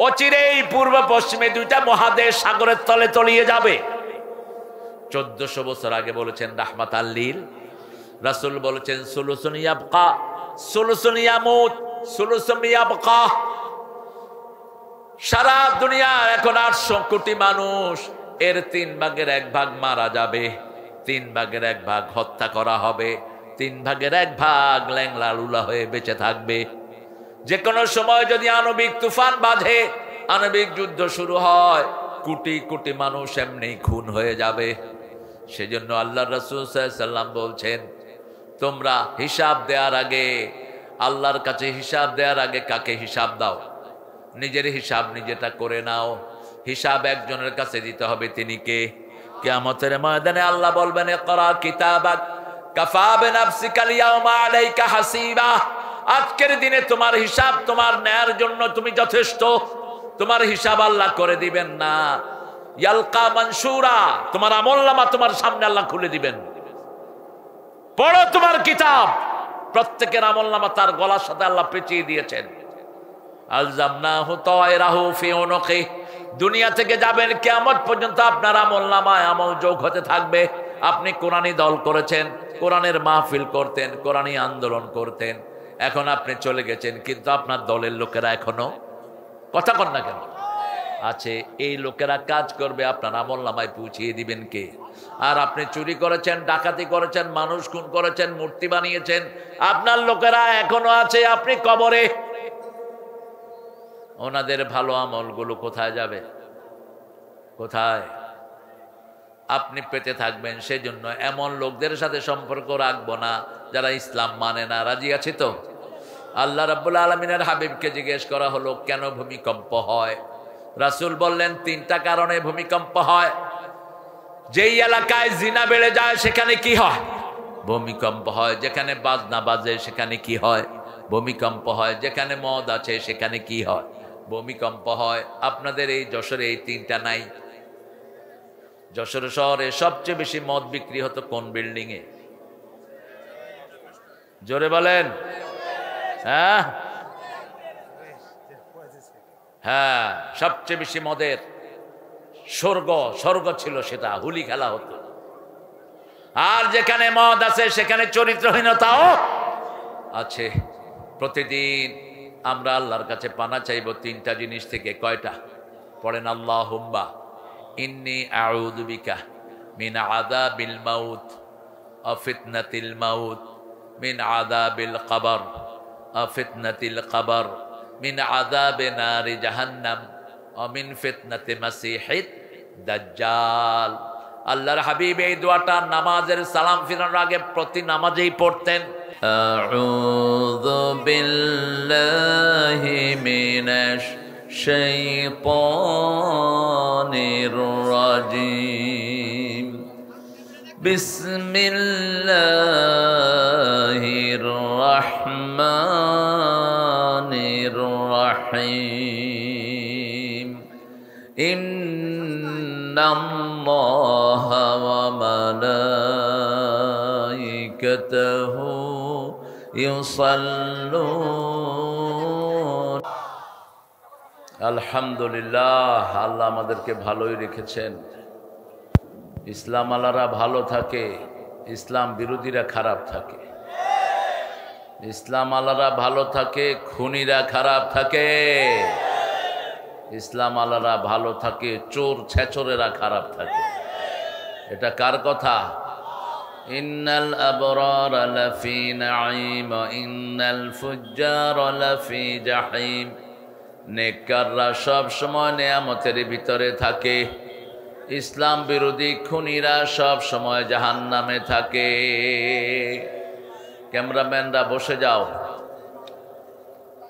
অচিরেই পূর্ব পশ্চিমে দুইটা মহাদেশ সাগরের তলে তলিয়ে যাবে। 1400 বছর আগে বলেছেন রাহমাতাল লিল, রাসূল বলেছেন সুলুসুন ইয়াবকা সুলুসুন ইয়ামুত সুলুসুন ইয়াবকা। সারা দুনিয়া এখন 800 কোটি মানুষ, এর 3 ভাগের 1 ভাগ মারা যাবে, 3 ভাগের 1 ভাগ হত্যা করা হবে, 3 ভাগের 1 ভাগ ল্যাংলা লুলা হয়ে বেঁচে থাকবে। যে কোনো সময় যদি আণবিক তুফান বাঁধে, আণবিক যুদ্ধ শুরু হয়, কোটি কোটি মানুষ এমনি খুন হয়ে যাবে। সেজন্য আল্লাহ রাসূল সাল্লাল্লাহু আলাইহি ওয়াসাল্লাম বলছেন, তোমরা হিসাব দেওয়ার আগে, আল্লাহর কাছে হিসাব দেওয়ার আগে কাকে হিসাব দাও? নিজের হিসাব নিজেটা করে নাও। হিসাব একজনের কাছে দিতে হবে, তিনি কে? কিয়ামতের ময়দানে আল্লাহ বলবেন, ইকরা কিতাবাক কাফা বিনাফসিকা আল-ইয়াওমা আলাইকা হাসিবা। আজকের দিনে তোমার হিসাব তোমার নেয়ার জন্য তুমি যথেষ্ট। তোমার হিসাব আল্লাহ করে দিবেন না। ইয়ালকা মানসুরা, তোমার আমলনামা তোমার সামনে আল্লাহ খুলে দিবেন। পড়ো তোমার কিতাব, প্রত্যেকের আমলনামা তার গলার সাথে আল্লাহ পেঁচিয়ে দিয়েছেন। আলজামনাহু তায়রাহু ফি উনুকি। দুনিয়া থেকে যাবেন, কিয়ামত পর্যন্ত আপনার আমলনামায় আমল যোগ হতে থাকবে। আপনি কোরআনী দল করেছেন, কোরআনের মাহফিল করতেন, কোরআনী আন্দোলন করতেন, এখন আপনি চলে গেছেন, কিন্তু আপনার দলের লোকেরা এখনো কথা কন না কেন আছে। এই লোকেরা কাজ করবে, আপনার আমলনামায় পৌঁছিয়ে দিবেন কে? আর আপনি চুরি করেছেন, ডাকাতি করেছেন, মানুষ খুন করেছেন, মূর্তি বানিয়েছেন, আপনার লোকেরা এখনো আছে, আপনি কবরে। ওনাদের ভালো আমলগুলো কোথায় যাবে? কোথায়? আপনি পেতে থাকবেন। সেজন্য এমন লোকদের সাথে সম্পর্ক রাখবো না যারা ইসলাম মানে না। রাজি আছি তো? আল্লাহ রাব্বুল আলামিনের হাবিবকে জিজ্ঞেস করা হলো, কেন ভূমিকম্প হয়? রাসূল বললেন, 3টা কারণে ভূমিকম্প হয়। যেই এলাকায় জিনা বেড়ে যায় সেখানে কি হয়? ভূমিকম্প হয়। যেখানে বাজনা বাজে সেখানে কি হয়? ভূমিকম্প হয়। যেখানে মদ আছে সেখানে কি হয়? ভূমিকম্প হয়। আপনাদের এই যশোরে এই 3টা নাই? যশোর শহরে সবচেয়ে বেশি মদ বিক্রি হতো কোন বিল্ডিং এ? জোরে বলেন। হ্যাঁ হ্যাঁ, সবচেয়ে বেশি মদের স্বর্গ ছিল, সেটা হুলি খেলা হতো। আর যেখানে মদ আছে সেখানে চরিত্রহীনতাও আছে। প্রতিদিন আমরা আল্লাহর কাছে পানা চাইব 3টা জিনিস থেকে। কয়টা? পড়েন, আল্লাহুম্মা ইন্নী আউযু বিকা মিন আযাবিল মাউত ওয়া ফিতনাতিল মাউত, মিন আযাবিল কবর ওয়া ফিতনাতিল কবর, মিন আযাবি নারি জাহান্নাম ওয়া মিন ফিতনাতি মাসিহিদ দাজ্জাল। আল্লাহর হাবিব এই দোয়াটা নামাজের সালাম ফিরানোর আগে প্রতি নামাজেই পড়তেন। আউযু বিল্লাহি মিনাশ শাইতানির রাজিম, বিসমিল্লাহির রাহমানির রাহিম। ইন্নাল্লাহা ওয়া মালাইকাতাহু ইউসাল্লুন। আলহামদুলিল্লাহ, আল্লাহ আমাদেরকে ভালোই রেখেছেন। ইসলাম আলারা ভালো থাকে, ইসলাম বিরোধীরা খারাপ থাকে। ইসলাম আলারা ভালো থাকে, খুনিরা খারাপ থাকে। ইসলাম আলারা ভালো থাকে, চোর ছেচরেরা খারাপ থাকে। এটা কার কথা? ইন্নাল আবরারা লাফি নাঈম ওয়া ইন্নাল ফুজ্জারা লাফি জাহিম। নেককাররা সব সময় নেয়ামতের ভিতরে থাকে, ইসলাম বিরোধী খুনিরা সব সময় জাহান্নামে থাকে। ক্যামেরাম্যানরা বসে যাও।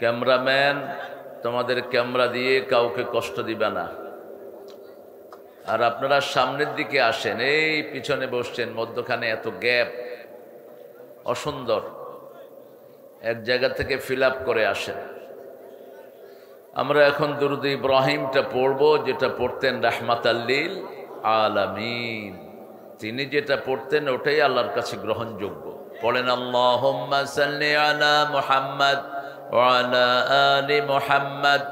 ক্যামেরাম্যান, তোমাদের ক্যামেরা দিয়ে কাউকে কষ্ট দিবে না। আর আপনারা সামনের দিকে আসেন। এই পিছনে বসছেন, মধ্যখানে এত গ্যাপ, অসুন্দর। এক জায়গা থেকে ফিল আপ করে আসেন। আমরা এখন দুরূদ ইব্রাহিমটা পড়ব, যেটা পড়তেন রাহমাতাল লিল আলামিন। তিনি যেটা পড়তেন ওটাই আল্লাহর কাছে গ্রহণযোগ্য। পড়েন, আল্লাহুম্মা সাল্লি আলা মুহাম্মাদ ওয়া আলা আলি মুহাম্মাদ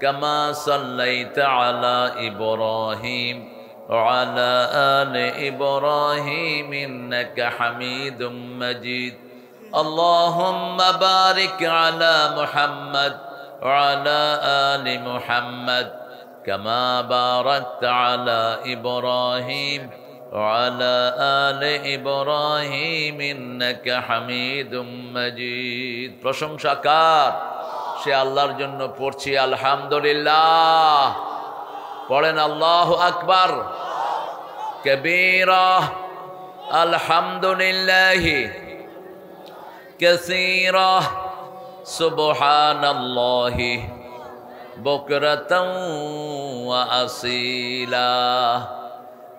কামা সাল্লাইতা আলা ইব্রাহিম وعلى آل إبراهيم إنك حميد مجيد اللهم بارك على محمد وعلى آل محمد كما باركت على إبراهيم وعلى آل إبراهيم إنك حميد مجيد প্রশংসা কার সে আল্লাহর জন্য পড়ছি আলহামদুলিল্লাহ পড়েন আল্লাহু আকবার কবীরা আলহামদুলিল্লাহি কাসীরা সুবহানাল্লাহি বুকরাতাও ওয়া আসীলা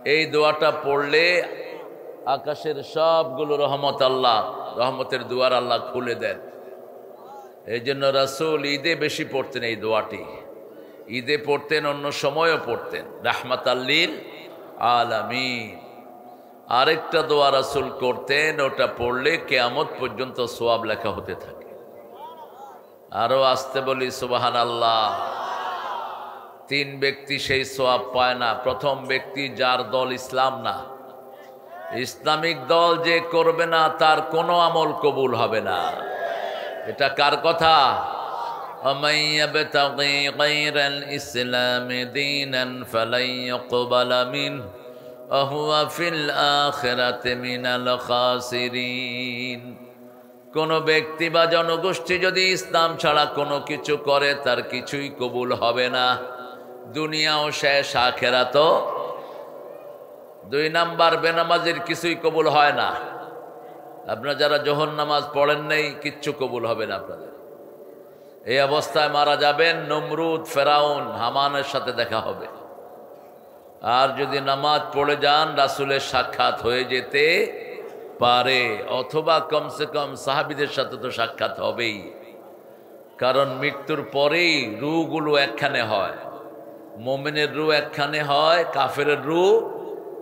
এই দোয়াটা পড়লে আকাশের সবগুলো রহমত আল্লাহ রহমতের দুয়ার আল্লাহ খুলে দেন এই জন্য রাসূল ঈদে বেশি পড়তেন এই দোয়াটি ঈদে পড়তেন অন্য সময়ও পড়তেন রাহমাতাল লিল আলামিন আরেকটা দোয়া রাসূল করতেন ওটা পড়লে কিয়ামত পর্যন্ত সওয়াব লেখা হতে থাকে আরো আসতে বলি সুবহানাল্লাহ তিন ব্যক্তি সেই সওয়াব পায় না প্রথম ব্যক্তি যার দল ইসলাম না ইসলামিক দল যে করবে না তার কোনো আমল কবুল হবে না এটা কার কথা ومن يبتغي غير الإسلام دينا فلن يقبل منه وهو في الآخرة من الخاسرين কোন ব্যক্তি বা জনগোষ্ঠী যদি ইসলাম ছাড়া কোনো কিছু করে তার কিছুই কবুল হবে না দুনিয়াও শেষ আখিরাতও দুই নাম্বার বেনামাজির কিছুই কবুল হয় না আপনারা যারা জোহর নামাজ পড়েন নাই কিচ্ছু কবুল হবে না আপনাদের এই অবস্থায় মারা যাবেন নমরুদ ফেরাউন হামানের সাথে দেখা হবে আর যদি নামাজ পড়ে যান রাসূলের সাক্ষাৎ হয়ে যেতে পারে অথবা কমসে কম সাহাবীদের সাথে তো সাক্ষাৎ হবেই কারণ মৃত্যুর পরেই রূহগুলো একখানে হয় মুমিনের রূহ একখানে হয় কাফেরের রূহ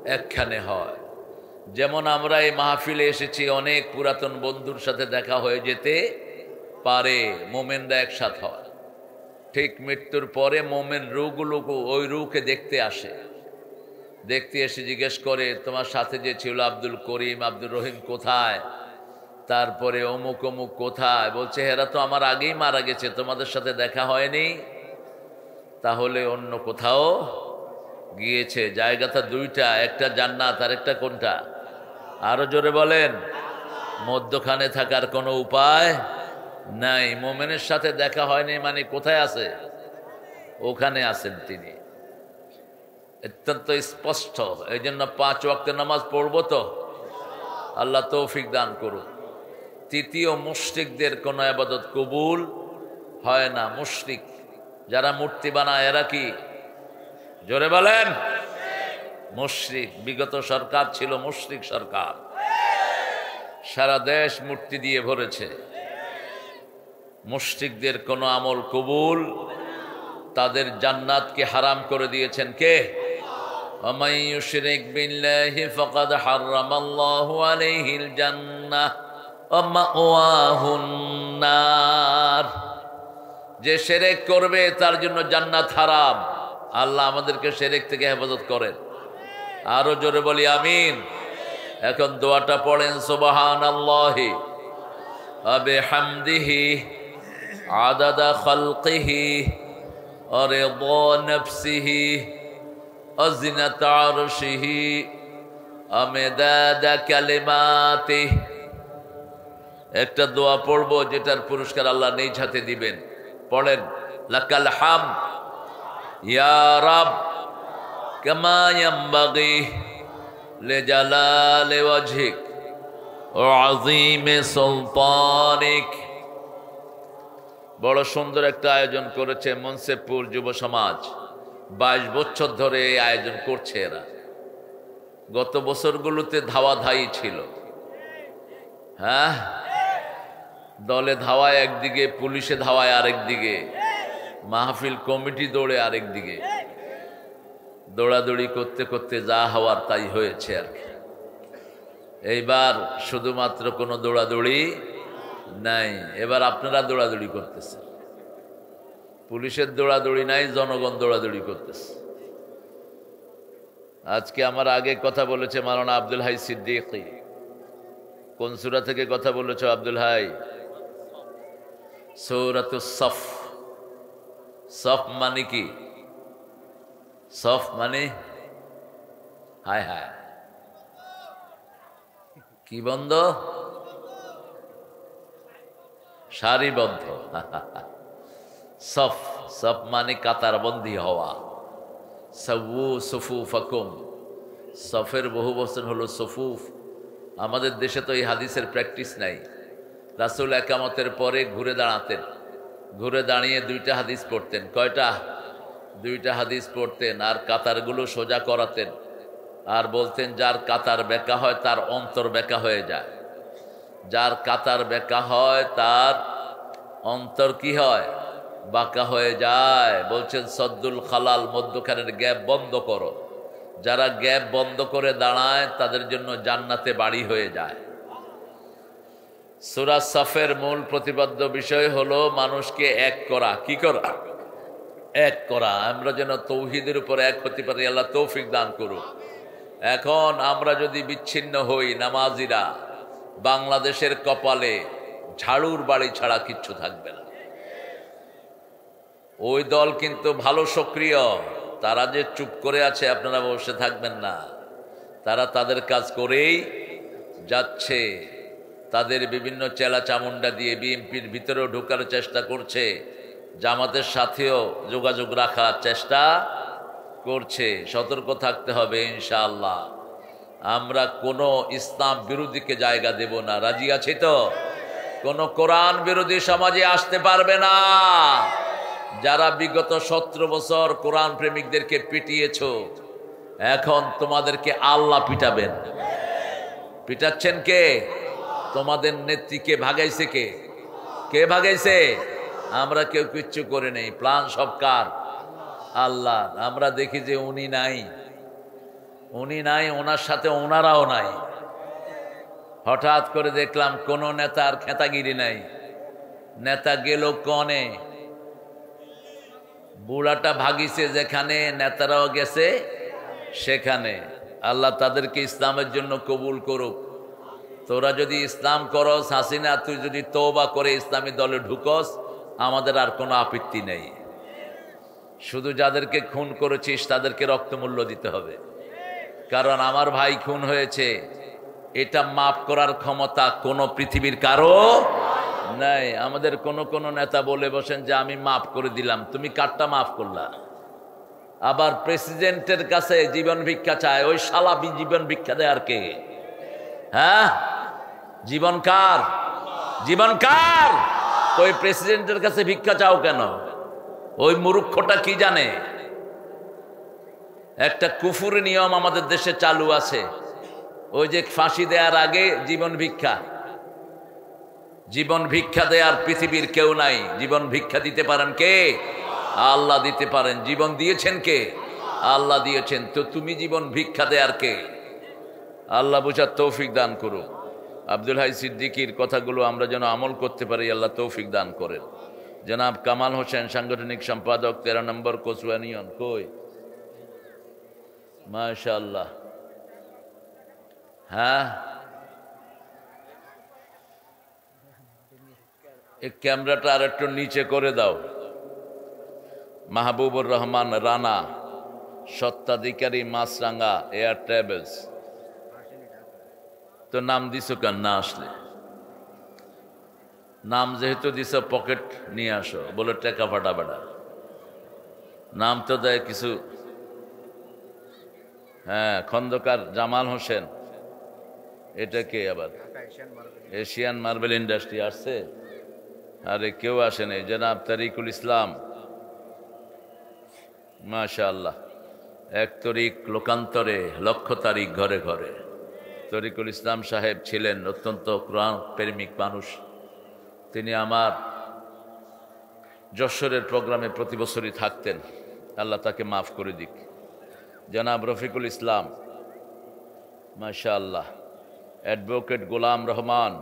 একখানে হয় যেমন আমরা এই মাহফিলে এসেছি অনেক পুরাতন বন্ধুর সাথে দেখা হয়ে যেতে পারে মোমেনরা একসাথে হয় ঠিক মৃত্যুর পরে মোমেন রূহগুলো ওই রূহকে দেখতে আসে দেখতে এসে জিজ্ঞেস করে তোমার সাথে যে ছিল আব্দুল করিম আব্দুর রহিম কোথায় তারপরে অমুক অমুক কোথায় বলছে এরা তো আমার আগেই মারা গেছে তোমাদের সাথে দেখা হয়নি তাহলে অন্য কোথাও গিয়েছে জায়গাটা দুইটা একটা জান্নাত আর একটা কোনটা আরো জোরে বলেন মধ্যখানে থাকার কোনো উপায় নাই মোমেনের সাথে দেখা হয়নি মানে কোথায় আছে ওখানে আছেন তিনি অত্যন্ত স্পষ্ট এই জন্য 5 ওয়াক্তের নামাজ পড়বো তো আল্লাহ তৌফিক দান করুন তৃতীয় মুশরিকদের কোনো ইবাদত কবুল হয় না মুশরিক যারা মূর্তি বানায় এরা কি জোরে বলেন মুশরিক বিগত সরকার ছিল মুশরিক সরকার সারা দেশ মূর্তি দিয়ে ভরেছে মুশরিকদের কোনো আমল কবুল তাদের জান্নাতকে হারাম করে দিয়েছেন কে ومن يشرك بالله فقد حرم الله عليه الجنة ومأواه النار যে শিরক করবে তার জন্য জান্নাত হারাম আল্লাহ আমাদেরকে শিরক থেকে হেফাজত করেন আরো জোরে বলি আমিন এখন দোয়াটা পড়েন সুবহানাল্লাহি ওয়া বিহামদিহি আদাদা খালকিহি ওয়া রিদা নফসিহি ওয়া জিনাতা আরশিহি ওয়া মিদাদা কালিমাতিহি একটা দোয়া পড়বো যেটার পুরস্কার আল্লাহ নিজ হাতে দিবেন পড়েন লাকাল হামদ ইয়া রাব কামা ইয়ানবাগি লিজালালি ওয়াজহিক ওয়া আযীমি সুলতানিক বড় সুন্দর একটা আয়োজন করেছে মনসেপুর যুব সমাজ 22 বছর ধরে এই আয়োজন করছে এরা গত বছরগুলোতে ধাওয়াধাই ছিল হ্যাঁ দলে ধাওয়ায় একদিকে পুলিশে ধাওয়ায় আরেক দিকে মাহফিল কমিটি দৌড়ে আরেক দিকে দৌড়াদৌড়ি করতে করতে যা হওয়ার তাই হয়েছে আর কি এইবার শুধুমাত্র কোনো দৌড়াদৌড়ি নাই এবার আপনারা দৌড়াদৌড়ি করতেছেন পুলিশের দৌড়াদৌড়ি নাই, জনগণ দৌড়াদৌড়ি করতেছে। আজকে আমার আগে কথা বলেছে মাওলানা আব্দুল হাই সিদ্দিকী। কোন সূরা থেকে কথা বলেছো আব্দুল হাই? সূরাতুস সফ। সফ মানে কি? সফ মানে হায় হায় কি বন্ধ? সারিবদ্ধ। সফ, সফ মানে কাতারবন্দি হওয়া। সাউ সুফুফাকুম, সফের বহু বচন হলো সুফুফ। আমাদের দেশে তো এই হাদিসের প্র্যাকটিস নাই। রাসূল একামতের পরে ঘুরে দাঁড়াতেন, ঘুরে দাঁড়িয়ে দুইটা হাদিস পড়তেন। কয়টা? দুইটা হাদিস পড়তেন, আর কাতারগুলো সোজা করাতেন, আর বলতেন যার কাতার বেঁকা হয় তার অন্তর বেঁকা হয়ে যায়। যার কাতার বেঁকা হয় তার অন্তর কি হয়? বাঁকা হয়ে যায়। বলছেন সদ্দুল খালাল, মধ্যখানের গ্যাপ বন্ধ করো। যারা গ্যাপ বন্ধ করে দাঁড়ায় তাদের জন্য জান্নাতে বাড়ি হয়ে যায়। সূরা সফের মূল প্রতিপাদ্য বিষয় হলো মানুষকে এক করা। কি করা? এক করা। আমরা যেন তৌহিদের উপর এক হতে পারি, আল্লাহ তৌফিক দান করুক। এখন আমরা যদি বিচ্ছিন্ন হই, নামাজিরা, বাংলাদেশের কপালে ঝাড়ুর বাড়ি ছাড়া কিচ্ছু থাকবে না। ওই দল কিন্তু ভালো সক্রিয়, তারা যে চুপ করে আছে আপনারা বসে থাকবেন না। তারা তাদের কাজ করেই যাচ্ছে। তাদের বিভিন্ন চেলা চামুন্ডা দিয়ে বিএনপির ভিতরেও ঢোকার চেষ্টা করছে, জামাতের সাথেও যোগাযোগ রাখার চেষ্টা করছে। সতর্ক থাকতে হবে ইনশাআল্লাহ। আমরা কোনো ইসলাম বিরোধীকে জায়গা দেব না। রাজি আছি তো? কোনো কোরআন বিরোধী সমাজে আসতে পারবে না। যারা বিগত 17 বছর কোরআন প্রেমিকদেরকে পিটিয়েছ, এখন তোমাদেরকে আল্লাহ পিটাবেন। পিটাচ্ছেন কে? তোমাদের নেত্রীকে ভাগাইছে কে? কে ভাগাইছে? আমরা কেউ কিচ্ছু করে নেই। প্ল্যান সব কার? আল্লাহ। আমরা দেখি যে উনি নাই, উনি নাই, ওনার সাথে ওনারাও নাই। হঠাৎ করে দেখলাম কোন নেতার খেতাগিরি নাই। নেতা গেল কনে, বুড়াটা ভাগিছে যেখানে, নেতারাও গেছে সেখানে। আল্লাহ তাদেরকে ইসলামের জন্য কবুল করুক। তোরা যদি ইসলাম করস, হাসিনা তুই যদি তওবা করে ইসলামী দলে ঢুকস, আমাদের আর কোনো আপত্তি নেই। শুধু যাদেরকে খুন করেছিস তাদেরকে রক্তমূল্য দিতে হবে। কারণ আমার ভাই খুন হয়েছে, এটা মাফ করার ক্ষমতা কোনো পৃথিবীর কারো নাই। আমাদের কোন নেতা বলে বসেন যে আমি মাফ করে দিলাম। তুমি কারটা মাফ করলা? আবার প্রেসিডেন্টের কাছে জীবন ভিক্ষা চায়। ওই শালা জীবন ভিক্ষা দেয় আর কে? হ্যাঁ, জীবন কার? জীবন কার? ওই প্রেসিডেন্টের কাছে ভিক্ষা চাও কেন? ওই মূর্খটা কি জানে? একটা কুফুরি নিয়ম আমাদের দেশে চালু আছে, ওই যে ফাঁসি দেওয়ার আগে জীবন ভিক্ষা। জীবন ভিক্ষা দেওয়ার পৃথিবীর কেউ নাই। জীবন ভিক্ষা দিতে পারেন কে? আল্লাহ দিতে পারেন। জীবন দিয়েছেন কে? আল্লাহ দিয়েছেন। তো তুমি জীবন ভিক্ষা দেয়ার কে? আল্লাহ বুঝার তৌফিক দান করুন। আব্দুল হাই সিদ্দিকীর কথাগুলো আমরা যেন আমল করতে পারি, আল্লাহ তৌফিক দান করেন। জনাব কামাল হোসেন, সাংগঠনিক সম্পাদক 13 নম্বর কচুয়া ইউনিয়ন। কই? মাশাআল্লাহ। হ্যাঁ, এই ক্যামেরাটা আর একটু নিচে করে দাও। মাহবুবুর রহমান রানা, স্বত্বাধিকারী, মাছরাঙ্গা এয়ার ট্রাভেলস। তো নাম দিছ কেন? না আসলে নাম যেহেতু দিছ, পকেট নিয়ে আসো, বলে টাকা ফাটা বেড়া। নাম তো দেয় কিছু। হ্যাঁ, খন্দকার জামাল হোসেন। এটা কে আবার? এশিয়ান মার্বেল ইন্ডাস্ট্রি আসছে? আরে কেউ আসেনি। জনাব তারিকুল ইসলাম, মাশাআল্লাহ। এক তরিক লোকান্তরে লক্ষ তারিখ ঘরে ঘরে। তরিকুল ইসলাম সাহেব ছিলেন অত্যন্ত কোরআন প্রেমিক মানুষ। তিনি আমার যশোরের প্রোগ্রামে প্রতি বছরই থাকতেন। আল্লাহ তাকে মাফ করে দিক। জনাব রফিকুল ইসলাম, মাশাআল্লাহ। অ্যাডভোকেট গোলাম রহমান,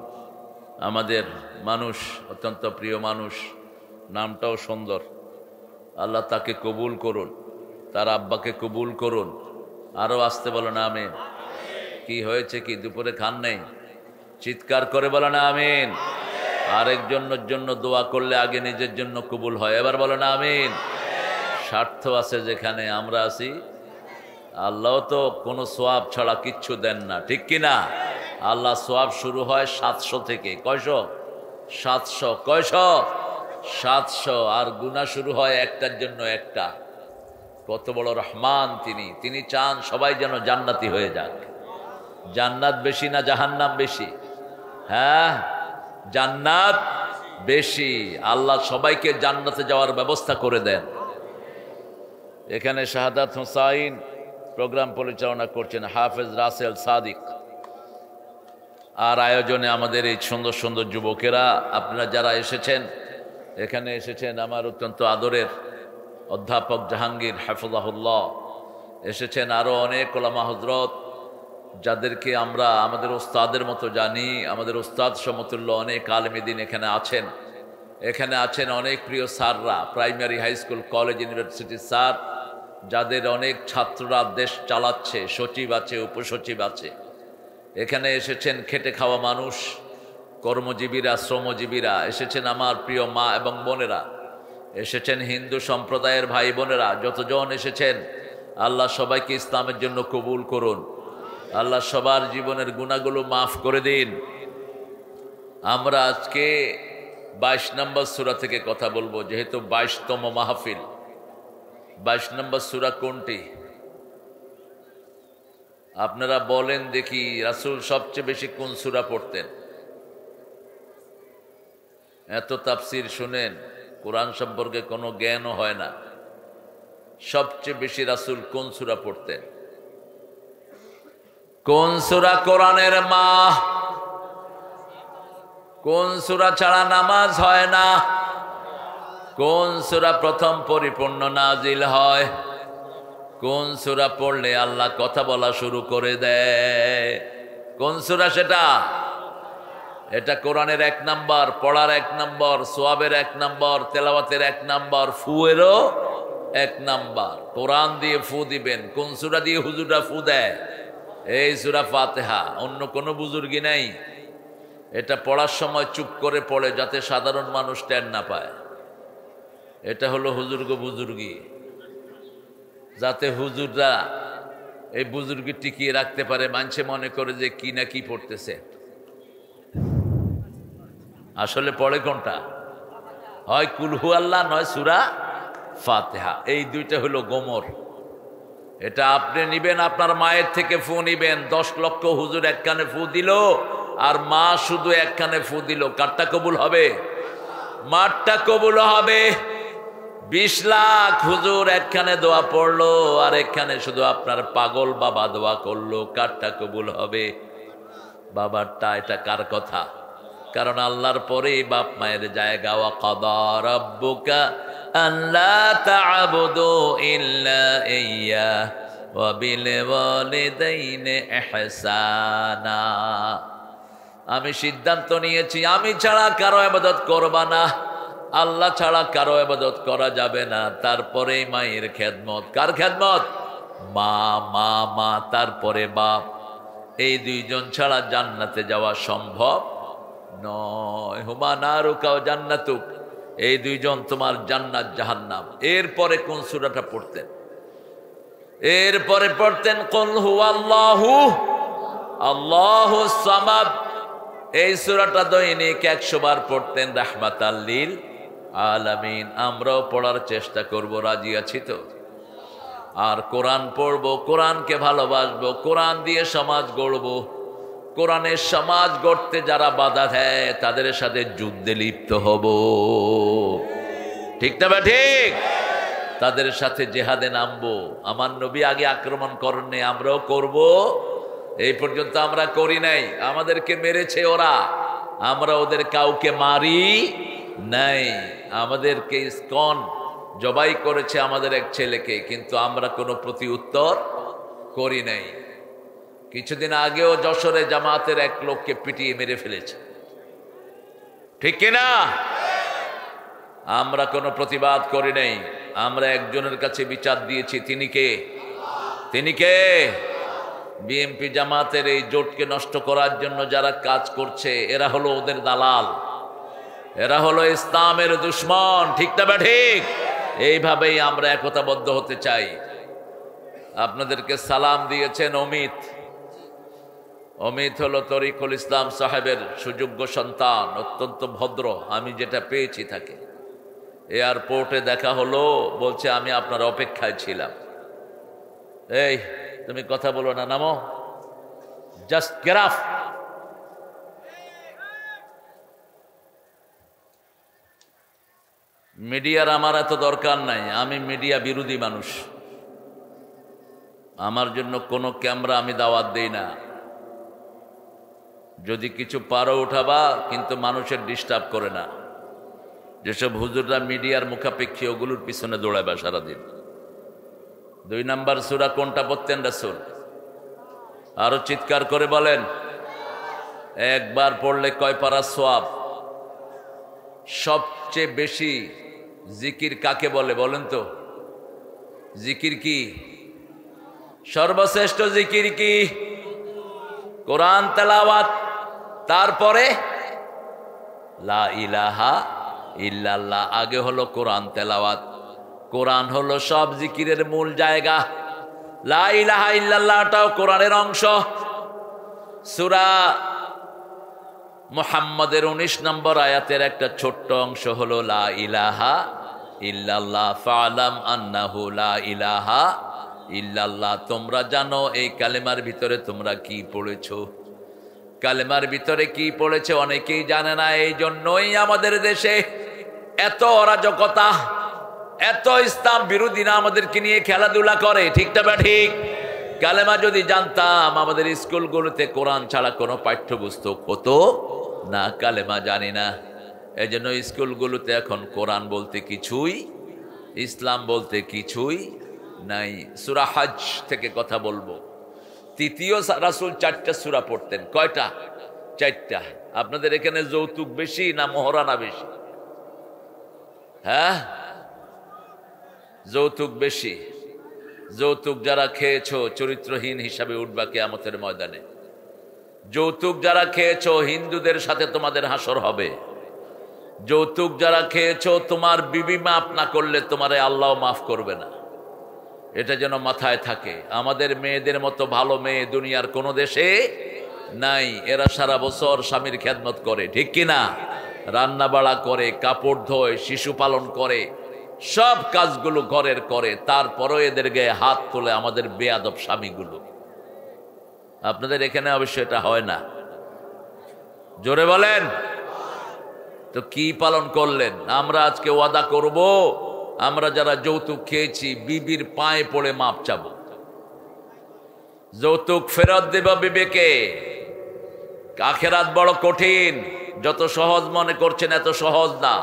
আমাদের মানুষ, অত্যন্ত প্রিয় মানুষ, নামটাও সুন্দর। আল্লাহ তাকে কবুল করুন, তার আব্বাকে কবুল করুন। আরো আসতে বলেন আমিন। কি হয়েছে কি দুপুরে খান নেই? চিৎকার করে বলেন আমিন। আরেকজনের জন্য দোয়া করলে আগে নিজের জন্য কবুল হয়। এবার বলেন আমিন। স্বার্থ আছে যেখানে আমরা আছি, আল্লাহ তো কোনো সোয়াব ছাড়া কিচ্ছু দেন না, ঠিক কিনা? আল্লাহ সোয়াব শুরু হয় 700 থেকে। কয়শো? 700। কয়শো? 700। আর গুনাহ শুরু হয় একটার জন্য একটা। কত বড় রহমান তিনি! তিনি চান সবাই যেন জান্নাতি হয়ে যাক। জান্নাত বেশি না জাহান্নাম বেশি? হ্যাঁ, জান্নাত বেশি। আল্লাহ সবাইকে জান্নাতে যাওয়ার ব্যবস্থা করে দেন। এখানে শাহাদাত হুসাইন প্রোগ্রাম পরিচালনা করছেন হাফেজ রাসেল সাদিক। আর আয়োজনে আমাদের এই সুন্দর সুন্দর যুবকেরা, আপনারা যারা এসেছেন, এখানে এসেছেন আমার অত্যন্ত আদরের অধ্যাপক জাহাঙ্গীর হাফিজাহুল্লাহ, এসেছেন আরও অনেক ওলামা হযরত যাদেরকে আমরা আমাদের ওস্তাদের মতো জানি। আমাদের ওস্তাদ সমতুল্য অনেক আলেম দ্বীন এখানে আছেন। এখানে আছেন অনেক প্রিয় স্যাররা, প্রাইমারি, হাই স্কুল, কলেজ, ইউনিভার্সিটির স্যার, যাদের অনেক ছাত্ররা দেশ চালাচ্ছে, সচিব আছে, উপসচিব আছে। এখানে এসেছেন খেটে খাওয়া মানুষ, কর্মজীবীরা, শ্রমজীবীরা, এসেছেন আমার প্রিয় মা এবং বোনেরা, এসেছেন হিন্দু সম্প্রদায়ের ভাই বোনেরা, যতজন এসেছেন আল্লাহ সবাইকে ইসলামের জন্য কবুল করুন। আল্লাহ সবার জীবনের গুনাহগুলো মাফ করে দিন। আমরা আজকে 22 নম্বর সূরা থেকে কথা বলবো, যেহেতু 22তম মাহফিল। 22 নম্বর সূরা কোনটি? আপনারা বলেন দেখি, রাসূল সবচেয়ে বেশি কোন সূরা পড়তেন? এত তাফসীর শুনেন, কোরআন সম্পর্কে কোনো জ্ঞানও হয় না। সবচেয়ে বেশি রাসূল কোন সূরা পড়তেন? কোন সূরা কোরআনের মা? কোন সূরা ছাড়া নামাজ হয় না? কোন সূরা প্রথম পরিপূর্ণ নাজিল হয়? কোন সূরা পড়লে আল্লাহ কথা বলা শুরু করে দেয়? কোন সূরা সেটা? এটা কোরআনের 1 নাম্বার, পড়ার 1 নাম্বার, সোয়াবের 1 নাম্বার, তেলাওয়াতের 1 নাম্বার, ফুয়েরও 1 নাম্বার। কোরআন দিয়ে ফু দিবেন। কোন সূরা দিয়ে হুজুররা ফু দেয়? এই সূরা ফাতিহা। অন্য কোনো বুজুর্গি নাই। এটা পড়ার সময় চুপ করে পড়ে, যাতে সাধারণ মানুষ টের না পায়। এটা হলো বুজুর্গি, যাতে হুজুররা এই বুজুর্গি টিকিয়ে রাখতে পারে। মানুষে মনে করে যে কি না কি পড়তেছে, আসলে পড়ে কোনটা? হয় কুল হু আল্লাহ, নয় সূরা ফাতিহা। এই দুইটা হলো গোমর। এটা আপনি নিবেন, আপনার মায়ের থেকে ফু নিবেন। 10 লক্ষ হুজুর এক কানে ফু দিল, আর মা শুধু এক কানে ফু দিল, কারটা কবুল হবে? মারটা কবুল হবে। 20 লাখ হুজুর একখানে দোয়া পড়লো, আর একখানে শুধু আপনার পাগল বাবা দোয়া করলো, কারটা কবুল হবে? বাবারটা। এটা কার কথা? কারণ আল্লাহর পরেই বাপ মায়ের জায়গা। ওয়া কাদা রাব্বুকা আল্লা তা'বুদু ইল্লা ইয়্যা ওয়া বিল ওয়ালিদাইনি ইহসানা। আমি সিদ্ধান্ত নিয়েছি, আমি ছাড়া কারো ইবাদত করবা না, আল্লাহ ছাড়া কারো ইবাদত করা যাবে না। তারপরে মায়ের খেদমত। কার খেদমত? মা, মা, মা, তারপরে বাপ। এই দুইজন ছাড়া জান্নাতে যাওয়া সম্ভব নয়। হুমা নারুকা ওয়া জান্নাতুক। এই দুইজন তোমার জান্নাত জাহান্নাম। এরপরে কোন সূরাটা পড়তেন? এরপরে পড়তেন কুল হুয়াল্লাহু আল্লাহুস সামাদ। এই সূরাটা দৈনিক 100 বার পড়তেন, রাহমাতাল লিল আলামিন। আমরাও পড়ার চেষ্টা করব, রাজি আছি তো? আর কোরআন পড়বো, কোরআনকে ভালোবাসবো, কোরআন দিয়ে সমাজ গড়বো। কোরআনের সমাজ গড়তে যারা বাধা দেয় তাদের সাথে যুদ্ধে লিপ্ত হব, ঠিক না বা ঠিক? তাদের সাথে জেহাদে নামবো। আমার নবী আগে আক্রমণ করেননি, আমরাও করব। এই পর্যন্ত আমরা করি নাই। আমাদেরকে মেরেছে ওরা, আমরা ওদের কাউকে মারি নাই। আমাদেরকে ইসকন জবাই করেছে আমাদের এক ছেলেকে, কিন্তু আমরা কোনো প্রতি উত্তর করি নাই। কিছুদিন আগেও যশোরে জামাতের এক লোককে পিটিয়ে মেরে ফেলেছে, ঠিক কিনা? আমরা কোনো প্রতিবাদ করি নাই। আমরা একজনের কাছে বিচার দিয়েছি, তিনি কে? তিনি কে? বিএনপি জামাতের এই জোটকে নষ্ট করার জন্য যারা কাজ করছে এরা হলো ওদের দালাল, এরা হলো ইসলামের দুশ্মন। ঠিক না বা ঠিক? এইভাবেই আমরা একতাবদ্ধ হতে চাই। আপনাদেরকে সালাম দিয়েছেন অমিত। অমিত হলো তরিকুল ইসলাম সাহেবের সুযোগ্য সন্তান, অত্যন্ত ভদ্র। আমি যেটা পেয়েছি তাকে এয়ারপোর্টে দেখা হলো, বলছে আমি আপনার অপেক্ষায় ছিলাম। এই তুমি কথা বলো না, নামো, জাস্ট গেট অফ। মিডিয়ার আমার এত দরকার নাই, আমি মিডিয়া বিরোধী মানুষ। আমার জন্য কোনো ক্যামেরা আমি দাওয়াত দেই না। যদি কিছু পারো উঠাবা, কিন্তু মানুষের ডিস্টার্ব করে না। যেসব হুজুররা মিডিয়ার মুখাপেক্ষী, ওগুলোর পিছনে দৌড়াবে সারাদিন। 2 নাম্বার সূরা কোনটা পড়তেন রাসূল? আরো চিৎকার করে বলেন। একবার পড়লে কয় পারা সওয়াব? সবচেয়ে বেশি জিকির কাকে বলে বলেন তো? জিকির কি? সর্বশ্রেষ্ঠ জিকির কি? কোরআন তেলাওয়াত। তারপরে লা ইলাহা ইল্লাল্লাহ। আগে হলো কোরআন তেলাওয়াত। কোরআন হলো সব জিকিরের মূল জায়গা। লা ইলাহা ইল্লাল্লাহটাও কোরআনের অংশ। সূরা মুহাম্মাদের 19 নম্বর আয়াতের একটা ছোট্ট অংশ হলো লা ইলাহা ইল্লাল্লাহ। ফালাম আন্নাহু লা ইলাহা ইল্লাল্লাহ। তোমরা জানো এই কালেমার ভিতরে তোমরা কি পড়েছো। কালেমার ভিতরে কি পড়েছে অনেকেই জানে না। এই জন্যই আমাদের দেশে এত অরাজকতা, এত ইসলাম বিরোধীরা আমাদেরকে নিয়ে খেলাধুলা করে। ঠিকটা বা ঠিক? কালেমা যদি জানতাম, আমাদের স্কুলগুলোতে কোরআন ছাড়া কোনো পাঠ্যপুস্তক হতো না। কালেমা জানি না, এই জন্য স্কুলগুলোতে এখন কোরআন বলতে কিছুই, ইসলাম বলতে কিছুই নাই। সূরা হজ থেকে কথা বলবো। তৃতীয় রাসূল 4টা সূরা পড়তেন। কয়টা? 4টা। আপনাদের এখানে যৌতুক বেশি না মোহরানা বেশি? হ্যাঁ, যৌতুক বেশি। যৌতুক যারা খেয়েছো চরিত্রহীন হিসাবে উঠবা কিয়ামতের ময়দানে। যৌতুক যারা খেয়েছো হিন্দুদের সাথে তোমাদের হাসর হবে। যৌতুক যারা খেয়েছো তোমার বিবি মাফ না করলে তোমারে আল্লাহ মাফ করবে না। এটা যেন মাথায় থাকে। আমাদের মেয়েদের মতো ভালো মেয়ে দুনিয়ার কোনো দেশে নাই। এরা সারা বছর স্বামীর খেদমত করে, ঠিক কিনা? রান্না বাড়া করে, কাপড় ধোয়, শিশু পালন করে, সব কাজগুলো ঘরের করে। তারপরও এদের গায়ে হাত তোলে আমাদের বেয়াদব স্বামীগুলো। আপনাদের এখানে অবশ্য এটা হয় না। জোরে বলেন তো, কি পালন করলেন? আমরা আজকে ওয়াদা করব, আমরা যারা যৌতুক খেয়েছি বিবির পায়ে পড়ে মাপ চাবো। যৌতুক ফেরত দেব বিবেকে। আখেরাত বড় কঠিন। যত সহজ মনে করছেন এত সহজ না।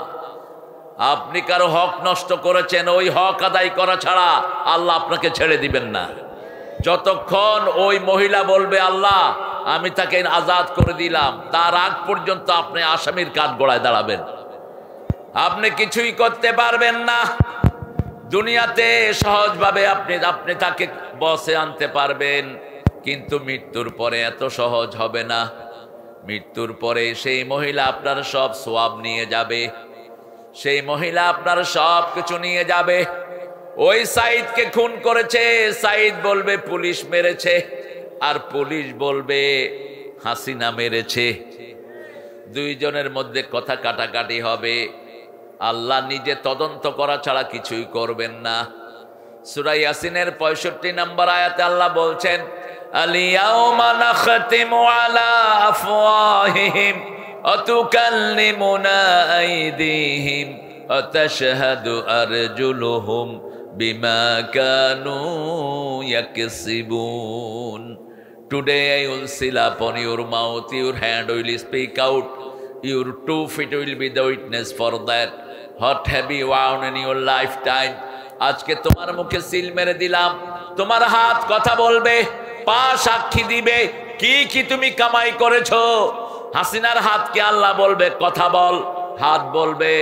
আপনি কারো হক নষ্ট করেছেন, ওই হক আদায় করা ছাড়া আল্লাহ আপনাকে ছেড়ে দিবেন না। যতক্ষণ ওই মহিলা বলবে আল্লাহ আমি তাকে আজাদ করে দিলাম, তার আগ পর্যন্ত আপনি আসামির কাঠ গড়ায় দাঁড়াবেন। আপনি কিছুই করতে পারবেন না। দুনিয়াতে সহজভাবে আপনি তাকে বসে আনতে পারবেন, কিন্তু মৃত্যুর পরে এত সহজ হবে না। মৃত্যুর পরে সেই মহিলা আপনার সব সওয়াব নিয়ে যাবে। সেই মহিলা আপনার সব কিছু নিয়ে যাবে। ওই সাইদকে খুন করেছে, সাইদ বলবে পুলিশ মেরেছে, আর পুলিশ বলবে হাসিনা মেরেছে। দুইজনের মধ্যে কথা কাটাকাটি হবে। আল্লাহ নিজে তদন্ত করা ছাড়া কিছুই করবেন না। সূরা ইয়াসিনের 65 নম্বর আয়াতে আল্লাহ বলছেন, আলিয়াউমা নাখতিমু আলা আফওয়াহিহিম ওয়া তুকাল্লিমুনা আইদিহিম ওয়া তাশহাদু আরজুলুহুম বিমা Kanu ইয়াকসিবুন। Today I will seal upon your mouth, your hand will speak out, your 2 feet will be the witness for that. What have you won in your lifetime? আজকে তোমার মুখে সিল মেরে দিলাম। তোমার হাত কথা বলবে, পা সাক্ষী দিবে কি কি তুমি কামাই করেছো। হাসিনার হাতকে আল্লাহ বলবে কথা বল, হাত বলবে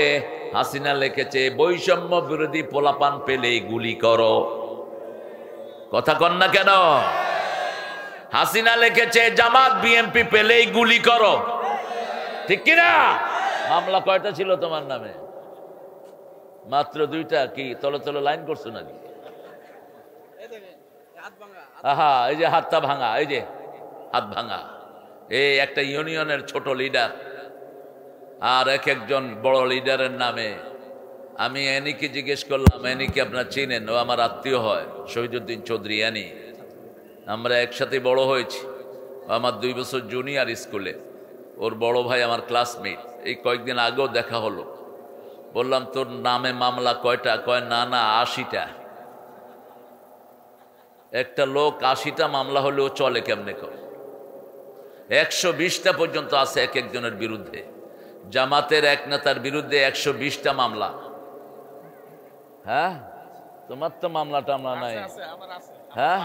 হাসিনা লিখেছে বৈষম্য বিরোধী পোলাপান পেলেই গুলি করো। কথা কন না কেন? হাসিনা লিখেছে জামাত বিএনপি পেলেই গুলি করো, ঠিক কিনা? মামলা কয়টা ছিল তোমার নামে? মাত্র 2টা। কি তলে তলে লাইন করছো নাকি? আহা, এই যে হাতটা ভাঙা, এই যে হাত ভাঙা। এই একটা ইউনিয়নের ছোট লিডার আর একজন বড় লিডারের নামে আমি এনিকে জিজ্ঞেস করলাম, এনিকে আপনার চিনেন? ও আমার আত্মীয় হয়, শহীদুদ্দিন চৌধুরী এনি। আমরা একসাথে বড় হয়েছি। আমার 2 বছর জুনিয়র স্কুলে, ওর বড় ভাই আমার ক্লাসমেট। এই কয়েকদিন আগেও দেখা হলো। বললাম তোর নামে মামলা কয়টা? কয় না না 80টা। একটা লোক 80টা মামলা হলেও চলে কেমনে? কর 120টা পর্যন্ত আছে এক একজনের বিরুদ্ধে। জামাতের এক নেতার বিরুদ্ধে 120টা মামলা। হ্যাঁ, তোমার তো মামলা টামলা নাই? হ্যাঁ,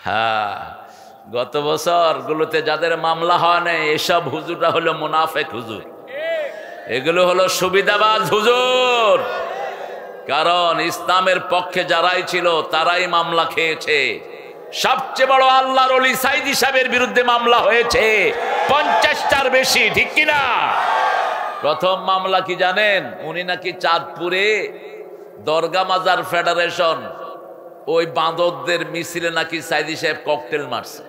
হ্যাঁ, গত বছর গুলোতে যাদের মামলা হয় না এসব হুজুররা হলো মুনাফেক হুজুর, এগুলো হলো সুবিধাবাজ হুজুর। কারণ ইসলামের পক্ষে যারাই ছিল তারাই মামলা খেয়েছে। সবচেয়ে বড় আল্লাহর ওলি সাইদি সাহেবের বিরুদ্ধে মামলা হয়েছে 50টার বেশি, ঠিক কিনা? প্রথম মামলা কি জানেন? উনি নাকি চাঁদপুরে দরগা মাজার ফেডারেশন ওই বাঁদরদের মিছিলে নাকি সাইদি সাহেব ককটেল মারছে।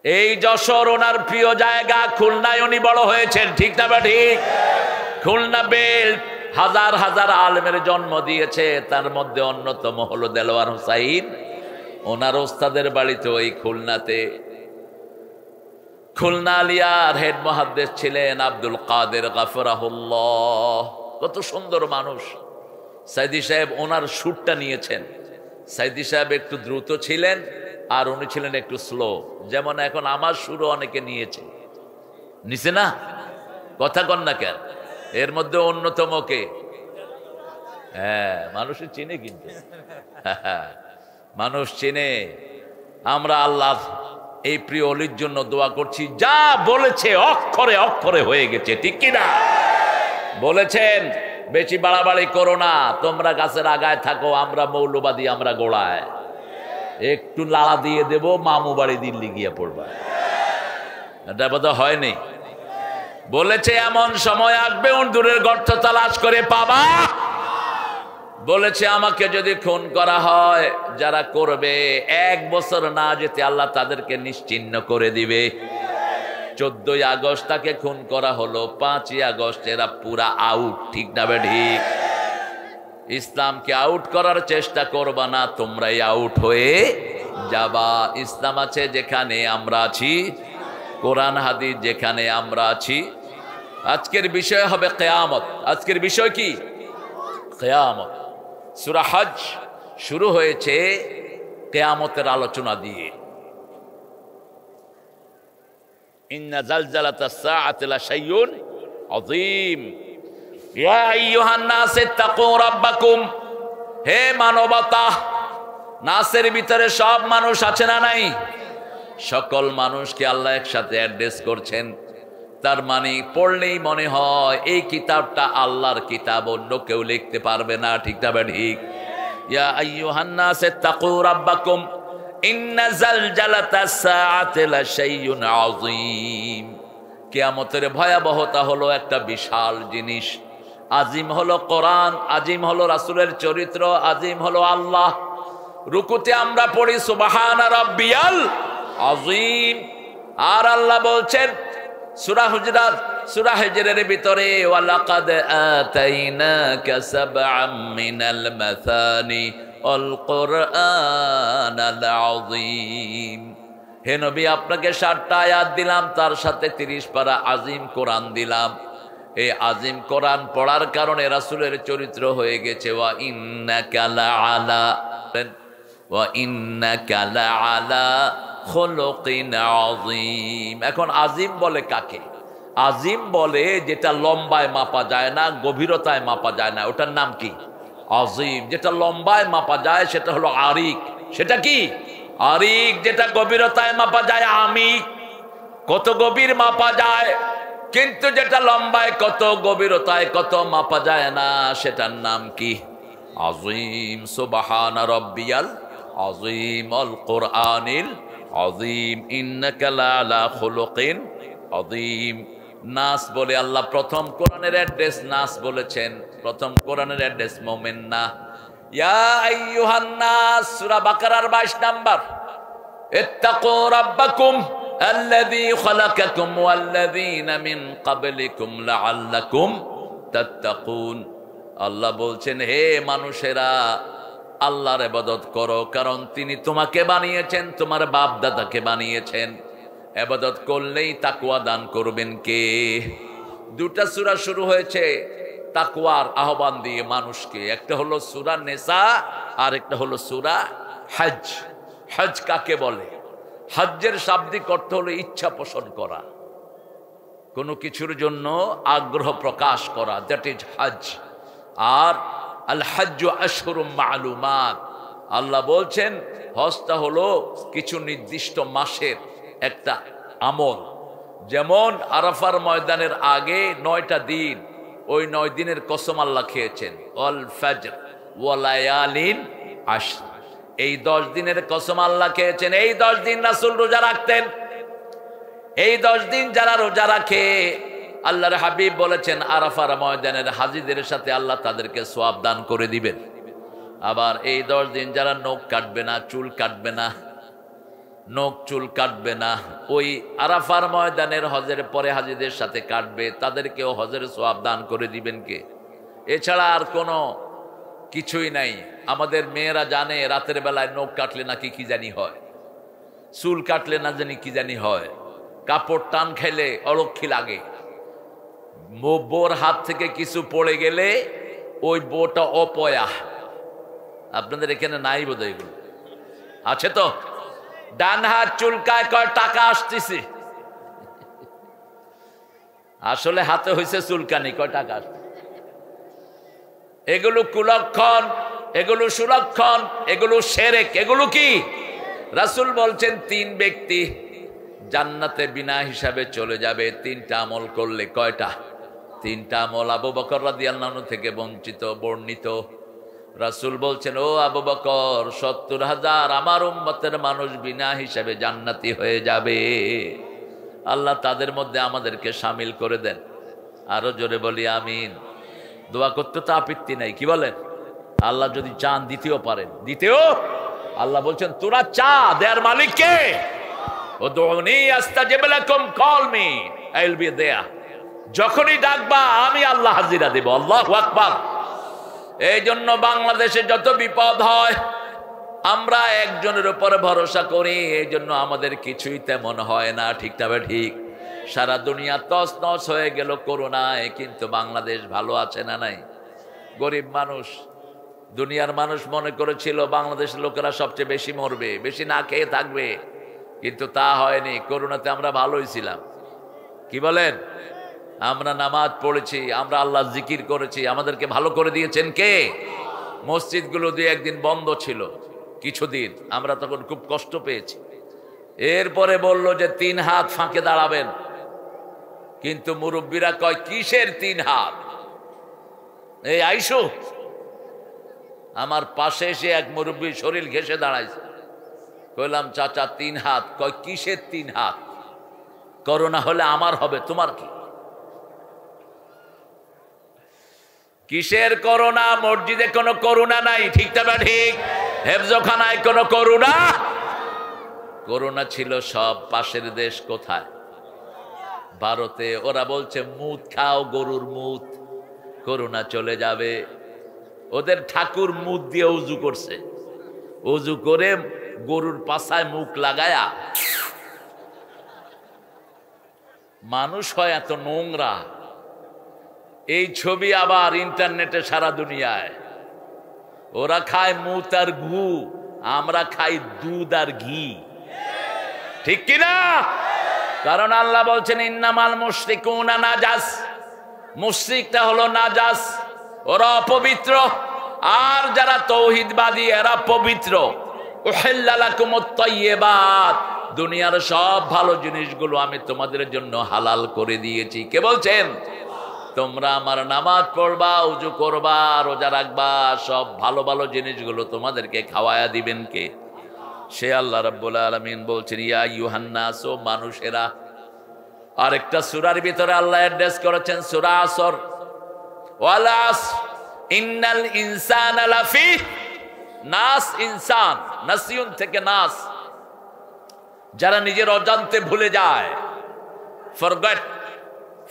এই যশোর ওনার প্রিয় জায়গা, খুলনায় উনি বড় হয়েছেন, ঠিক না বা ঠিক? খুলনা বেল্ট হাজার হাজার আলেমের জন্ম দিয়েছে, তার মধ্যে অন্যতম হলো দেলোয়ার হোসাইন। ওনার ওস্তাদের বাড়িতে ওই খুলনাতে। খুলনা আলিয়ার হেড মুহাদ্দিস ছিলেন আব্দুল কাদের গাফরাহুল্লাহ। কত সুন্দর মানুষ। সাইদি সাহেব ওনার সুরটা নিয়েছেন। সাইদি সাহেব একটু দ্রুত ছিলেন আর উনি ছিলেন একটু স্লো। যেমন এখন আমার সুরও অনেকে নিয়েছে, নিছে না? কথা কন না কেন? এর মধ্যে অন্যতম কে? হ্যাঁ, মানুষের চিনে, কিন্তু মানুষ চিনে। আমরা আল্লাহ এই প্রিয় অলির জন্য দোয়া করছি, যা বলেছে অক্ষরে অক্ষরে হয়ে গেছে, ঠিক কিনা? বলেছেন বেশি বাড়াবাড়ি করো না, তোমরা গাছের আগায় থাকো, আমরা মৌলবাদী, আমরা গোড়ায়। একটু লাড়া দিয়ে দেব, মামু বাড়ি দিল্লি গিয়ে পড়বা। এটা বোধ হয়নি। বলেছে এমন সময় আসবে দূরের গর্ত তালাশ করে পাবা। বলেছে আমাকে যদি খুন করা হয়, যারা করবে 1 বছর না যেতে আল্লাহ তাদেরকে নিশ্চিহ্ন করে দিবে। 14ই আগস্ট তাকে খুন করা হলো, 5ই আগস্ট এরা পুরা আউট, ঠিক না বে ঠিক? ইসলামকে আউট করার চেষ্টা করবা না, তোমরাই আউট হয়ে যাবা। ইসলাম আছে যেখানে আমরা আছি, কোরআন হাদিস যেখানে আমরা আছি। আজকের বিষয় হবে কিয়ামত। আজকের বিষয় কি? কিয়ামত। সূরা হজ শুরু হয়েছে কিয়ামতের আলোচনা দিয়ে। ইন্না জালজালাতাস সাআতি লাশাইউন আযীম। ইয়া আইয়ুহান নাস ইত্তাকু রাব্বাকুম। হে মানবতা, নাসের ভিতরে সব মানুষ আছে না নাই? সকল মানুষকে আল্লাহ একসাথে অ্যাড্রেস করছেন। তার মানে পড়লেই মনে হয় এই কিতাবটা আল্লাহর কিতাব, অন্য কেউ লিখতে পারবে না, ঠিক না ঠিক? ইয়া আইয়ুহান নাস ইত্তাকু রাব্বাকুম ইন্না জালজালাতাস সাআতি লাশাইউন আযীম। কিয়ামতের ভয়াবহতা হলো একটা বিশাল জিনিস। আজিম হলো কোরআন, আজিম হলো রাসূলের চরিত্র, আজিম হলো আল্লাহ। রুকুতে আমরা পড়ি সুবহানা রাব্বিয়াল আযীম, আর আল্লাহ বলছেন সূরা হুজরাত, সূরা হিজরের ভিতরে ওয়ালাকাদ আতাইনাকা সাবআম মিনাল মাসানি আল কুরআনাল আযীম। হে নবী, আপনাকে 7টা আয়াত দিলাম, তার সাথে 30 পারা আজিম কোরআন দিলাম। এই আজিম কোরআন পড়ার কারণে রাসূলের চরিত্র হয়ে গেছে ওয়া ইন্নাকা লাআলা খুলুকিন আযীম। এখন আজিম বলে কাকে? আজিম বলে যেটা লম্বায় মাপা যায় না, গভীরতায় মাপা যায় না, ওটার নাম কি? আজিম। যেটা লম্বায় মাপা যায় সেটা হলো আরিক। সেটা কি? আরিক যেটা গভীরতায় মাপা যায়, আমি কত গভীর মাপা যায়, কিন্তু যেটা লম্বায় কত গভীরতায় কত মাপা যায় না, সেটার নাম কি? আযীম। সুবহান রাব্বিয়াল আযীম আল কুরআনিল আযীম ইন্নাকা লাআলা খুলুকিন আযীম। নাস বলে আল্লাহ প্রথম কোরআনের অ্যাড্রেস নাস বলেছেন, প্রথম কোরআনের অ্যাড্রেস মুমিন না। ইয়া আইয়ুহান নাস, সূরা বাকারার 22 নাম্বার। ইত্তাকু রাব্বাকুম আল্লাযী খালাকাকুম ওয়াল্লাযীনা মিন ক্বাবলিকুম লাআল্লাকুম তাত্তাকুন। আল্লাহ বলছেন, হে মানুষেরা, আল্লাহর ইবাদত করো, কারণ তিনি তোমাকে বানিয়েছেন, তোমার বাপ দাদাকে বানিয়েছেন। ইবাদত করলেই তাকওয়া দান করবেন কে? দুটা সূরা শুরু হয়েছে তাকওয়ার আহ্বান দিয়ে মানুষকে। একটা হলো সূরা নিসা, আর একটা হলো সূরা হজ। হজ কাকে বলে? হজ্জের শাব্দিক অর্থ হলো ইচ্ছা পোষণ করা, কোনো কিছুর জন্য আগ্রহ প্রকাশ করা, দ্যাট ইজ হজ। আর আল হজ্জু আশহুরুম মা'লুমাত, আল্লাহ বলছেন হজটা হলো কিছু নির্দিষ্ট মাসের একটা আমল। যেমন আরাফার ময়দানের আগে 9টা দিন, ওই 9 দিনের কসম আল্লাহ খেয়েছেন, ওয়াল ফজর ওয়া লায়ালিন আশর, এই 10 দিনের কসম আল্লাহ খেয়েছেন। এই 10 দিন রাসূল রোজা রাখতেন। এই 10 দিন যারা রোজা রাখে, আল্লাহর হাবিব বলেছেন আরাফার ময়দানের হাজীদের সাথে আল্লাহ তাদেরকে সওয়াব দান করে দিবেন। আবার এই 10 দিন যারা নখ কাটবে না, চুল কাটবে না, নখ চুল কাটবে না, ওই আরাফার ময়দানের হজের পরে হাজীদের সাথে কাটবে, তাদেরকেও হজের সওয়াব দান করে দিবেন কে? এছাড়া আর কোনো কিছুই নাই। আমাদের মেয়েরা জানে রাতের বেলায় নখ কাটলে নাকি কি জানি হয়, চুল কাটলে না জানি কি জানি হয়, কাপড় টান খেলে অলক্ষী লাগে, বোর হাত থেকে কিছু পড়ে গেলে ওই বোটা অপয়া। আপনাদের এখানে নাই বোধহয়, এগুলো আছে তো? ডান হাত চুলকায়, কয় টাকা আসতেছে, আসলে হাতে হয়েছে চুলকানি, কয় টাকা আসছে। এগুলো কুলক্ষণ, এগুলো সুলক্ষণ, এগুলো শিরক। এগুলো কি? রাসূল বলছেন 3 ব্যক্তি জান্নাতে বিনা হিসাবে চলে যাবে 3টা আমল করলে। কয়টা? 3টা আমল। আবু বকর রাদিয়াল্লাহু আনহু থেকে বর্ণিত, রাসূল বলছেন, ও আবু বকর, 70,000 আমার উম্মতের মানুষ বিনা হিসাবে জান্নাতি হয়ে যাবে, আল্লাহ তাদের মধ্যে আমাদেরকে শামিল করে দেন। আরো জোরে বলি আমিন। দোয়া করতে তো আপত্তি নাই, কি বলেন? আল্লাহ যদি চান দিতেও পারেন, দিতেও। আল্লাহ বলছেন তোরা চা, দেয়ার মালিক কে? উদউনি আস্তাজিব লাকুম, call me I will be there. যখনই ডাকবা আমি আল্লাহ হাজিরা দেব। আল্লাহু আকবার। এই জন্য বাংলাদেশে যত বিপদ হয় আমরা একজনের উপরে ভরসা করি, এই জন্য আমাদের কিছুই তেমন হয় না। ঠিক তবে ঠিক, সারা দুনিয়া তস নস হয়ে গেল করোনায়, কিন্তু বাংলাদেশ ভালো আছে না নাই? গরিব মানুষ, দুনিয়ার মানুষ মনে করেছিল বাংলাদেশের লোকেরা সবচেয়ে বেশি মরবে, বেশি না খেয়ে থাকবে, কিন্তু তা হয়নি। করোনাতে আমরা ভালোই ছিলাম, কি বলেন? আমরা নামাজ পড়েছি, আমরা আল্লাহ জিকির করেছি, আমাদেরকে ভালো করে দিয়েছেন কে? মসজিদগুলো 2-1 দিন বন্ধ ছিল কিছুদিন, আমরা তখন খুব কষ্ট পেয়েছি। এরপরে বলল যে 3 হাত ফাঁকে দাঁড়াবেন, কিন্তু মুরব্বীরা কয় কিসের 3 হাত? এই আইসো, আমার পাশে এসে এক মুরব্বী শরীর ঘেঁষে দাঁড়াইছে, কইলাম চাচা 3 হাত। কয় কিসের 3 হাত? করোনা হলে আমার হবে, তোমার কি? কিসের করোনা? মসজিদে কোনো করোনা নাই, ঠিক তবে ঠিক। হেফজখানায় কোনো করোনা? করোনা ছিল সব পাশের দেশ। কোথায়? ভারতে। ওরা বলছে মুত খাও, গরুর মুত, করোনা চলে যাবে। ওদের ঠাকুর মুত দিয়ে উজু করছে, উজু করে গরুর পাছায় মুখ লাগায়া। মানুষ হয় এত নোংরা। এই ছবি আবার ইন্টারনেটে সারা দুনিয়ায়। ওরা খায় মুত আর ঘু, আমরা খাই দুধ আর ঘি, ঠিক কিনা? কারণ আল্লাহ বলছেন ইন্নামাল মুশরিকুনা নাজাস, মুশরিকটা হলো নাজাস, ওরা অপবিত্র। আর যারা তৌহিদবাদী এরা পবিত্র। উহিল্লা লাকুমুত তাইয়্যিবাত, দুনিয়ার সব ভালো জিনিসগুলো আমি তোমাদের জন্য হালাল করে দিয়েছি। কে বলছেন? তোমরা আমার নামাজ পড়বা, ওযু করবা, রোজা রাখবা, সব ভালো ভালো জিনিসগুলো তোমাদেরকে খাওয়ায়া দিবেন কে? সে আল্লাহ রাব্বুল আলামিন বলছেন ইয়া আইয়ুহান নাস, ও মানুষেরা। আরেকটা সূরার ভিতরে আল্লাহ অ্যাড্রেস করেছেন সূরা আসর, ওয়াল আসর ইন্নাল ইনসানা লাফি নাস, ইনসান নাসিয়ুন থেকে নাস, যারা নিজের অজান্তে ভুলে যায়।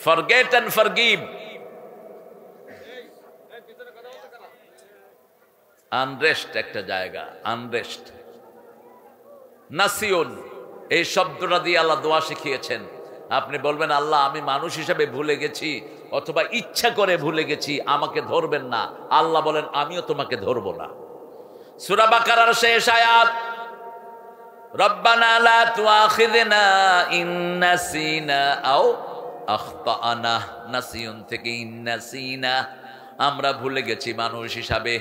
ফরগেট এন্ড ফরগিভ, আনরেস্ট একটা জায়গা, আনরেস্ট। নাসিয়ুন এই শব্দটা দিয়ে আল্লাহ দোয়া শিখিয়েছেন। আপনি বলবেন আল্লাহ আমি মানুষ হিসেবে ভুলে গেছি, অথবা ইচ্ছা করে ভুলে গেছি, আমাকে ধরবেন না। আল্লাহ বলেন আমিও তোমাকে ধরবো না। সূরা বাকারার শেষ আয়াত, রব্বানা লা তুআখিযনা ইন নাসিনা আও আখতাআনা, নাসিয়ুন থেকে ইন্নাসিনা, আমরা ভুলে গেছি মানুষ হিসাবে।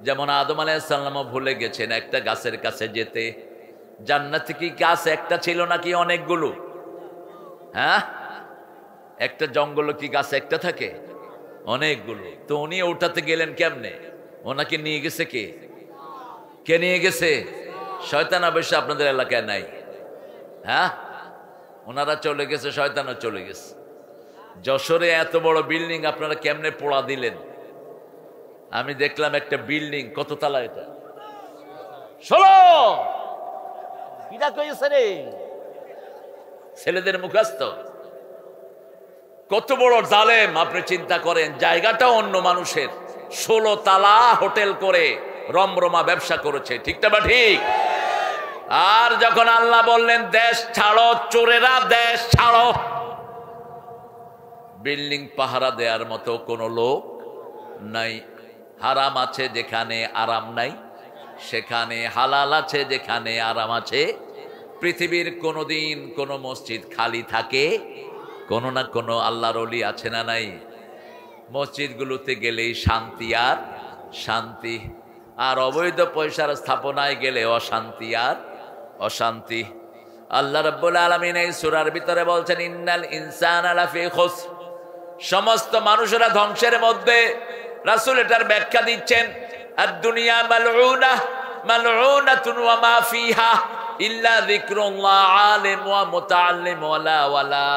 যেমন আদম আলাইহিস সালামও ভুলে গেছেন একটা গাছের কাছে যেতে। জান্নাতে কি গাছ একটা ছিল নাকি অনেকগুলো? হ্যাঁ, একটা জঙ্গল কি গাছ একটা থাকে? অনেকগুলো। তো উনি ওঠাতে গেলেন কেমনে? ওনাকে নিয়ে গেছে কে? কে নিয়ে গেছে? শয়তান অবশ্য আপনাদের এলাকায় নাই। হ্যাঁ, ওনারা চলে গেছে, শয়তানও চলে গেছে। যশোরে এত বড় বিল্ডিং আপনারা কেমনে পোড়া দিলেন? আমি দেখলাম একটা বিল্ডিং, কত তলা এটা? 16। কিরা কইছে রে? ছেলেদের মুখস্থ। কত বড় জালেম আপনি চিন্তা করেন। জায়গাটা অন্য মানুষের, 16 তালা হোটেল করে রমরমা ব্যবসা করেছে। ঠিকটা বা ঠিক? আর যখন আল্লাহ বললেন দেশ ছাড়ো, চোরেরা দেশ ছাড়ো, বিল্ডিং পাহারা দেওয়ার মতো কোনো লোক নাই। হারাম আছে যেখানে আরাম নাই, সেখানে হালাল আছে যেখানে আরাম আছে। পৃথিবীর কোনোদিন কোনো মসজিদ খালি থাকে? কোনো না কোনো আল্লাহর ওলি আছে না নাই? মসজিদগুলোতে গেলেই শান্তি আর শান্তি, আর অবৈধ পয়সার স্থাপনায় গেলে অশান্তি আর অশান্তি। আল্লাহ রাব্বুল আলামিন এই সূরার ভিতরে বলছেন ইন্নাল ইনসানা লাফি খুসর, সমস্ত মানুষেরা ধ্বংসের মধ্যে। রাসূল এটার ব্যাখ্যা দিচ্ছেন আদ দুনিয়া মালউনা মালউনাতুন ওয়া মা ফিহা ইল্লা যিকরুল্লাহ আলিম ওয়া মুতাআল্লিম ওয়ালা ওয়ালা।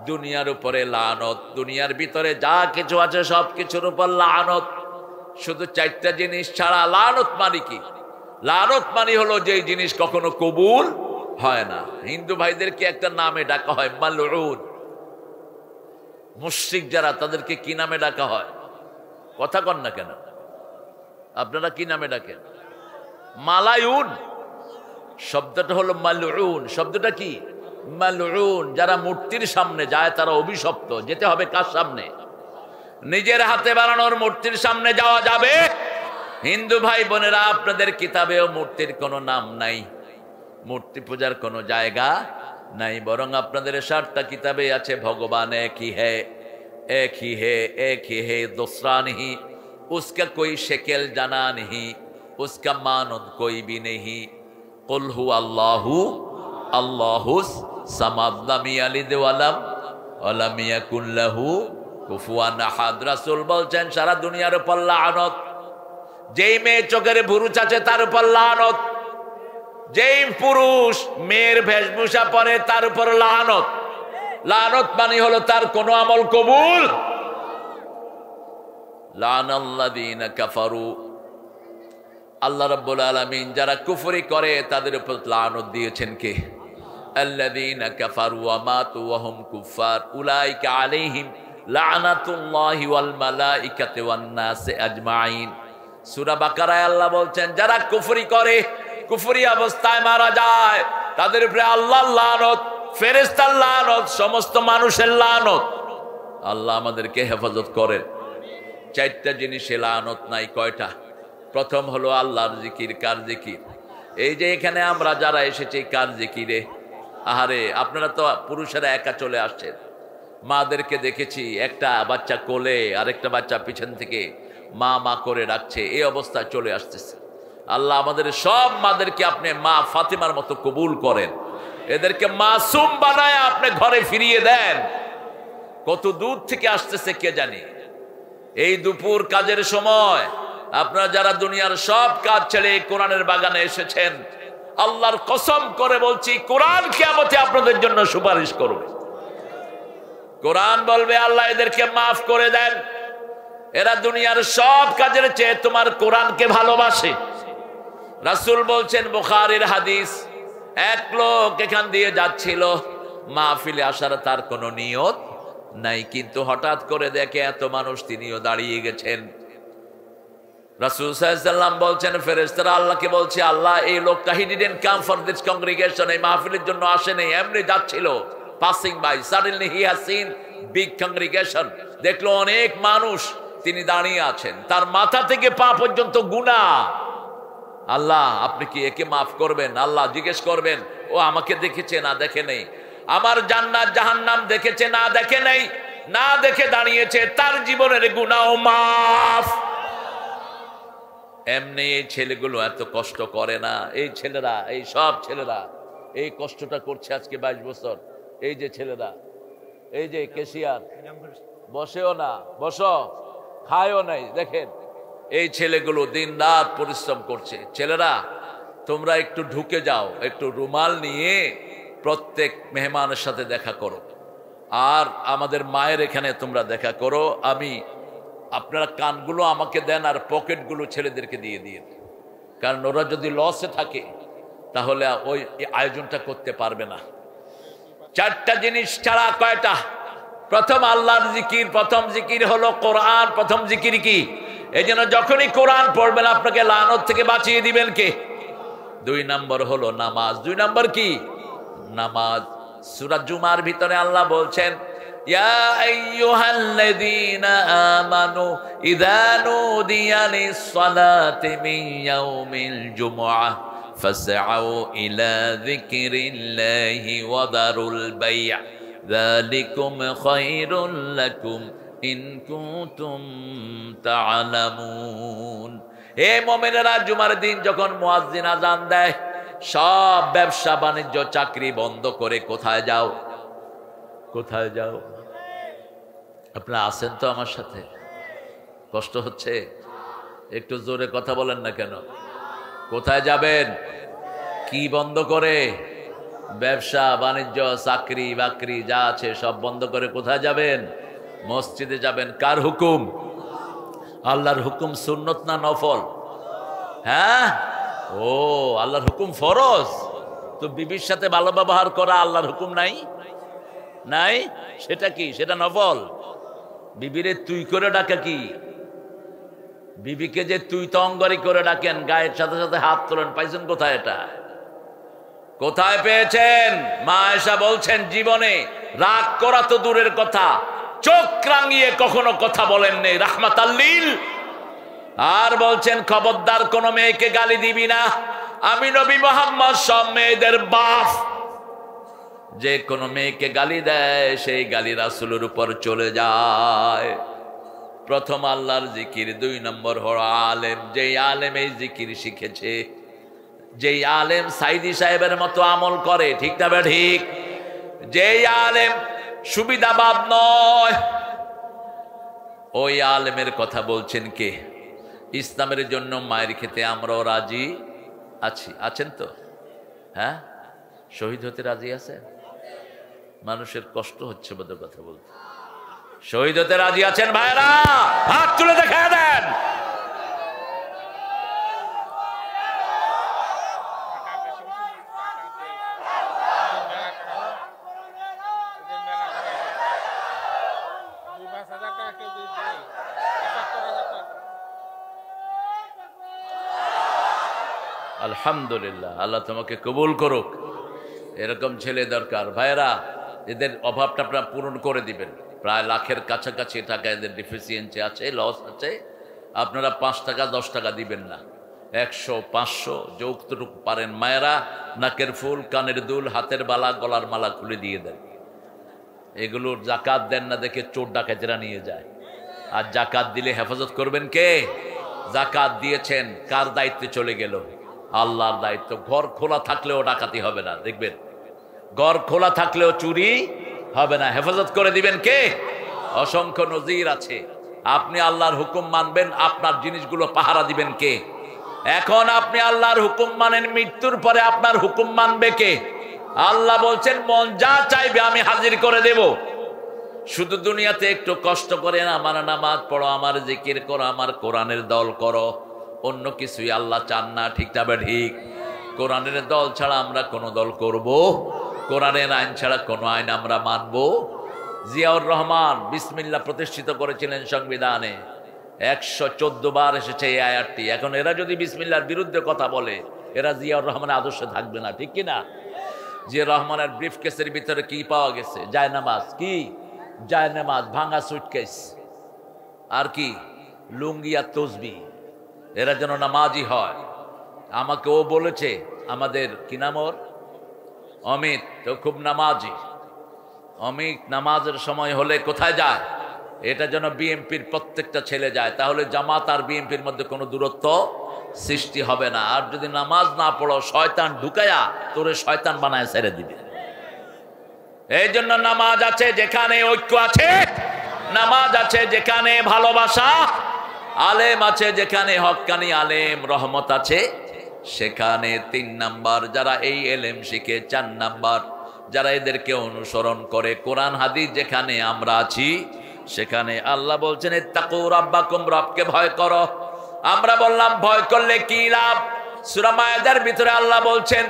দুনিয়ার উপরে লানত, দুনিয়ার ভিতরে যা কিছু আছে সব কিছুর উপর লানত, শুধু 4টা জিনিস ছাড়া। লানত মানে কি? লানত মানে হলো যে জিনিস কখনো কবুল হয় না। হিন্দু ভাইদেরকে একটা নামে ডাকা হয় মালউন। মুশরিক যারা, তাদেরকে কি নামে ডাকা হয়? কথা কন না কেন? আপনারা কি নামে ডাকেন? মালায়ুন। শব্দটা হলো মালউন। শব্দটা কি? মালউন। যারা মূর্তির সামনে যায় তারা অভিশপ্ত। যেতে হবে কার সামনে? নিজের হাতে বানানোর মূর্তির সামনে যাওয়া যাবে? হিন্দু ভাই বোনেরা, আপনাদের কিতাবেও মূর্তির কোনো নাম নাই, মূর্তি পূজার কোনো জায়গা নাই। বরং আপনাদের 7টা কিতাবে আছে ভগবান এক ही है, एक ही है, एक ही है, दूसरा नहीं, उसका कोई शक्ल जाना नहीं, उसका मानद कोई भी नहीं। कुल हु अल्लाहु अल्लाहुस समाद लम यालिद वलम वलम याकुन लाहु কুফুয়ান আহাদ। রাসূল বলছেন সারা দুনিয়ার উপর লানত। যেই মেয়ে চোখের ভুরুচ আছে তার উপর লানত, যেই পুরুষ মেয়ের বেশভূষা পরে তার উপর লানত। লানত মানে হলো তার কোনো আমল কবুল। লানাল্লাযীনা কাফারু, আল্লাহ রাব্বুল আলামিন যারা কুফরি করে তাদের উপর লানত দিয়েছেন কে? আল্লাযীনা কাফারু ওয়া মাতু ওয়া হুম কুফার উলাইকা আলাইহিম লানাতুল্লাহি ওয়াল মালাইকাতি ওয়ান নাসি আজমাইন। সূরা বাকারায় আল্লাহ বলছেন যারা কুফরি করে, কুফরি অবস্থায় মারা যায়, তাদের উপরে আল্লাহর লানত, ফেরেশতার লানত, সমস্ত মানুষের লানত। আল্লাহ আমাদেরকে হেফাজত করেন। 4টা জিনিসে লানত নাই। কয়টা? প্রথম হলো আল্লাহর জিকির। কার জিকির? এই যে এখানে আমরা যারা এসেছি কার জিকিরে? আহারে, আপনারা তো পুরুষেরা একা চলে আসছেন। মাদেরকে দেখেছি একটা বাচ্চা কোলে, আরেকটা বাচ্চা পিছন থেকে মা মা করে ডাকছে, এই অবস্থায় চলে আসতেছে। আল্লাহ আমাদের সব মাদেরকে আপনি মা ফাতিমার মতো কবুল করেন, এদেরকে মাসুম বানায় আপনি ঘরে ফিরিয়ে দেন। কত দূর থেকে আসতেছে কে জানি। এই দুপুর কাজের সময় আপনারা যারা দুনিয়ার সব কাজ ছেড়ে কোরআনের বাগানে এসেছেন, আল্লাহর কসম করে বলছি কোরআন কিয়ামতে আপনাদের জন্য সুপারিশ করবে। কোরআন বলবে আল্লাহ এদেরকে মাফ করে দেন, এরা দুনিয়ার সব কাজের চেয়ে তোমার কোরআনকে ভালোবাসে। রাসূল বলছেন, বুখারীর হাদিস, এক লোক এখান দিয়ে যাচ্ছিল, মাহফিলে আসার তার কোনো নিয়ত নাই, কিন্তু হঠাৎ করে দেখে এত মানুষ, তিনিও দাঁড়িয়ে গেছেন। রাসূল সাল্লাল্লাহু আলাইহি ওয়াসাল্লাম বলছেন, ফেরেশতারা আল্লাহকে বলছে, আল্লাহ এই লোকটা he didn't come for this congregation, এই মাহফিলের জন্য আসেনি, এমনি যাচ্ছিল, passing by, suddenly he has seen big congregation, দেখলো অনেক মানুষ, তিনি দাঁড়িয়ে আছেন, তার মাথা থেকে পা পর্যন্ত গুনাহ। আল্লাহ আপনি কি একে মাফ করবেন? আল্লাহ জিজ্ঞেস করবেন, ও আমাকে দেখেছে না দেখে নেই? আমার জান্নাত জাহান্নাম দেখেছে না দেখে নেই? না দেখে দাঁড়িয়েছে, তার জীবনের গুনাহ মাফ। এমনি এই ছেলেগুলো এত কষ্ট করে না, এই ছেলেরা, এই সব ছেলেরা এই কষ্টটা করছে আজকে 22 বছর। এই যে ছেলেরা, এই যে কেশিয়ার, বসেও না, বসো, খায়ও নাই, দেখেন এই ছেলেগুলো দিন রাত পরিশ্রম করছে। ছেলেরা তোমরা একটু ঢুকে যাও, একটু রুমাল নিয়ে প্রত্যেক মেহমানের সাথে দেখা করো, আর আমাদের মায়ের এখানে তোমরা দেখা করো। আমি আপনারা কানগুলো আমাকে দেন আর পকেটগুলো ছেলেদেরকে দিয়ে দিন, কারণ ওরা যদি লসে থাকে তাহলে ওই আয়োজনটা করতে পারবে না। 4টা জিনিস ছাড়া কয়টা? প্রথম আল্লাহর জিকির, প্রথম জিকির হলো কোরআন। প্রথম জিকির কি? এই জন্য যখনই কোরআন পড়বেন আপনাকে লানত থেকে বাঁচিয়ে দিবেন কে? 2 নম্বর হলো নামাজ। 2 নম্বর কি? নামাজ। সূরা জুমার ভিতরে আল্লাহ বলছেন, ইয়া আইয়ুহাল্লাযীনা আমানু ইযা নুদিয়া লিস-সালাতি মিন ইয়াউমিল জুমআহ ফাসআউ ইলা যিকরিল্লাহি ওয়া দারুল বাই', যালিকুম খায়রুল লাকুম ইন কুনতুম তা'লামুন। হে মুমিনেরা, জুমার দিন যখন মুয়াজ্জিন আযান দেয়, সব ব্যবসা বাণিজ্য চাকরি বন্ধ করে কোথায় যাও? কোথায় যাও? আপনারা আছেন তো আমার সাথে? কষ্ট হচ্ছে? একটু জোরে কথা বলেন না কেন? কোথায় যাবেন? কি বন্ধ করে? ব্যবসা বাণিজ্য চাকরি বাকরি যা আছে সব বন্ধ করে কোথায় যাবেন? মসজিদে যাবেন। কার হুকুম? আল্লাহর হুকুম সুন্নত না নফল? হ্যাঁ, ও আল্লাহর হুকুম ফরজ। তো বিবির সাথে ভালো ব্যবহার করা আল্লাহর হুকুম নাই? নাই, সেটা কি? সেটা নফল। বিবিরে তুই করে ডাকা কি? বিবিকে যে তুই তঙ্গরি করে ডাকেন, গায়ের সাথে সাথে হাত তোলেন, পাইছেন কোথায়? এটা কোথায় পেয়েছেন? মা আয়েশা বলছেন, জীবনে রাগ করা তো দূরের কথা, চোখ রাঙিয়ে কখনো কথা বলেন নেই, রাহমাতাল লিল। আর বলছেন, খবরদার কোন মেয়েকে গালি দিবি না, আমি নবী মুহাম্মদ সব মেয়েদের বাপ। যে কোনো মেয়েকে গালি দেয় সেই গালি রাসূলের উপর চলে যায়। প্রথম আল্লাহর জিকির। 2 নম্বর হলো আলেম। যেই আলেম এই জিকির শিখেছে, যেই আলেম সাইদি সাহেবের মতো আমল করে, ঠিক না বে ঠিক? যেই আলেম সুবিধাবাদ নয়, ওই আলেমের কথা বলছেন কে? ইসলামের জন্য মায়ের খেতে আমরাও রাজি আছি। আছেন তো? হ্যাঁ, শহীদ হতে রাজি আছেন? মানুষের কষ্ট হচ্ছে বোধহয় কথা বলতে। শহীদ হতে রাজি আছেন ভাইরা? হাত তুলে দেখা দেন। আলহামদুলিল্লাহ, আল্লাহ তোমাকে কবুল করুক। এরকম ছেলে দরকার ভাইরা। এদের অভাবটা আপনারা পূরণ করে দিবেন। প্রায় লাখের কাছাকাছি টাকা এদের ডিফিসিয়েন্সি আছে, লস আছে। আপনারা 5 টাকা 10 টাকা দিবেন না, 100 500 যৌকতটুকু পারেন। মায়েরা নাকের ফুল, কানের দুল, হাতের বালা, গলার মালা খুলে দিয়ে দেন। এগুলোর জাকাত দেন না দেখে চোর ডাকাতেরা নিয়ে যায়। আর জাকাত দিলে হেফাজত করবেন কে? যাকাত দিয়েছেন, কার দায়িত্বে চলে গেল? আল্লাহর দায়িত্ব। ঘর খোলা থাকলেও ডাকাতি হবে না, দেখবেন ঘর খোলা থাকলেও চুরি হবে না, হেফাজত করে দিবেন কে? অসংখ্য নজির আছে। আপনি আল্লাহর হুকুম মানবেন, আপনার জিনিসগুলো পাহারা দিবেন কে? এখন আপনি আল্লাহর হুকুম মানেন, মৃত্যুর পরে আপনার হুকুম মানবে কে? আল্লাহ বলছেন মন যা চাইবে আমি হাজির করে দেব। শুধু দুনিয়াতে একটু কষ্ট করে আমার নামাজ পড়ো, আমার জিকির করো, আমার কোরআনের দল করো, অন্য কিছুই আল্লাহ চান না। ঠিক না ঠিক? কোরআনের দল ছাড়া আমরা কোন দল করব? কোরআনের আইন ছাড়া কোন আইন আমরা মানব? জিয়াউর রহমান বিসমিল্লাহ প্রতিষ্ঠিত করেছিলেন সংবিধানে, 114 বার এসেছে এই আয়াতটি। এখন এরা যদি বিসমিল্লাহর বিরুদ্ধে কথা বলে, এরা জিয়াউর রহমানের আদর্শে থাকবে না, ঠিক কিনা? জিয়া রহমানের ব্রিফকেসের ভিতরে কি পাওয়া গেছে? জায়নামাজ। কি জায়নামাজ? ভাঙা সুটকেস। আর কি? লুঙ্গি আর তসবি। এরা যেন নামাজি হয়। আমাকে ও বলেছে, আমাদের কি নাম ওর, অমিত, তো খুব নামাজি। অমিত নামাজের সময় হলে কোথায় যায়? এটা যেন বিএনপির প্রত্যেকটা ছেলে যায়, তাহলে জামাত আর বিএনপির মধ্যে কোনো দূরত্ব সৃষ্টি হবে না। আর যদি নামাজ না পড়ো, শয়তান ঢুকায়া তোরে শয়তান বানায় ছেড়ে দিবে। এই জন্য নামাজ আছে যেখানে ঐক্য আছে, নামাজ আছে যেখানে ভালোবাসা, আলেম আছে যেখানে হক্কানি আলেম, রহমত আছে সেখানে। 3 নাম্বার যারা এই এলেম শিখে, 4 নাম্বার যারা এদেরকে অনুসরণ করে। কোরআন হাদিস যেখানে আমরা আছি সেখানে আল্লাহ বলছেন ইত্তাকু রাব্বাকুম, রবকে ভয় করো। আমরা বললাম ভয় করলে কি লাভ? সূরা মায়েদার ভিতরে আল্লাহ বলছেন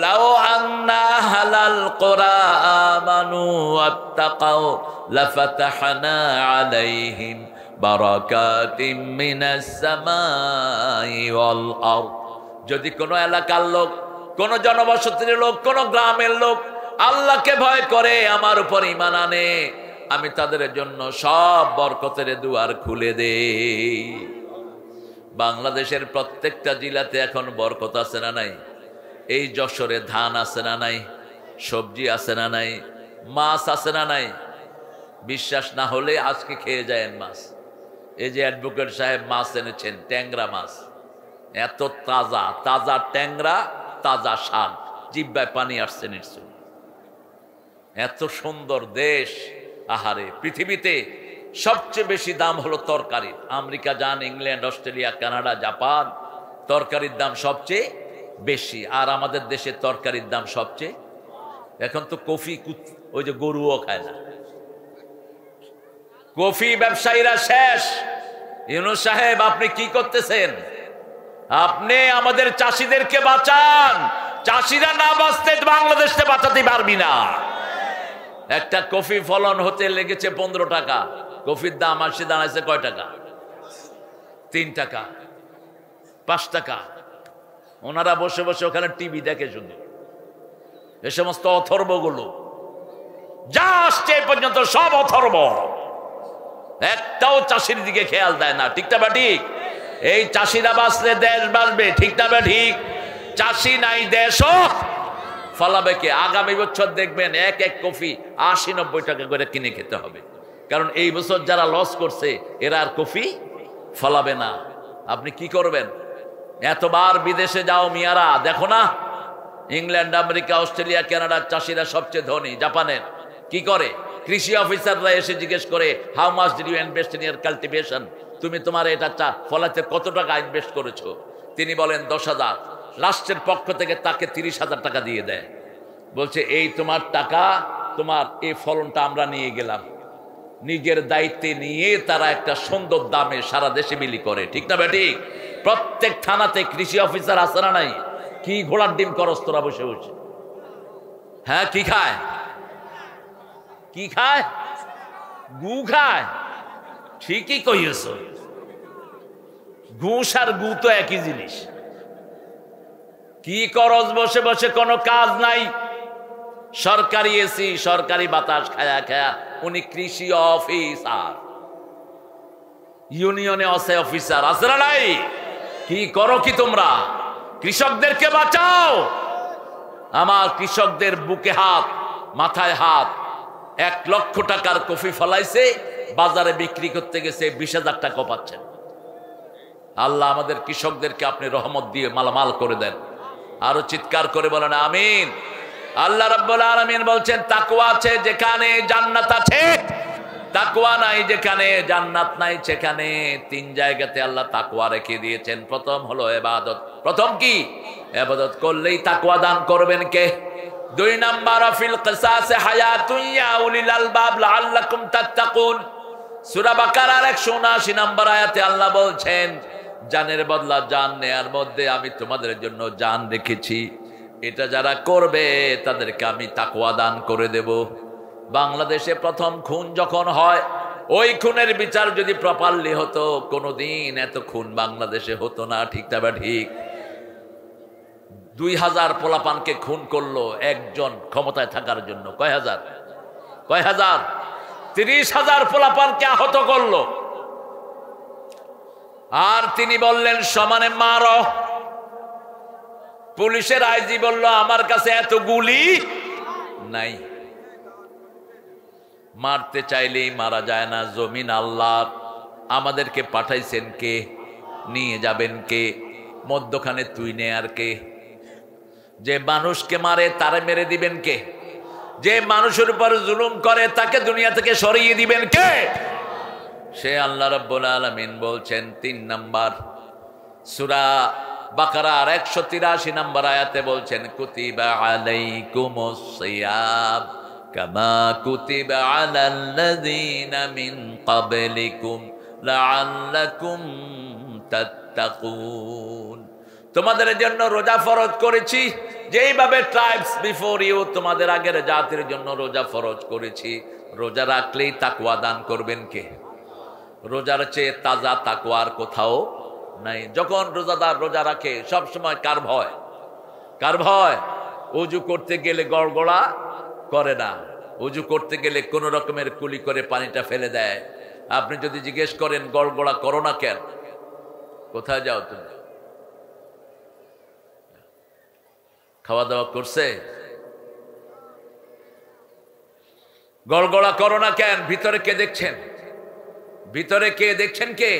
লাউ আন্না হালাল কুরআমানু ওয়াত্তাকাউ লাফাতাহনা আলাইহিম বারাকাতিম মিনাস সামাই ওয়াল আরদ। যদি কোন এলাকার লোক, কোন জনবসতির লোক, কোন গ্রামের লোক আল্লাহকে ভয় করে, আমার উপর ঈমান আনে, আমি তাদের জন্য সব বরকতের দুয়ার খুলে দেই। বাংলাদেশের প্রত্যেকটা জেলাতে এখন বরকত আছে না নাই? এই যশোরে ধান আছে না নাই? সবজি আছে না নাই? মাছ আছে না নাই? বিশ্বাস না হলে আজকে খেয়ে যায়েন মাছ। এই যে অ্যাডভোকেট সাহেব মাছ এনেছেন, ট্যাংরা মাছ, এত তাজা তাজা ট্যাংরা, তাজা শাক, জিহ্বায় পানি আসছে নিশ্চয়। এত সুন্দর দেশ। আহারে, পৃথিবীতে সবচেয়ে বেশি দাম হলো তরকারির। আমেরিকা যান, ইংল্যান্ড, অস্ট্রেলিয়া, কানাডা, জাপান, তরকারির দাম সবচেয়ে বেশি। আর আমাদের দেশে তরকারির দাম সবচেয়ে। এখন তো কফি ওই যে গরুও খায় না। কফি ব্যবসায়ীরা শেষ। ইউনূস সাহেব আপনি কি করতেছেন? আপনি আমাদের চাষিদেরকে বাঁচান। চাষিরা না বাঁচতে বাংলাদেশকে বাঁচাতে পারবি না। একটা কফি ফলন হতে লেগেছে 15 টাকা। কফির দাম আসছে দাঁড়াইছে কয় টাকা? 3 টাকা, 5 টাকা। ওনারা বসে বসে ওখানে টিভি দেখে শুধু। এ সমস্ত অথর্বগুলো যা আসছে পর্যন্ত সব অথর্ব, একটাও চাষির দিকে খেয়াল দেয় না। ঠিক না ঠিক? এই চাষিরা বাঁচলে দেশ বাঁচবে। ঠিক না ঠিক? চাষি নাই দেশও ফলাবে কে? আগামী বছর দেখবেন এক এক কফি 80-90 টাকা করে কিনে খেতে হবে। কারণ এই বছর যারা লস করছে এরা আর কফি ফলাবে না। আপনি কি করবেন? এতবার বিদেশে যাও মিয়ারা, দেখো না ইংল্যান্ড, আমেরিকা, অস্ট্রেলিয়া, কানাডার চাষিরা সবচেয়ে ধনী। জাপানের কি করে? কৃষি অফিসাররা এসে জিজ্ঞেস করে how much did you invest in your cultivation? তুমি তোমার এটা ফলাতে কত টাকা ইনভেস্ট করেছো? তিনি বলেন 10,000। রাষ্ট্রের পক্ষ থেকে তাকে 30,000 টাকা দিয়ে দেয়। বলছে এই তোমার টাকা, তোমার এই ফলনটা আমরা নিয়ে গেলাম। নিজের দায়িত্বে নিয়ে তারা একটা সুন্দর দামে সারা দেশে বিলি করে। ঠিক না বেঠিক? প্রত্যেক থানাতে কৃষি অফিসার আছে না নাই? কি ঘোড়ার ডিম করস তোরা বসে বসে? হ্যাঁ, কি খায়? কি খায়? গু খায়। ঠিকই কইছ, ঘুষ আর গু তো একই জিনিস। কি করস বসে বসে? কোনো কাজ নাই। সরকারি এসি, সরকারি বাতাস খায়া খায়া উনি কৃষি অফিসার, ইউনিয়নে আছে অফিসার, আছে না নাই? কি করো কি তোমরা? কৃষকদেরকে বাঁচাও। আমার কৃষকদের বুকে হাত, মাথায় হাত। 1 লক্ষ টাকার কফি ফলাইছে, বাজারে বিক্রি করতে গেছে 20,000 টাকা পাচ্ছেন। আল্লাহ আমাদের কৃষকদেরকে আপনি রহমত দিয়ে মালামাল করে দেন। আরো চিৎকার করে বলেন আমিন। আল্লাহ রাব্বুল আলামিন বলছেন তাকওয়া আছে যেখানে জান্নাত আছে, তাকওয়া নাই যেখানে জান্নাত নাই। সেখানে তিন জায়গাতে আল্লাহ তাকওয়া রেখে দিয়েছেন। প্রথম হলো ইবাদত। প্রথম কি? ইবাদত করলেই তাকওয়া দান করবেন কে? দুই নাম্বার ফিল কিসাসে হায়াতুন ইয়া উলিল আলবাব লাআল্লাকুম তাত্তাকুন। সূরা বাকারার 179 নম্বর আয়াতে আল্লাহ বলছেন জানের বদলা জান নেয়ার মধ্যে আমি তোমাদের জন্য জান রেখেছি, এটা যারা করবে তাদেরকে আমি তাকওয়া দান করে দেব। বাংলাদেশে প্রথম খুন যখন হয়, ওই খুনের বিচার যদি প্রপারলি হতো কোনোদিন এত খুন বাংলাদেশে হতো না। ঠিক তবে ঠিক 2000 পোলাপানকে খুন করলো একজন ক্ষমতায় থাকার জন্য। কয় হাজার? 30,000 পোলাপানকে আহত করলো। আর তিনি বললেন সমানে মারো। পুলিশের আইজি বলল আমার কাছে এত গুলি নাই, মারতে চাইলেই মারা যায় না। জমিন আল্লাহর, আমাদেরকে পাঠাইছেন কে? নিয়ে যাবেন কে? মধ্যখানে তুই নে আর কে? যে মানুষকে মারে তারে মেরে দিবেন কে? যে মানুষের উপর জুলুম করে তাকে দুনিয়া থেকে সরিয়ে দিবেন কে? সে আল্লাহ রাব্বুল আলামিন বলছেন 3 নাম্বার সূরা বাকারার 183 নম্বর আয়াতে বলছেন কুতিবা আলাইকুমুস সিয়াম কামা কুতিবা আলাল্লাযীনা মিন ক্বাবলিকুম লাআল্লাকুম তাত্তাকুন। তোমাদের জন্য রোজা ফরজ করেছি যেইভাবে ট্রাইবস বিফোর ইউ, তোমাদের আগের জাতির জন্য রোজা ফরজ করেছি। রোজা রাখলেই তাকওয়া দান করবেন কে? রোজার চেয়ে তাজা তাকওয়ার কোথাও নাই। যখন রোজাদার রোজা রাখে সব সময় কার ভয়? কার ভয়? ওযু করতে গেলে গড়গড়া করে না, ওযু করতে গেলে কোন রকমের কুলি করে পানিটা ফেলে দেয়। আপনি যদি জিজ্ঞেস করেন গড়গড়া করো না কেন, কোথায় যাও তুমি? খাওয়া দাওয়া করছে? গড়গড়া করো না কেন? ভিতরে কে দেখছেন? ভিতরে কে দেখছেন? কে?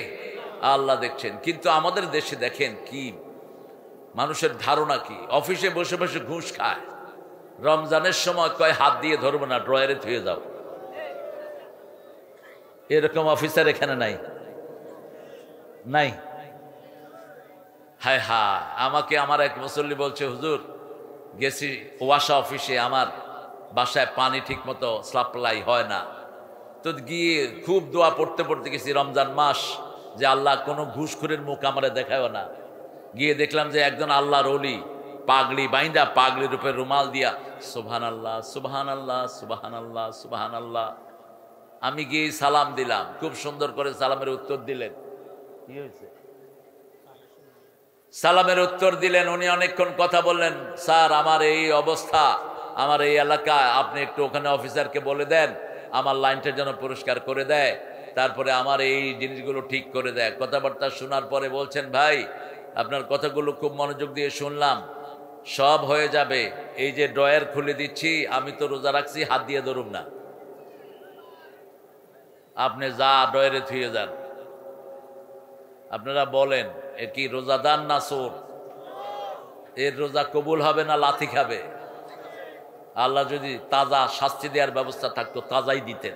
আল্লাহ দেখছেন। কিন্তু আমাদের দেশে দেখেন কি মানুষের ধারণা কি, অফিসে বসে বসে ঘুষ খায়। রমজানের সময় কয় হাত দিয়ে ধরবো না, ড্রয়ারে ধুয়ে যাও। এরকম অফিসার এখানে নাই? নাই? হায় হায়, আমাকে আমার এক মুসল্লি বলছে হুজুর গেছি ওয়াসা অফিসে, আমার বাসায় পানি ঠিক মতো সাপ্লাই হয় না। তো গিয়ে খুব দোয়া পড়তে পড়তে গেছি রমজান মাস, যে আল্লাহ কোনো ঘুষখোরের মুখ আমারে দেখায়ও না। গিয়ে দেখলাম যে একজন আল্লাহর ওলি পাগড়ি বাইন্দা, পাগড়ির উপরে রুমাল দিয়া সুবহানাল্লাহ সুবহানাল্লাহ সুবহানাল্লাহ সুবহানাল্লাহ। আমি গিয়ে সালাম দিলাম, খুব সুন্দর করে সালামের উত্তর দিলেন। কি হয়েছে? সালামের উত্তর দিলেন। উনি অনেকক্ষণ কথা বললেন, স্যার আমার এই অবস্থা, আমার এই এলাকায়, আপনি একটু ওখানে অফিসারকে বলে দেন আমার লাইনটা যেন পরিষ্কার করে দেয়, তারপরে আমার এই জিনিসগুলো ঠিক করে দেয়। কথাবার্তা শোনার পরে বলছেন ভাই আপনার কথাগুলো খুব মনোযোগ দিয়ে শুনলাম, সব হয়ে যাবে। এই যে ড্রয়ার খুলে দিচ্ছি, আমি তো রোজা রাখছি, হাত দিয়ে ধরুন না, আপনি যা ড্রয়ারে থুয়ে যান। আপনারা বলেন এ কি রোজাদার না চোর? এর রোজা কবুল হবে না লাথি খাবে? আল্লাহ যদি তাজা শাস্তি দেওয়ার ব্যবস্থা থাকতো তাজাই দিতেন।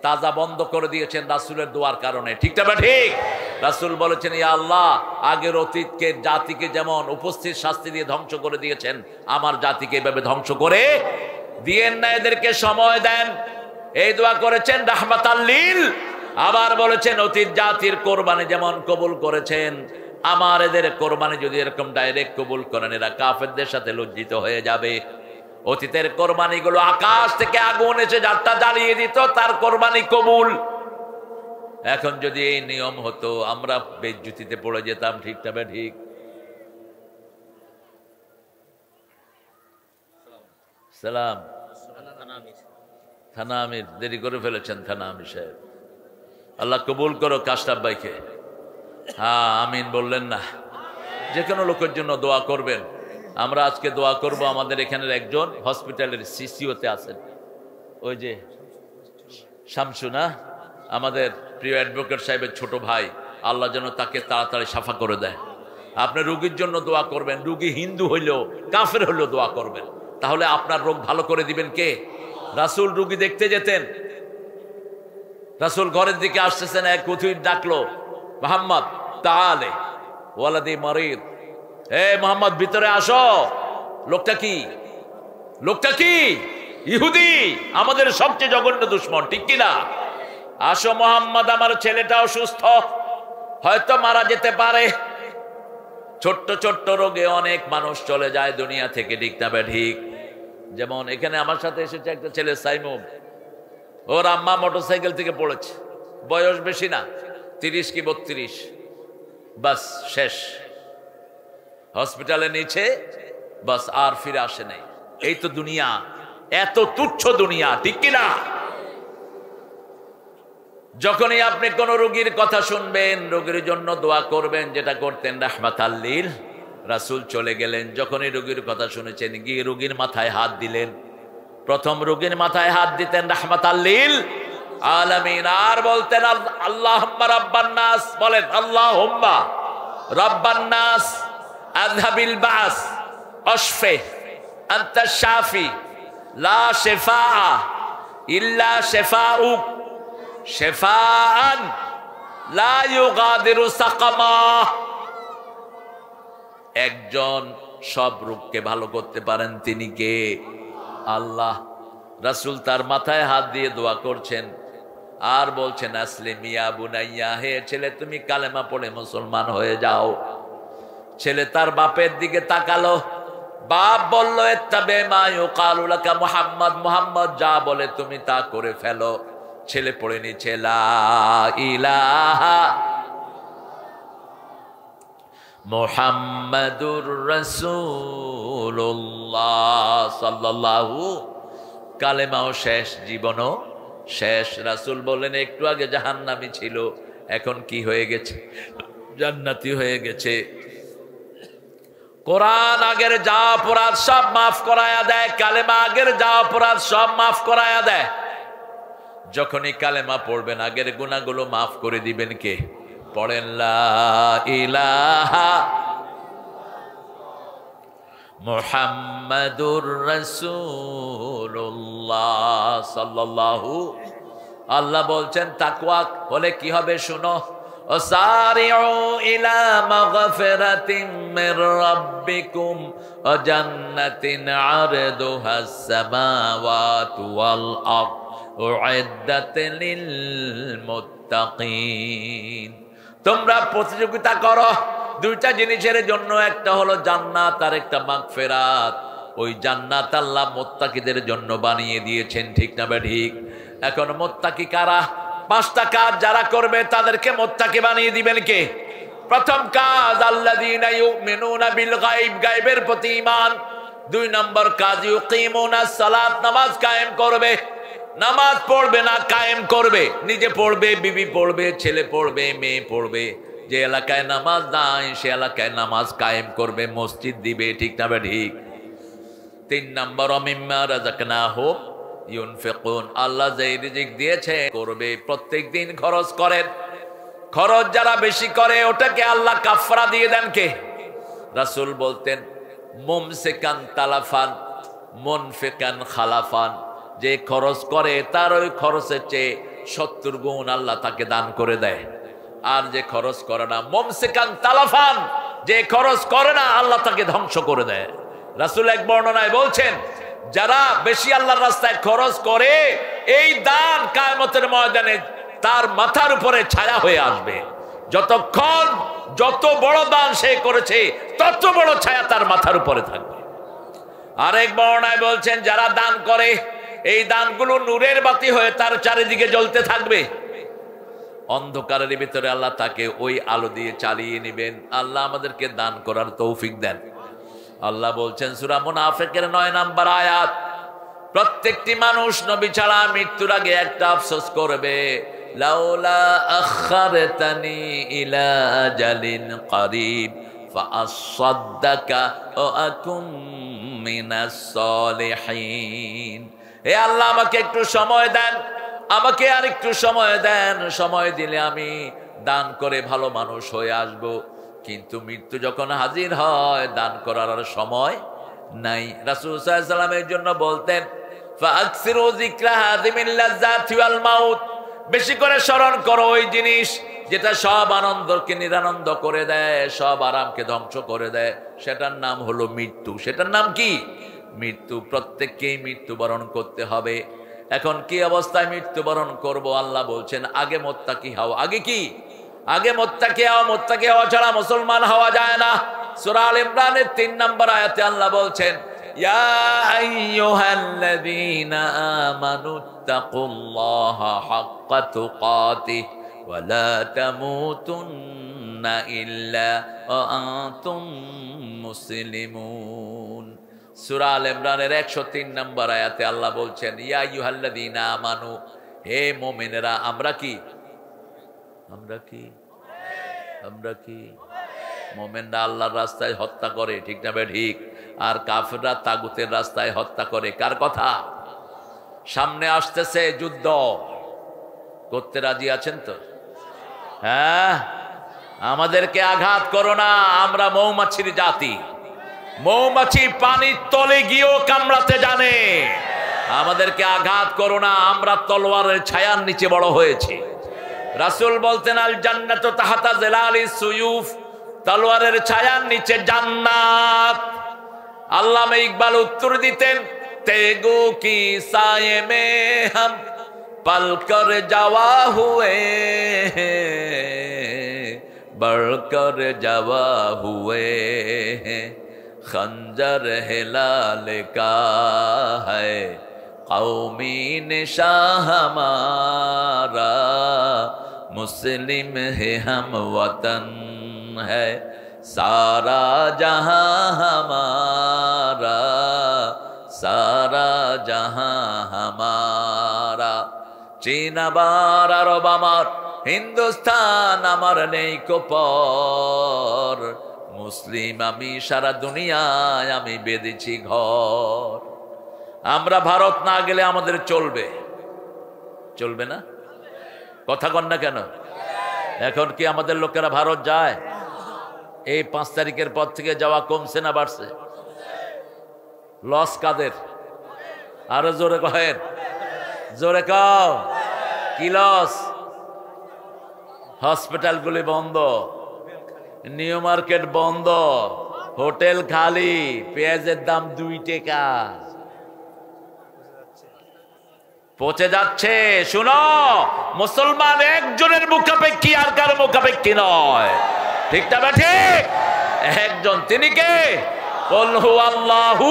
তাজা বন্ধ করে দিয়েছেন রাসূলের দোয়ার কারণে। ঠিক না ঠিক? রাসূল বলেছেন ইয়া আল্লাহ আগের অতীতকে জাতিকে যেমন উপস্থিত শাস্তি দিয়ে ধ্বংস করে দিয়েছেন, আমার জাতিকে এভাবে ধ্বংস করে দিয়েন না, এদেরকে সময় দেন। এই দোয়া করেছেন রাহমাতাল লিল। আবার বলেছেন অতীত জাতির কোরবানি যেমন কবুল করেছেন, আমার এদের কোরবানি যদি এরকম ডাইরেক্ট কবুল করেন, এরা কাফেরদের সাথে লজ্জিত হয়ে যাবে। অতীতের কোরবানিগুলো আকাশ থেকে আগুন এসে যাত্রা জ্বালিয়ে দিত, তার কোরবানি কবুল। এখন যদি এই নিয়ম হতো আমরা বেজ্জুতিতে পড়ে যেতাম। ঠিক তবে ঠিক? সালাম। থানা আমির দেরি করে ফেলেছেন। থানা আমির সাহেব, আল্লাহ কবুল করো কাশরাফ ভাইকে। হ্যাঁ আমিন বললেন না? যে কোনো লোকের জন্য দোয়া করবেন। আমরা আজকে দোয়া করব, আমাদের এখানের একজন হসপিটালের সিসিওতে আছেন, ওই যে শামসু না, আমাদের প্রিয় অ্যাডভোকেট সাহেবের ছোট ভাই, আল্লাহ যেন তাকে তাড়াতাড়ি সাফা করে দেয়। আপনি রোগীর জন্য দোয়া করবেন, রোগী হিন্দু হইলেও কাফের হইলেও দোয়া করবেন, তাহলে আপনার রোগ ভালো করে দিবেন কে? রাসূল রোগী দেখতে যেতেন, রাসূল ঘরের দিকে আসতেছেন, এক কুথুই ডাকলো, মুহাম্মদ তাআলে ওয়ালাদি মারিদ, হে মুহাম্মদ ভিতরে আসো। লোকটা কি? লোকটা কি? ইহুদি, আমাদের সবচেয়ে জঘন্য দুশ্মন, ঠিক কিনা? আসো মুহাম্মদ, আমার ছেলেটা অসুস্থ, হয়তো মারা যেতে পারে। ছোট্ট ছোট্ট রোগে অনেক মানুষ চলে যায় দুনিয়া থেকে, ঠিক না ঠিক? যেমন এখানে আমার সাথে এসেছে একটা ছেলে সাইমুম, ওর আম্মা মোটরসাইকেল থেকে পড়েছে, বয়স বেশি না, 30 কি 32, বাস শেষ, হসপিটালে নিচে, বাস আর ফিরে আসে নাই। এই তো দুনিয়া, এত তুচ্ছ দুনিয়া, ঠিক কিনা? যখনই আপনি কোন রোগীর কথা শুনবেন, রোগীর জন্য দোয়া করবেন, যেটা করতেন রাহমাতাল লিল। রাসূল চলে গেলেন, যখনই রোগীর কথা শুনেছেন গিয়ে রোগীর মাথায় হাত দিলেন। প্রথম রোগীর মাথায় হাত দিতেন রাহমাতাল লিল আলামিন, আর বলতেন আল্লাহুম্মা রাব্বান নাস, বলেন আল্লাহুম্মা রাব্বান নাস আযহাবিল বাস আশফি আনতা শাফি লা শিফা ইল্লা শিফাউক শিফাআন লা ইউগাদিরু সাকামা। একজন সব রোগকে ভালো করতে পারেন, তিনি কে? আল্লাহ। রাসূল তার মাথায় হাত দিয়ে দোয়া করছেন আর বলছেন আসলিম ইয়া বুনাইয়া, হে ছেলে তুমি কালেমা পড়ে মুসলমান হয়ে যাও। ছেলে তার বাপের দিকে তাকালো, বাপ বলল ইত্তাবি মা ইউকালু লাকা মুহাম্মদ, মুহাম্মদ যা বলে তুমি তা করে ফেলো। ছেলে পড়ে নিচে লা ইলাহা মুহাম্মাদুর রাসূলুল্লাহ সাল্লাল্লাহু। কালেমাও শেষ, জীবনও শেষ। রাসূল বললেন একটু আগে জাহান্নামী ছিল, এখন কি হয়ে গেছে? জান্নাতি হয়ে গেছে। কোরআন আগের যা অপরাধ সব মাফ করায়া দেয়, কালেমা আগের যা অপরাধ সব মাফ করায়া দেয়। যখনই কালেমা পড়বেন আগের গুনাহগুলো মাফ করে দিবেন কে? পড়েন লা ইলাহা মুহাম্মাদুর রাসূলুল্লাহ সাল্লাল্লাহু। আল্লাহ বলছেন তাকওয়া হলে কি হবে শুনো, ওয়াসারিউ ইলা মাগফিরাতিম মির রাব্বিকুম ওয়া জান্নাতিন আরদুহাস সামাওয়াতু ওয়াল আরদ উইদ্দাত লিল মুত্তাকিন। তোমরা প্রতিযোগিতা করো দুইটা জিনিসের জন্য, একটা হলো জান্নাত আর একটা মাগফিরাত। ওই জান্নাত আল্লাহ মুত্তাকিদের জন্য বানিয়ে দিয়েছেন, ঠিক না ঠিক? এখন মুত্তাকি কারা? 5টা কাজ যারা করবে তাদেরকে মুত্তাকি বানিয়ে দিবেন কে? প্রথম কাজ আল্লাযীনা ইউমিনুনা বিল গায়ব, গায়বের প্রতি ঈমান। 2 নম্বর কাজ ইউকিমুনাস সালাত, নামাজ কায়েম করবে। নামাজ পড়বে না, কায়েম করবে। নিজে পড়বে, বিবি পড়বে, ছেলে পড়বে, মেয়ে পড়বে। যে এলাকায় নামাজ নাই সে এলাকায় নামাজ কায়েম করবে, মসজিদ দিবে, ঠিক না ঠিক? 3 নম্বর মিম্মা রাযাকনাহুম ইউনফিকুন, আল্লাহ যে রিজিক দিয়েছে করবে, প্রত্যেক দিন খরচ করেন। খরচ যারা বেশি করে ওটাকে আল্লাহ কাফারা দিয়ে দেন কে? রাসূল বলতেন মুমসিকান তালাফান মুনফিকান খালাফান, যে খরচ করে তার ওই খরচের চেয়ে 70 গুণ আল্লাহ তাকে দান করে দেয়। আর যে খরচ করে না, মুমসিকান তালাফান, যে খরচ করে না আল্লাহ তাকে ধ্বংস করে দেয়। রাসূল এক বর্ণনায় বলছেন যারা বেশি আল্লাহর রাস্তায় খরচ করে, এই দান কিয়ামতের ময়দানে তার মাথার উপরে ছায়া হয়ে আসবে। যতক্ষণ যত বড় দান সে করেছে তত বড় ছায়া তার মাথার উপরে থাকবে। আরেক বর্ণনায় বলছেন যারা দান করে এই দানগুলো নূরের বাতি হয়ে তার চারিদিকে জ্বলতে থাকবে। অন্ধকারের ভিতরে আল্লাহ তাকে ওই আলো দিয়ে চালিয়ে নেবেন। আল্লাহ আমাদেরকে দান করার তৌফিক দেন। আল্লাহ বলছেন সূরা মুনাফিকের 9 নম্বর আয়াত, প্রত্যেকটি মানুষ নবী ছাড়া মৃত্যুর আগে একটা আফসোস করবে, লাউলা আখারতানি ইলা আজালিন করিব ফাআসাদদাকা ওয়া আকুম মিনাস সালিহিন। হে আল্লাহ আমাকে একটু সময় দেন, আমাকে আর একটু সময় দেন, সময় দিলে আমি দান করে ভালো মানুষ হয়ে আসব, কিন্তু মৃত্যু যখন হাজির হয় দান করার আর সময় নাই। রাসূল সাল্লাল্লাহু আলাইহি ওয়াসাল্লামের জন্য বলতেন ফাআকসিরু যিকরা হাযিমিল লাযযাতি ওয়াল মাউত, বেশি করে স্মরণ করো ওই জিনিস যেটা সব আনন্দকে নিরানন্দ করে দেয়, সব আরামকে ধ্বংস করে দেয়, সেটার নাম হলো মৃত্যু। সেটার নাম কি? মৃত্যু। প্রত্যেককেই মৃত্যুবরণ করতে হবে। এখন কি অবস্থায় মৃত্যুবরণ করব? আল্লাহ বলছেন আগে মুত্তাকি হও। আগে কি? আগে মুত্তাকি হও। মুত্তাকি হওয়া ছাড়া মুসলমান হওয়া যায় না। সূরা আল ইমরানের ৩ নম্বর আয়াতে আল্লাহ বলছেন ইয়া আইয়ুহাল্লাযীনা আমানুত্তাকুল্লাহা হাক্কা তুকাতিহি ওয়া লা তামুতুন্না ইল্লা ওয়া আনতুম মুসলিমুন। সূরা আল ইমরানের ১০৩ নম্বর আয়াতে আল্লাহ বলছেন ইয়া আইয়ুহাল্লাযীনা আমানু, হে মুমিনেরা। আমরা কি? আমরা কি? আমরা কি? মুমিনরা আল্লাহর রাস্তায় হত্যা করে, ঠিক না ঠিক? আর কাফেররা তাগুতের রাস্তায় হত্যা করে। কার কথা? সামনে আসতেছে যুদ্ধ, করতে রাজি আছেন তো? হ্যাঁ, আমাদেরকে আঘাত করো না, আমরা মৌমাছির জাতি। মৌমাছি পানির তলে গিয়েও কামড়াতে জানে। আমাদেরকে আঘাত করো না, আমরা তলোয়ারের ছায়ার নিচে বড় হয়েছি। রাসূল বলতেন আল জান্নাতু তাহতা জিলালিস সুয়ুফ, তলোয়ারের ছায়ার নিচে জান্নাত। আল্লামা ইকবাল উত্তর দিতেন তেগো কি সায়ে মে হাম পল কর যাওয়া হুয়ে, बढ़कर जवा हुए हैं खंजर हिलाल का है कौमी निशान हमारा मुस्लिम है हम वतन है सारा जहां हमारा सारा जहां हमारा चीन आबार अरब आमार हिंदुस्तान आमार नेই কোপর মুসলিম আমি সারা দুনিয়ায় আমি বেঁধেছি ঘর। আমরা ভারত না গেলে আমাদের চলবে? চলবে না? কথা কন না কেন? এখন কি আমাদের লোকেরা ভারত যায়? এই 5 তারিখের পর থেকে যাওয়া কমছে না বাড়ছে? লস কাদের? আরো জোরে কহেন, জোরে কও। কি লস? হসপিটালগুলি বন্ধ, নিউ মার্কেট বন্ধ, হোটেল খালি, পেঁয়াজের দাম 2 টাকা, পচে যাচ্ছে। শুনো, মুসলমান একজনের মুখাপেক্ষী আর কারো মুখাপেক্ষী নয়, ঠিক না ঠিক? একজন, তিনি কে? কুল হুয়াল্লাহু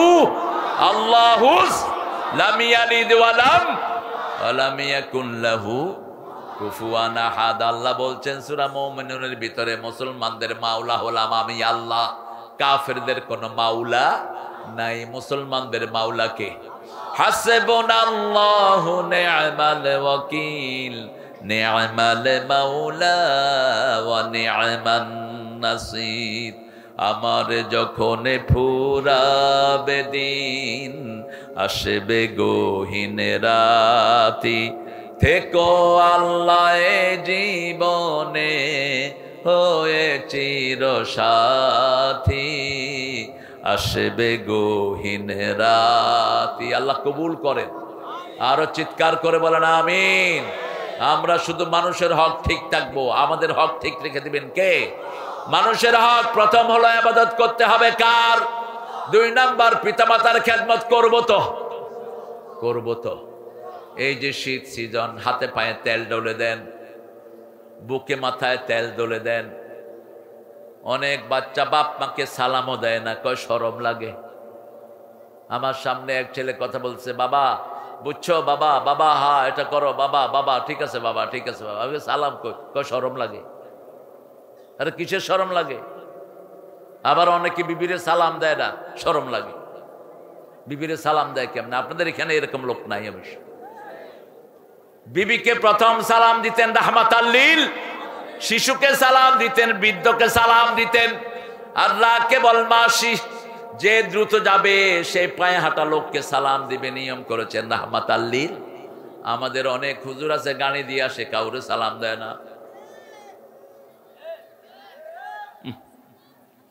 আল্লাহুস লাম ইয়ালিদ ওয়া লাম ইয়াকুন লাহু কুফুয়ান আহাদ। আল্লাহ বলছেন সূরা মুমিনুনের ভিতরে মুসলমানদের মাওলা হলাম আমি আল্লাহ, কাফেরদের কোনো মাওলা নাই। মুসলমানদের মাওলা কে? হাসবুনাল্লাহু নি'মাল ওয়াকিল নি'মাল মাওলা ওয়া নি'মান নাসির। আমার যখন ফুরাবে দিন আসবে গহীন রাতি, থেকো আল্লাহ জীবনে হয়ে চির সাথী, আসবে গহীন রাতি। আল্লাহ কবুল করেন। আরো চিৎকার করে বলেন আমিন। আমরা শুধু মানুষের হক ঠিক থাকবো, আমাদের হক ঠিক রেখে দিবেন কে? মানুষের হক প্রথম হলো ইবাদত করতে হবে কার? 2 নাম্বার পিতামাতার খেদমত করবো তো? করবো তো। এই যে শীত সিজন, হাতে পায়ে তেল ডলে দেন, বুকে মাথায় তেল ডলে দেন। অনেক বাচ্চা বাপ মাকে সালামও দেয় না, কয় শরম লাগে। আমার সামনে এক ছেলে কথা বলছে, বাবা বুঝছো বাবা, বাবা হ্যাঁ এটা করো বাবা, বাবা ঠিক আছে বাবা, ঠিক আছে বাবা, সালাম কয় শরম লাগে। আরে কিসের শরম লাগে? আবার অনেকে বিবিরে সালাম দেয় না, শরম লাগে। বিবিরে সালাম দেয় কেমন? আপনাদের এখানে এরকম লোক নাই অবশ্য। বিবিকে প্রথম সালাম দিতেন রাহমাতাল লিল, শিশুকে সালাম দিতেন, বৃদ্ধকে সালাম দিতেন। আর রাকিবুল মাশি, যে দ্রুত যাবে সেই পায়ে হাঁটা লোককে সালাম দিবে, নিয়ম করেছেন রাহমাতাল লিল। আমাদের অনেক হুজুর আছে গাড়ি দিয়ে আসে, কাউরে সালাম দেয় না।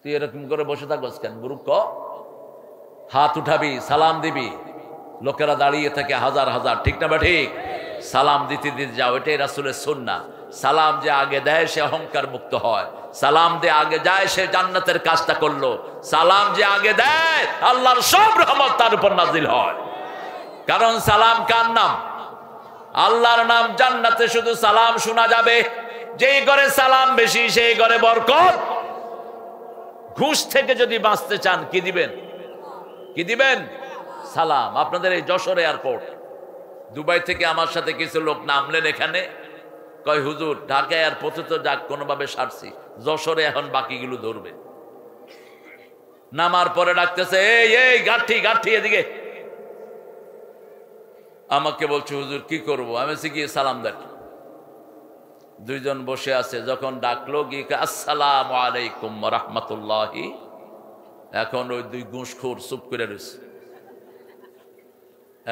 তুই এরকম করে বসে থাকস কেন মূর্খ? হাত উঠাবি, সালাম দিবি। লোকেরা দাঁড়িয়ে থাকে হাজার হাজার, ঠিক না বা ঠিক? সালাম দিতে দিতে যাও, এটাই রাসূলের সুন্নাহ। সালাম যে আগে দেয় সে অহংকার মুক্ত হয়। সালাম যে আগে যায় সে জান্নাতের কাজটা করলো। সালাম যে আগে দেয় আল্লাহর সব রহমত তার উপর নাজিল হয়। কারণ সালাম কার নাম? আল্লাহর নাম। জান্নাতে শুধু সালাম শোনা যাবে। যেই ঘরে সালাম বেশি সেই ঘরে বরকত। ঘুষ থেকে যদি বাঁচতে চান কি দিবেন? কি দিবেন? সালাম। আপনাদের এই যশোর এয়ারপোর্ট, দুবাই থেকে আমার সাথে কিছু লোক নামলেন এখানে, কয় হুজুর ঢাকা এয়ারপোর্টে তো যাক কোনোভাবে সারছি, যশোরে এখন বাকিগুলো ধরবে। নামার পরে ডাকতেছে, এই এই গাঠি গাঠি এদিকে। আমাকে বলছে হুজুর কি করব? আমি বলছি গিয়ে সালাম দেখ। দুইজন বসে আছে, যখন ডাকলো গিয়ে আসসালামু আলাইকুম ওয়া রাহমাতুল্লাহি। এখন ওই দুই ঘুষখোর চুপ করে রয়েছে।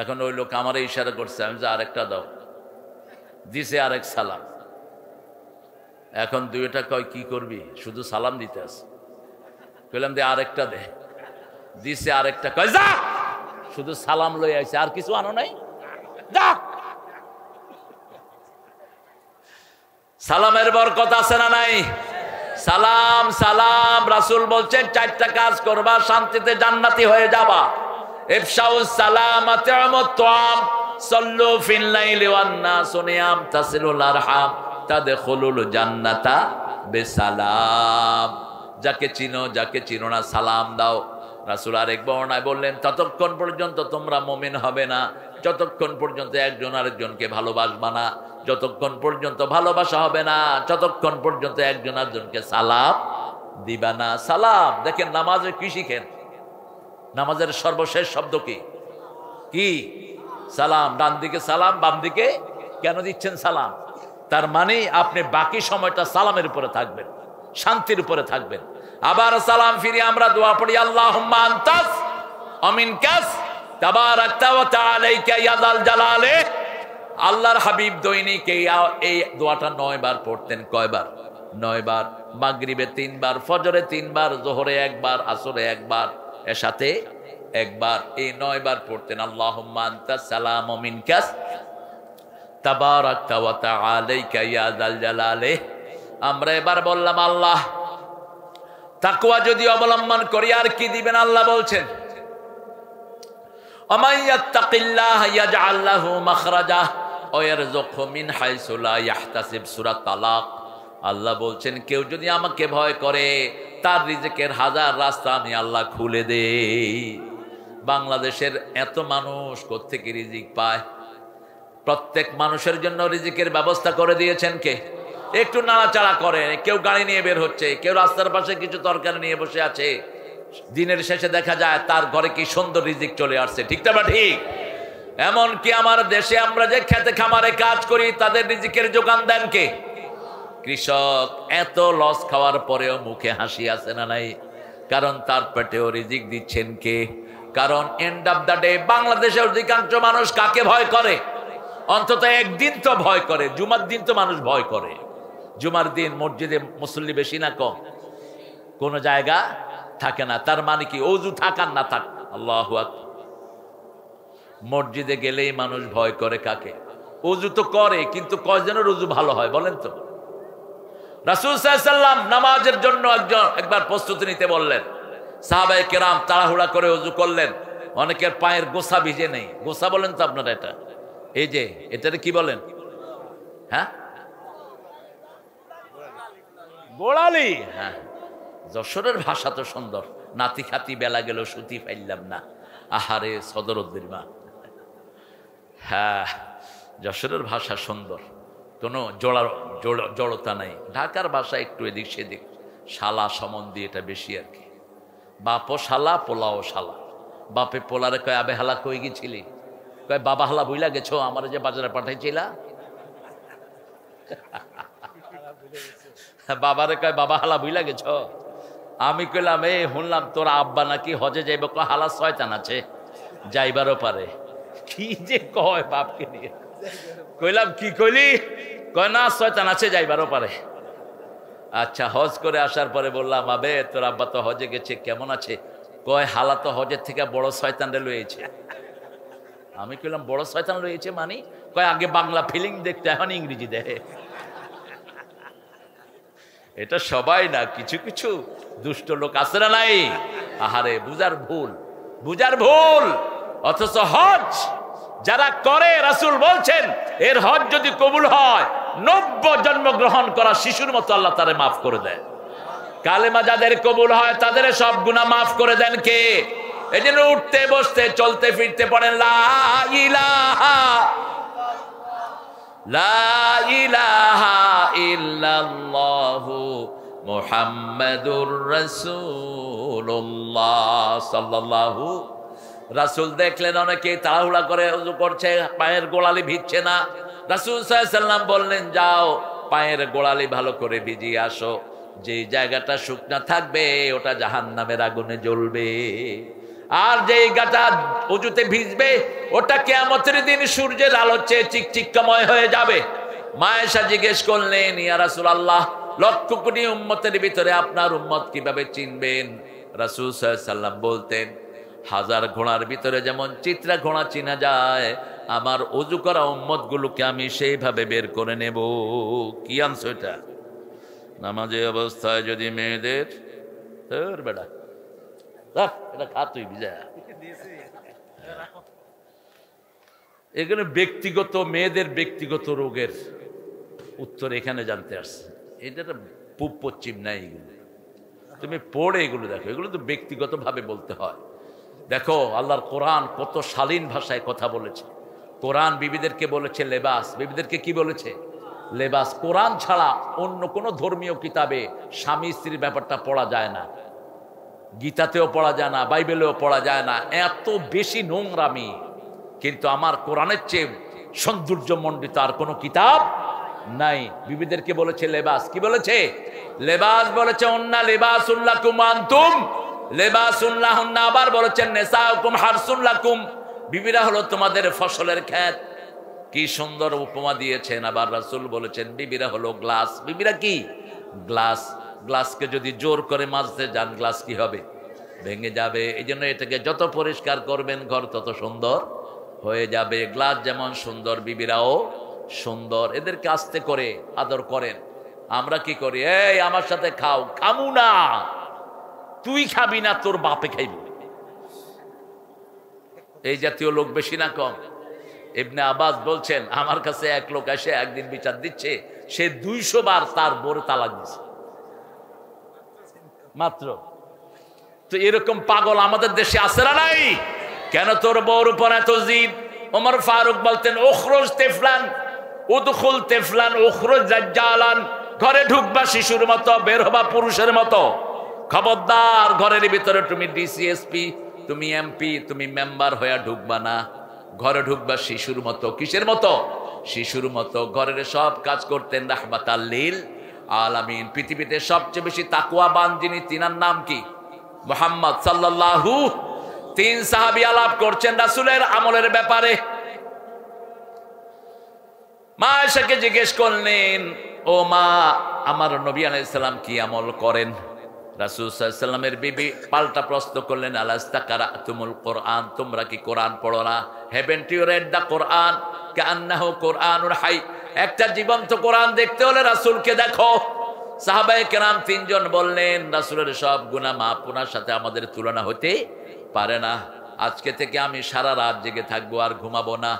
এখন ওই লোক আমারে ইশারা করছে, আমি যে আরেকটা দাও, দিছে আরেক সালাম। এখন দুইটা কয় কি করবি? শুধু সালাম দিতে আছে। কইলাম দে আরেকটা দে, দিছে আরেকটা, কয় যা শুধু সালাম লই আইছে, আর কিছু আনো নাই, যা। সালামের বরকত আছে না নাই? সালাম সালাম। রাসূল বলছেন চারটা কাজ করবা, শান্তিতে জান্নাতি হয়ে যাবা। ইফশাউস সালাম, আতিউমুত তুআম, সাল্লু ফিল লাইলি ওয়ান নাস নিয়াম, তাসিলুল আরহাম, তাদখুলুল জান্নাতা বিসালাম। যাকে চিনো যাকে চিনো না সালাম দাও। রাসূল আরেক বর্ণনায় বললেন ততক্ষণ পর্যন্ত তোমরা মুমিন হবে না যতক্ষণ পর্যন্ত একজন আরেকজনকে ভালোবাসবা না। যতক্ষণ পর্যন্ত ভালোবাসা হবে না ততক্ষণ পর্যন্ত একজন আরেকজনকে সালাম দিবা না। সালাম দেখেন নামাজে কি শিখেন? নামাজের সর্বশেষ শব্দ কি? কি? সালাম। ডান দিকে সালাম, বাম দিকে কেন দিচ্ছেন সালাম? তার মানে আপনি বাকি সময়টা সালামের উপরে থাকবেন, শান্তির উপরে থাকবেন। আবার সালাম ফিরে আমরা দোয়া পড়ি, আল্লাহুম্মা আনতাস আমিনকাস তাবারাকতা ওয়া তাআলাইকা ইয়া যাল জালালে। আল্লাহর হাবিব দৈনিক এই দোয়াটা 9 বার পড়তেন। কয়বার? 9 বার। মাগরিবে 3 বার, ফজরে 3 বার, যোহরে 1 বার, আসরে 1 বার, এশাতে 1 বার। এই 9 বার পড়তেন আল্লাহুম্মা আনতাস সালাম ওয়া মিনকাস তাবারাকতা ওয়া তাআলাইকা ইয়া যাল জালালে। আমরা এবার বললাম আল্লাহ তাকওয়া যদি অবলম্বন করি আর কি দিবেন? আল্লাহ বলছেন ওয়ামান ইয়াত্তাকিল্লাহ ইয়াজআল লাহু মাখরাজা ওয়া ইয়ারযুকহু মিন হাইসু লা ইয়াহতাসিব। সূরা তালাক। আল্লাহ বলছেন কেউ যদি আমাকে ভয় করে তার রিজিকের হাজার রাস্তা আমি আল্লাহ খুলে দেই। বাংলাদেশের এত মানুষ কোত্থেকে রিজিক পায়? প্রত্যেক মানুষের জন্য রিজিকের ব্যবস্থা করে দিয়েছেন কে? একটু নাড়াচাড়া করে, কেউ গাড়ি নিয়ে বের হচ্ছে, কেউ রাস্তার পাশে কিছু তরকারি নিয়ে বসে আছে, দিনের শেষে দেখা যায় তার ঘরে কি সুন্দর রিজিক চলে আসছে, ঠিক না? ঠিক। এমনকি আমার দেশে আমরা যে খেতে খামারে কাজ করি তাদের রিজিকের যোগান দেন কে? কৃষক। এত লস খাওয়ার পরেও মুখে হাসি আছে না নাই? কারণ তার পেটেও রিজিক দিচ্ছেন কে? কারণ এন্ড অফ দ্য ডে বাংলাদেশের অধিকাংশ মানুষ কাকে ভয় করে? অন্তত একদিন তো ভয় করে, জুমার দিন তো মানুষ ভয় করে। জুমার দিন মসজিদে মুসল্লি বেশি না কম? কোন জায়গা থাকে না। তার মানে কি ওযু থাক আর না থাক, আল্লাহু আকবার, মসজিদে গেলেই মানুষ ভয় করে কাকে? ওযু তো করে, কিন্তু কয়জনের ওযু ভালো হয় বলেন তো? রাসূল সাল্লাল্লাহু আলাইহি ওয়াসাল্লাম নামাজের জন্য একবার প্রস্তুতি নিতে বললেন। সাহাবায়ে কেরাম তাড়াহুড়া করে ওযু করলেন। অনেকের পায়ের গোছা ভিজে নেই। গোছা বলেন তো আপনারা এটা? এই যে এটারে কি বলেন? হ্যাঁ, গোড়ালি। হ্যাঁ, যশোরের ভাষা তো সুন্দর। নাতি খাতি বেলা গেল সুতি পাইলাম না, আহারে সদরদ্দির মা। হ্যাঁ, যশোরের ভাষা সুন্দর, কোনো জড়তা নাই। ঢাকার ভাষা একটু এদিক সেদিক, শালা সম্বন্ধে এটা বেশি আর কি। বাপও শালা, পোলাও শালা। বাপে পোলারে কয় আবে হালা কই গেছিলি? কয় বাবা হালা বইলা গেছো, আমার যে বাজারে পাঠাইছিলা। বাবারে কয় বাবা হালা বইলা গেছ। আমি কইলাম এই শুনলাম তোর আব্বা নাকি হজে যাইব। কয় হালা শয়তান আছে, যাইবারও পারে। কি যে কয় বাপকে নিয়ে। কইলাম কি কইলি? কয় না শয়তান আছে, যাইবারও পারে। আচ্ছা, হজ করে আসার পরে বললাম, আবে তোর আব্বা তো হজে গেছে, কেমন আছে? কয়, হালা তো হজের থেকে বড় শয়তানরে লয়েছে। আমি কইলাম, বড় শয়তান রয়েছে মানে? কয়, আগে বাংলা ফিলিং দেখতে, এখন ইংরেজি দেখে। এটা সবাই না, কিছু কিছু দুষ্ট লোক আছে না নাই? আহারে, বুঝার ভুল, বুঝার ভুল। অথচ হজ যারা করে, রাসূল বলছেন এর হজ যদি কবুল হয় 90 জন্মগ্রহণ করা শিশুর মতো আল্লাহ তারে মাফ করে দেয়। কালেমা যাদের কবুল হয় তাদের সব গুনাহ মাফ করে দেন কে? এই জন্য উঠতে বসতে চলতে ফিরতে পড়েন লা ইলাহা লা ইলাহা ইল্লাল্লাহু মুহাম্মাদুর রাসূলুল্লাহ সাল্লাল্লাহু। রাসূল দেখলেন অনেকে তাড়াহুড়া করে ওযু করছে, পায়ের গোড়ালি ভিজছে না। রাসূল সাল্লাল্লাহু আলাইহি সাল্লাম বললেন, যাও পায়ের গোড়ালি ভালো করে ভিজিয়ে আসো। যে জায়গাটা শুকনা থাকবে ওটা জাহান্নামের আগুনে জ্বলবে, আর যে গাটা ওযুতে ভিজবে ওটা কিয়ামতের দিন সূর্যের আলোর চেয়ে চিকচিকময় হয়ে যাবে। মা আয়েশা জিজ্ঞেস করলেন, ইয়া রাসূলুল্লাহ, লক্ষ কোটি উম্মতের ভিতরে আপনার উম্মত কিভাবে চিনবেন? রাসূল সাল্লাল্লাহু আলাইহি সাল্লাম বলতেন, হাজার ঘোড়ার ভিতরে যেমন চিত্রা ঘোড়া চিনা যায়, আমার ওযু করা উম্মত গুলোকে আমি সেইভাবে বের করে নেব। কি আনছো এটা? নামাজে অবস্থায় যদি মেয়েদের বেড়া এটা খা তুই ভিজা, এখানে ব্যক্তিগত মেয়েদের ব্যক্তিগত রোগের উত্তর এখানে জানতে আসছে। এটা পূব পশ্চিম নাই, এগুলো তুমি পড়ে এগুলো দেখো, এগুলো তো ব্যক্তিগত ভাবে বলতে হয়। দেখো আল্লাহর কোরআন কত শালীন ভাষায় কথা বলেছে। কোরআন বিবিদেরকে বলেছে লেবাস। বিবিদেরকে কি বলেছে? লেবাস। কোরআন ছাড়া অন্য কোনো ধর্মীয় কিতাবে স্বামী স্ত্রীর ব্যাপারটা পড়া যায় না, গীতাতেও পড়া যায় না, বাইবেলেও পড়া যায় না, এত বেশি নোংরামি। কিন্তু আমার কোরআনের চেয়ে সৌন্দর্যমণ্ডিত আর কোনো কিতাব নাই। বিবিদেরকে বলেছে লেবাস। কি বলেছে? লেবাস বলেছে অন্না লেবাসুল লাকুম আনতুম লেবাসুল লাহুন্না। আবার বলেছেন নিসাউকুম হারসুল লাকুম, বিবিরা হলো তোমাদের ফসলের ক্ষেত। কি সুন্দর উপমা দিয়েছেন। আবার রাসূল বলেছেন বিবিরা হলো গ্লাস। বিবিরা কি? গ্লাস। গ্লাসকে যদি জোর করে মাজতে যান, গ্লাস কি হবে? ভেঙে যাবে। এই জন্য এটাকে যত পরিষ্কার করবেন ঘর তত সুন্দর হয়ে যাবে। গ্লাস যেমন সুন্দর, বিবিরাও সুন্দর। এদেরকে আস্তে করে আদর করেন। আমরা কি করি? এই আমার সাথে খাও। খামু না। তুই খাবি না, তোর বাপে খাইব। এই জাতীয় লোক বেশি না কম? ইবনে আব্বাস বলছেন, আমার কাছে এক লোক এসে একদিন বিচার দিচ্ছে, সে 200 বার তার বউর তালাক দিছে মাত্র। তো এরকম পাগল আমাদের দেশে আছে না নাই? কেন তোর বউর উপর এত জিদ? ওমর ফারুক বলতেন, উখরুজ তেফলান উদখুল তেফলান উখরুজ দাজ্জালান। ঘরে ঢুকবা শিশুর মতো, বের হবা পুরুষের মতো। খবরদার, ঘরের ভিতরে তুমি ডিসিএসপি, তুমি এমপি, তুমি মেম্বার হয়ে ঢুকবা না। ঘরে ঢুকবা শিশুর মতো। কিসের মতো? শিশুর মতো। ঘরের সব কাজ করতেন রাহমাতাল লিল আলামিন। পৃথিবীতে সবচেয়ে বেশি তাকওয়াবান যিনি, তিনার নাম কি? মুহাম্মদ সাল্লাল্লাহু। 3 সাহাবী আলাপ করছেন রাসূলের আমলের ব্যাপারে। মা আয়েশাকে জিজ্ঞেস করলেন, ও মা, আমার নবী আলাইহিস সালাম কি আমল করেন? রাসূল সাল্লাল্লাহু আলাইহি সাল্লামের বিবি পাল্টা প্রশ্ন করলেন, আলাস্তা কারাতুমুল কোরআন, তোমরা কি কোরআন পড়ো না? হ্যাভেন্ট ইউ রেড দ্য কোরআন কান্নাহু কোরআনুল হাই? একটা জীবন্ত কোরআন দেখতে হলে রাসূলকে দেখো। সাহাবায়ে কেরাম 3 জন বললেন, রাসূলের সব গুনাহ মাফ, ওনার সাথে আমাদের তুলনা হতে পারে না। আজকে থেকে আমি সারা রাত জেগে থাকবো, আর ঘুমাবো না।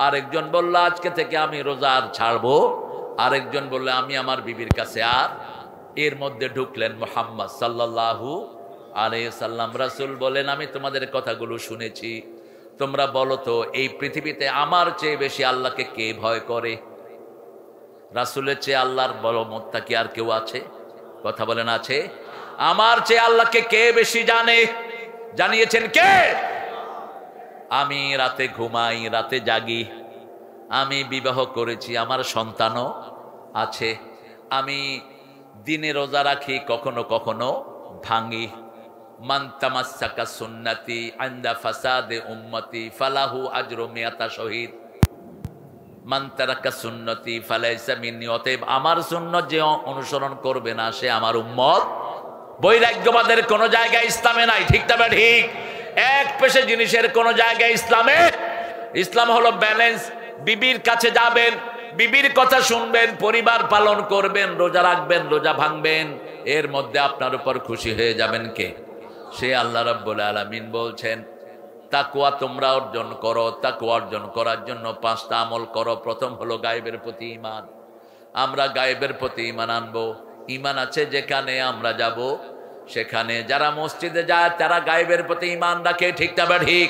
আরেকজন বলল, আজকে থেকে আমি রোজা আর ছাড়বো। আরেকজন বলল, আমি আমার বিবির কাছে। আর এর মধ্যে ঢুকলেন মুহাম্মদ সাল্লাল্লাহু আলাইহি সাল্লাম। রাসূল বলেন, আমি তোমাদের কথাগুলো শুনেছি, তোমরা বলো তো এই পৃথিবীতে আমার চেয়ে বেশি আল্লাহকে কে ভয় করে? রাসূলের চেয়ে আল্লাহর বড় মুত্তাকি আর কেউ আছে? কথা বলেন, আছে? আমার চেয়ে আল্লাহকে কে বেশি জানে? জানিয়েছেন কে? আমি রাতে ঘুমাই, রাতে জাগি, আমি বিবাহ করেছি, আমার সন্তানও আছে, আমি দিনে রোজা রাখি, কখনো কখনো ভাঙি। মান তামাসসাকা সুন্নতি ইনদা ফাসাদে উম্মতি ফালাহু আজরু মিয়াতা শহীদ। মান তারাকা সুন্নতি ফালাইসা মিন্নি, অতএব আমার সুন্নত যে অনুসরণ করবে না সে আমার উম্মত। বৈরাগ্যবাদের কোন জায়গায় ইসলামে নাই, ঠিক তবে ঠিক। এক পেশে জিনিসের কোন জায়গায় ইসলামে, ইসলাম হলো ব্যালেন্স। বিবির কাছে যাবেন, বিবির কথা শুনবেন, পরিবার পালন করবেন, রোজা রাখবেন, রোজা ভাঙবেন, এর মধ্যে আপনার উপর খুশি হয়ে যাবেন কে? সে আল্লাহ রাব্বুল আলামিন বলছেন তাকওয়া তোমরা অর্জন করো। তাকওয়া অর্জন করার জন্য 5টা আমল করো। প্রথম হলো গায়েবের প্রতি ঈমান। আমরা গায়েবের প্রতি ঈমান আনবো। ঈমান আছে যেখানে আমরা যাব সেখানে। যারা মসজিদে যায় তারা গায়েবের প্রতি ঈমান রাখে, ঠিক তবে ঠিক।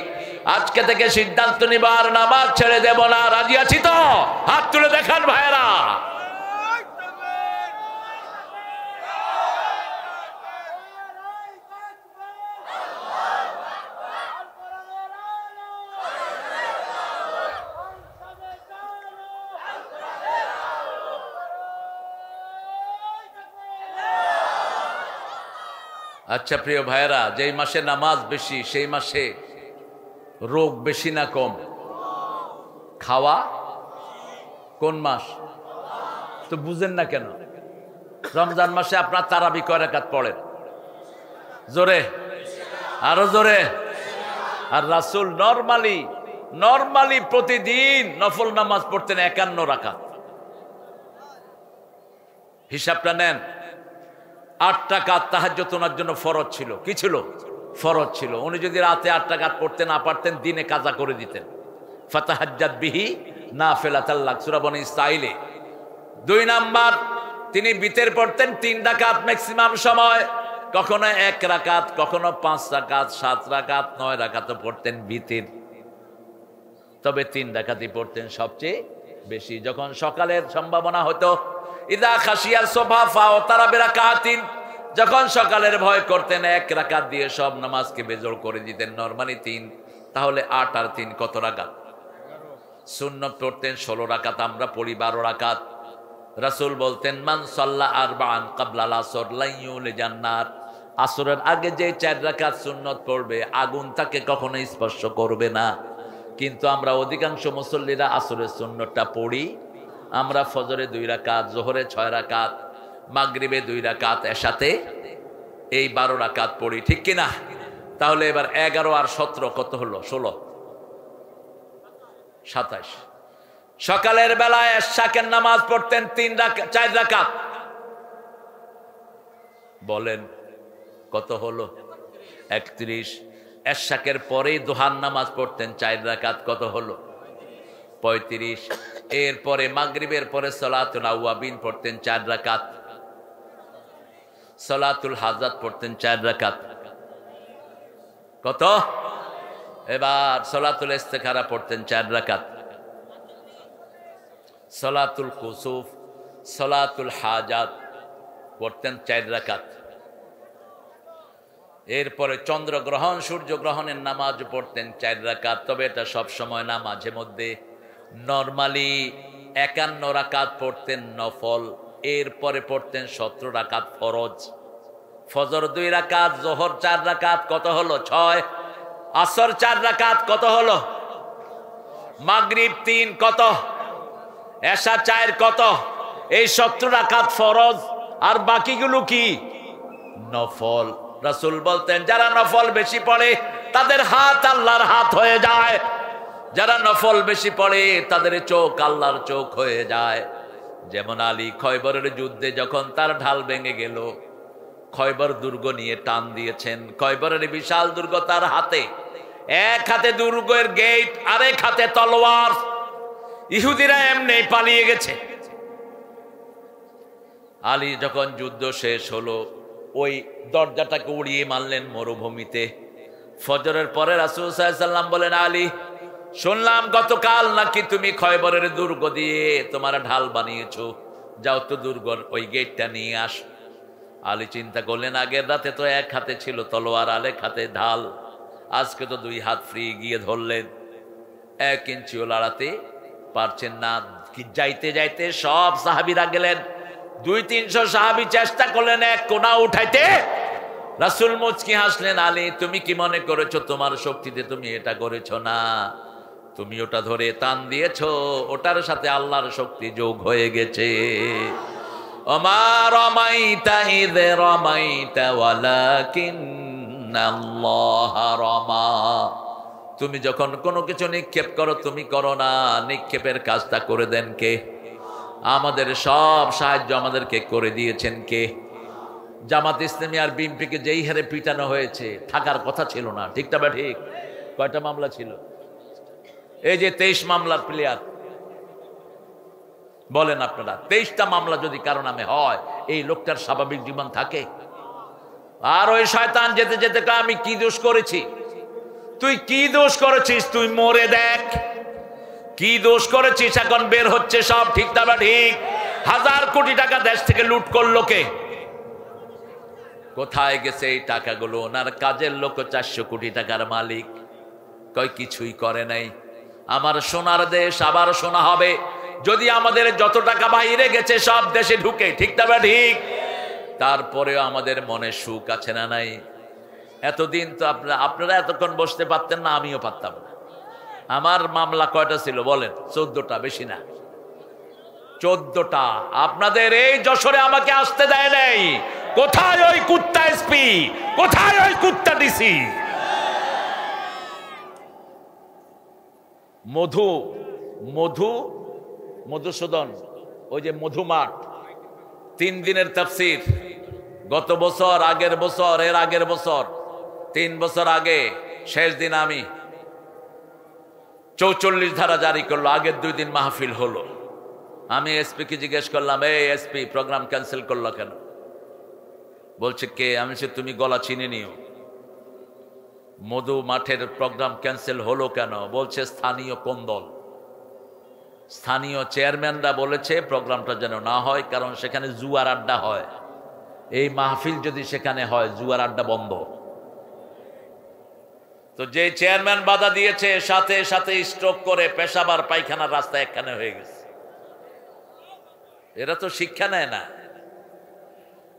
আজকে থেকে সিদ্ধান্ত নিবার নামাজ ছেড়ে দেব না, রাজি আছি তো? হাত তুলে দেখান ভাইরা। আচ্ছা প্রিয় ভাইরা, যেই মাসে নামাজ বেশি সেই মাসে রোগ বেশি না কম? খাওয়া কোন মাস তো বুঝেন না কেন? রমজান মাসে আপনার তারাবি কয় রাকাত পড়েন? জোরে, আরো জোরে। আর রাসূল নরমালি প্রতিদিন নফল নামাজ পড়তেন 51 রাকাত। হিসাবটা নেন। 8 রাকাত তাহাজ্জুদ ওনার জন্য ফরজ ছিল। কি ছিল? ফরজ ছিল। উনি যদি রাতে 8 রাকাত পড়তে না পারতেন, দিনে কাজা করে দিতেন। ফাতাহাজ্জাদ বিহি নাফিলাতাল লাক, সূরা বনী ইসরাঈলে। 2 নাম্বার, তিনি বিতের পড়তেন 3 রাকাত ম্যাক্সিমাম সময়। কখনো 1 রাকাত, কখনো 5 রাকাত, 7 রাকাত, 9 রাকাতও পড়তেন বিতের। তবে 3 রাকাতই পড়তেন সবচেয়ে বেশি। যখন সকালের সম্ভাবনা হতো, ইদা খাশিয়াল সুবহা ফাওতারা বিরাকাতিন, যখন সকালের ভয় করতেন 1 রাকাত দিয়ে সব নামাজকে বেজোড় করে দিতেন। নরমালি 3, তাহলে 8 আর 3 কত রাকাত? সুন্নত পড়তেন 16 রাকাত, আমরা পড়ি 12 রাকাত। রাসূল বলতেন মান সাল্লা আরবাআন ক্বাবলাল আসর লা ইউলিজান নার, আসরের আগে যে 4 রাকাত সুন্নত পড়বে আগুন তাকে কখনো স্পর্শ করবে না। কিন্তু আমরা অধিকাংশ মুসল্লিরা আসরের সুন্নতটা পড়ি। আমরা ফজরে 2 রাকাত, জোহরে 6 রাকাত, মাগরিবে 2 রাকাত, এশাতে এই 12 রাকাত পড়ি, ঠিক কিনা? তাহলে এবার 11 আর 17 কত হলো? 16, 27। সকালের বেলায় এশাকের নামাজ পড়তেন 4 রাকাত। বলেন কত হলো? 31। এশাকের পরেই দুহার নামাজ পড়তেন 4 রাকাত, কত হলো? 35। এরপরে মাগরিবের পরে সালাতুল আওয়াবিন পড়তেন 4 রাকাত, সালাতুল হাজাত পড়তেন 4 রাকাত, কত? এবার সালাতুল ইস্তিখারা পড়তেন 4 রাকাত, সালাতুল কুসুফ, সালাতুল হাজাত পড়তেন 4 রাকাত। এরপরে চন্দ্রগ্রহণ, সূর্যগ্রহণের নামাজ পড়তেন 4 রাকাত। তবে এটা সব সময় না, মাঝে মধ্যে। নরমালি 51 রাকাত পড়তেন নফল। এরপরে পড়তেন 17 রাকাত ফরজ। ফজর 2 রাকাত, জোহর 4 রাকাত, কত হলো? 6। আসর 4 রাকাত, কত হলো? মাগরিব 3, কত? এশা 4, কত? এই 17 রাকাত ফরজ, আর বাকিগুলো কি? নফল। রাসূল বলতেন যারা নফল বেশি পড়ে তাদের হাত আল্লাহর হাত হয়ে যায়, যারা নফল বেশি পড়ে তাদের চোখ আল্লাহর চোখ হয়ে যায়। যেমন আলী খয়বরের যুদ্ধে যখন তার ঢাল ভেঙে গেল, খয়বর দুর্গ নিয়ে টান দিয়েছেন। খয়বরের বিশাল দুর্গ তার হাতে, এক হাতে দুর্গের গেট, আরেক হাতে তলোয়ার। ইহুদিরা এমনি পালিয়ে গেছে। আলী যখন যুদ্ধ শেষ হলো, ওই দরজাটাকে উড়িয়ে মারলেন মরুভূমিতে। ফজরের পরে রাসূল সাল্লাল্লাহু আলাইহি ওয়াসাল্লাম বলেন, আলী শুনলাম গতকাল নাকি তুমি খয়বরের দুর্গ দিয়ে তোমার ঢাল বানিয়েছো, যাও তো দুর্গর ওই গেটটা নিয়ে আস। আলী চিন্তা করলেন, আগের রাতে তো 1 হাতে ছিল তলোয়ার, আরেক হাতে ঢাল, আজকে তো 2 হাত ফ্রি। গিয়ে ধরলেন, 1 ইঞ্চিও লাড়াতে পারছেন না। যাইতে যাইতে সব সাহাবীরা গেলেন। 200-300 সাহাবী চেষ্টা করলেন 1 কোণা উঠাইতে। রাসূল মুচকি হাসলেন, আলী তুমি কি মনে করেছো তোমার শক্তিতে তুমি এটা করেছো? না, তুমি ওটা ধরে টান দিয়েছো, ওটার সাথে আল্লাহর শক্তি যোগ হয়ে গেছে। ওমা রমাইতা ইয রমাইতা ওয়ালাকিন্নাল্লাহ রমা। তুমি যখন কোনো কিছু নিক্ষেপ করো, তুমি করো না, নিক্ষেপের কাজটা করে দেন কে? আমাদের সব সাহায্য আমাদেরকে করে দিয়েছেন কে? জামাত ইসলামী আর বিএনপিকে যেই হারে পিটানো হয়েছে, থাকার কথা ছিল না, ঠিকটা বা ঠিক? কয়টা মামলা ছিল? এই যে 23 মামলার প্লেয়ার, বলেন আপনারা, 23টা মামলা যদি কারো নামে হয়, এই লোকটার স্বাভাবিক জীবন থাকে? আর ওই শয়তান যেতে যেতে কয়, আমি কি দোষ করেছি? তুই কি দোষ করেছিস? তুই মরে দেখ কি দোষ করেছিস। এখন বের হচ্ছে সব, ঠিকটা বা ঠিক? 1000 কোটি টাকা দেশ থেকে লুট করলো কে? কোথায় গেছে এই টাকাগুলো? ওনার কাজের লোক 400 কোটি টাকার মালিক, কয় কিছুই করে নাই। আমার সোনার দেশ আবার সোনা হবে যদি আমাদের যত টাকা বাইরে গেছে সব দেশে ঢুকে, ঠিকটা বা ঠিক? তারপরেও আমাদের মনে সুখ আছে না নাই? এতদিন তো আপনারা এতক্ষণ বসতে পারতেন না, আমিও পারতাম না। আমার মামলা কয়টা ছিল বলেন? 14টা, বেশি না, 14টা। আপনাদের এই যশোরে আমাকে আসতে দেয় নাই। কোথায় ওই কুত্তা এসপি? কোথায় ওই কুত্তা ডিসি? মধুসূদন, ওই যে মধুমাঠ, 3 দিনের তাফসীর, গত বছর, আগের বছর, এর আগের বছর, 3 বছর আগে শেষ দিন আমি 44 ধারা জারি করলো, আগের 2 দিন মাহফিল হলো। আমি এসপিকে জিজ্ঞেস করলাম, এই এসপি প্রোগ্রাম ক্যান্সেল করলো কেন? বলছে কে? আমি বলছি তুমি গলা চিনে নিও। মধু মাঠের প্রোগ্রাম ক্যান্সেল হলো কেন? বলছে স্থানীয় কোন্দল, স্থানীয় চেয়ারম্যানরা বলেছে প্রোগ্রামটা যেন না হয়, কারণ সেখানে জুয়ার আড্ডা হয়। এই মাহফিল যদি সেখানে হয়, জুয়ার আড্ডা বন্ধ। তো যে চেয়ারম্যান বাধা দিয়েছে, সাথে সাথে স্ট্রোক করে পেশাবার পায়খানার রাস্তা একখানে হয়ে গেছে। এরা তো শিক্ষা নেয় না।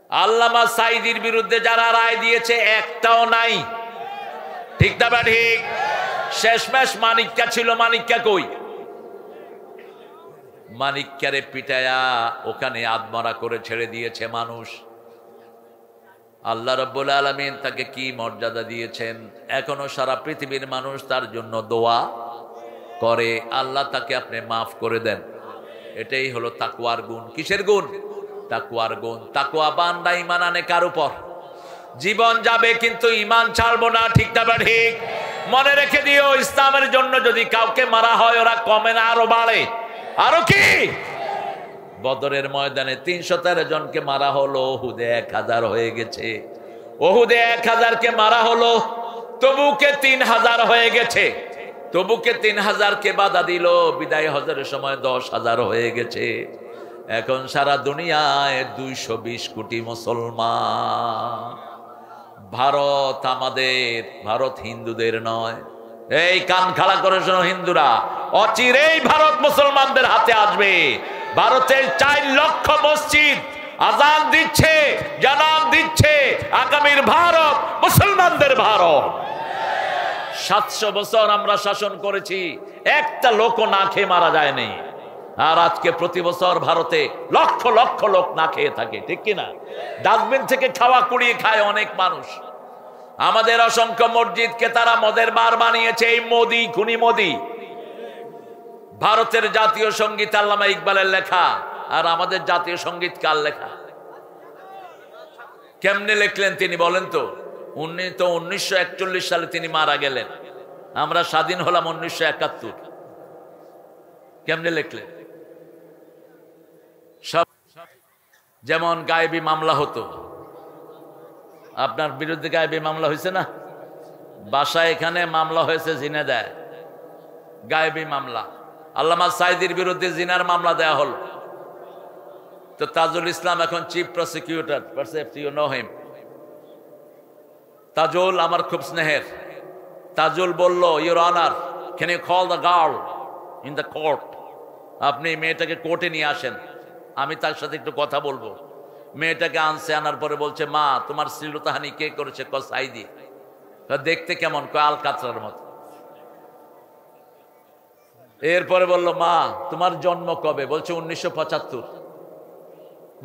আল্লামা সাঈদীর বিরুদ্ধে যারা রায় দিয়েছে, একটাও নাই, ঠিক না বা ঠিক? শেষমেশ মানিক্কা ছিল, মানিক্কা কই? মানিক্যারে পিটায়া ওখানে আদমরা করে ছেড়ে দিয়েছে মানুষ। আল্লাহ রাব্বুল আলামিন তাকে কি মর্যাদা দিয়েছেন, এখনো সারা পৃথিবীর মানুষ তার জন্য দোয়া করে। আল্লাহ তাকে আপনি মাফ করে দেন। এটাই হলো তাকওয়ার গুণ। কিসের গুণ? তাকওয়ার গুণ। তাকওয়া বান্দা ঈমান আনে কার উপর? জীবন যাবে কিন্তু ঈমান ছাড়বো না, ঠিক না ঠিক? মনে রেখে দিও, ইসলামের জন্য যদি কাউকে মারা হয়, ওরা কমে না, আরো বাড়ে। আরো কি? বদরের ময়দানে 313 জনকে মারা হলো, উহুদে 1000 হয়ে গেছে। উহুদে 1000 কে মারা হলো, তবুকে 3000 হয়ে গেছে। তবুকে 3000 কে বাধা দিল, বিদায় হজের সময় 10,000 হয়ে গেছে। এখন সারা দুনিয়ায় 220 কোটি মুসলমান। ভারত আমাদের, ভারত হিন্দুদের নয়। এই কান খাড়া করে শোনো হিন্দুরা, অচিরেই ভারত মুসলমানদের হাতে আসবে। ভারতের 4 লক্ষ মসজিদ আজান দিচ্ছে, জানান দিচ্ছে, আগামীর ভারত মুসলমানদের ভারত। 700 বছর আমরা শাসন করেছি, একটা লোকও না খেয়ে মারা যায়নি। আর আজকে প্রতি বছর ভারতে লক্ষ লক্ষ লোক না খেয়ে থাকে, ঠিক কিনা? ডাস্টবিন থেকে খাওয়া কুড়িয়ে খায় অনেক মানুষ। আমাদের অসংখ্য মসজিদকে তারা মদের বার বানিয়েছে, এই মোদি, খুনি মোদি। ভারতের জাতীয় সঙ্গীত আল্লামা ইকবালের লেখা, আর আমাদের জাতীয় সঙ্গীত কার লেখা? কেমনে লিখলেন তিনি বলেন তো? 1941 সালে তিনি মারা গেলেন, আমরা স্বাধীন হলাম 1971। কেমনে লিখলেন? সব যেমন গায়েবী মামলা হতো, আপনার বিরুদ্ধে গায়েবী মামলা হয়েছে না? বাসায় এখানে মামলা হয়েছে জিনাদা, গায়েবী মামলা। আল্লামা সাঈদীর বিরুদ্ধে জিনার মামলা দেয়া হলো। তো তাজুল ইসলাম এখন chief prosecutor, you know him. Tajul আমার খুব স্নেহের। তাজুল বলল, your honour, can you call the girl in the court? আপনি মেয়েটাকে কোর্টে নিয়ে আসেন, আমি তার সাথে একটু কথা বলবো। মেয়েটাকে আনছে, আনার পরে বলছে, মা তোমার শ্লীলতাহানি কে করেছে? ক সাঈদী। দেখতে কেমন? কয় আল কাতরার মতো। এরপরে বলল, মা তোমার জন্ম কবে? বলছে 1975।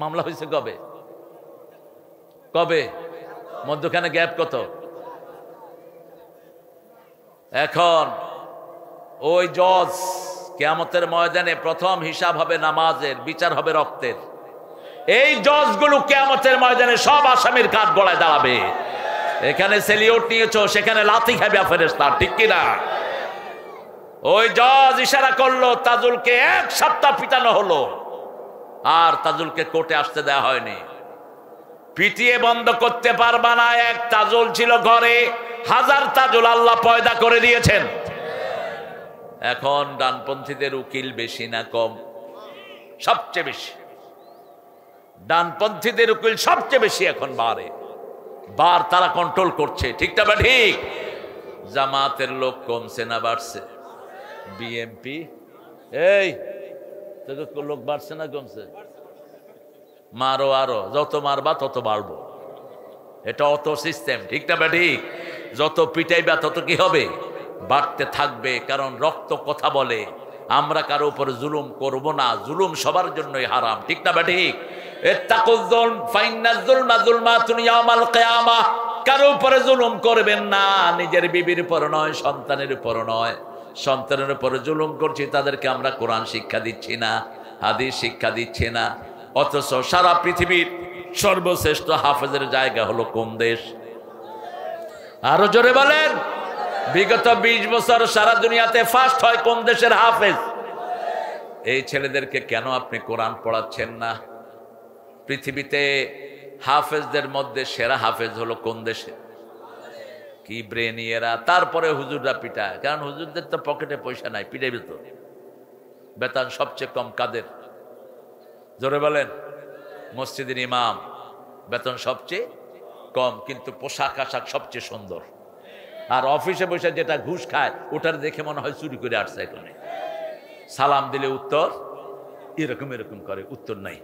মামলা হয়েছে কবে? কবে? মধ্যখানে গ্যাপ কত? এখন ওই জজ কিয়ামতের ময়দানে প্রথম হিসাব হবে নামাজের, বিচার হবে রক্তের। এই জজগুলো কিয়ামতের ময়দানে সব আসামির কাঠ গলায় দাঁড়াবে। এখানে সেলিউট নিয়েছো, সেখানে লাথি খাবে ফেরেশতা, ঠিক কিনা? ওই জজ ইশারা করলো, তাজুলকে 1 সপ্তাহ পিটানো হলো, আর তাজুলকে কোর্টে আসতে দেওয়া হয়নি। পিটিয়ে বন্ধ করতে পারবা না। এক তাজুল ছিল ঘরে, 1000 তাজুল আল্লাহ পয়দা করে দিয়েছেন। এখন ডানপন্থীদের উকিল বেশি না কম? সবচেয়ে বেশি। ডানপন্থীদের উকিল সবচেয়ে বেশি এখন বারে বার তারা কন্ট্রোল করছে, ঠিক না? ঠিক। জামাতের লোক কমছে না বাড়ছে? বিএমপি এই লোক বাড়ছে না কমছে? মারো, আরো যত মারবা তত বাড়বো, এটা অত সিস্টেম, ঠিক না? ঠিক। যত পিটাইবা তত কি হবে? বাড়তে থাকবে। কারণ রক্ত কথা বলে। আমরা কারো উপরে জুলুম করব না, জুলুম সবার জন্যই হারাম, ঠিক না? ঠিক। কারো উপরে জুলুম করবেন না, নিজের বিবির উপর নয়, সন্তানের উপর নয়। সন্তানের উপরে জুলুম করছি, তাদেরকে আমরা কোরআন শিক্ষা দিচ্ছি না, হাদিস শিক্ষা দিচ্ছি না। অথচ সারা পৃথিবীর সর্বশ্রেষ্ঠ হাফেজের জায়গা হলো কোন দেশ? আরো জোরে বলেন। বিগত 20 বছর সারা দুনিয়াতে ফার্স্ট হয় কোন দেশের হাফেজ? এই ছেলেদেরকে কেন আপনি কোরআন পড়াচ্ছেন না? পৃথিবীতে হাফেজদের মধ্যে সেরা হাফেজ হলো কোন দেশে? কি ব্রেনিয়েরা। তারপরে হুজুররা পিটায়, কারণ হুজুরদের তো পকেটে পয়সা নাই, পিটাইবে তো। বেতন সবচেয়ে কম কাদের? জোরে বলেন। মসজিদের ইমাম, বেতন সবচেয়ে কম, কিন্তু পোশাক আশাক সবচেয়ে সুন্দর। আর অফিসে বসে যেটা ঘুষ খায়, ওটার দেখে মনে হয় চুরি করে আসছে। এখানে সালাম দিলে উত্তর এরকম এরকম করে, উত্তর নাই,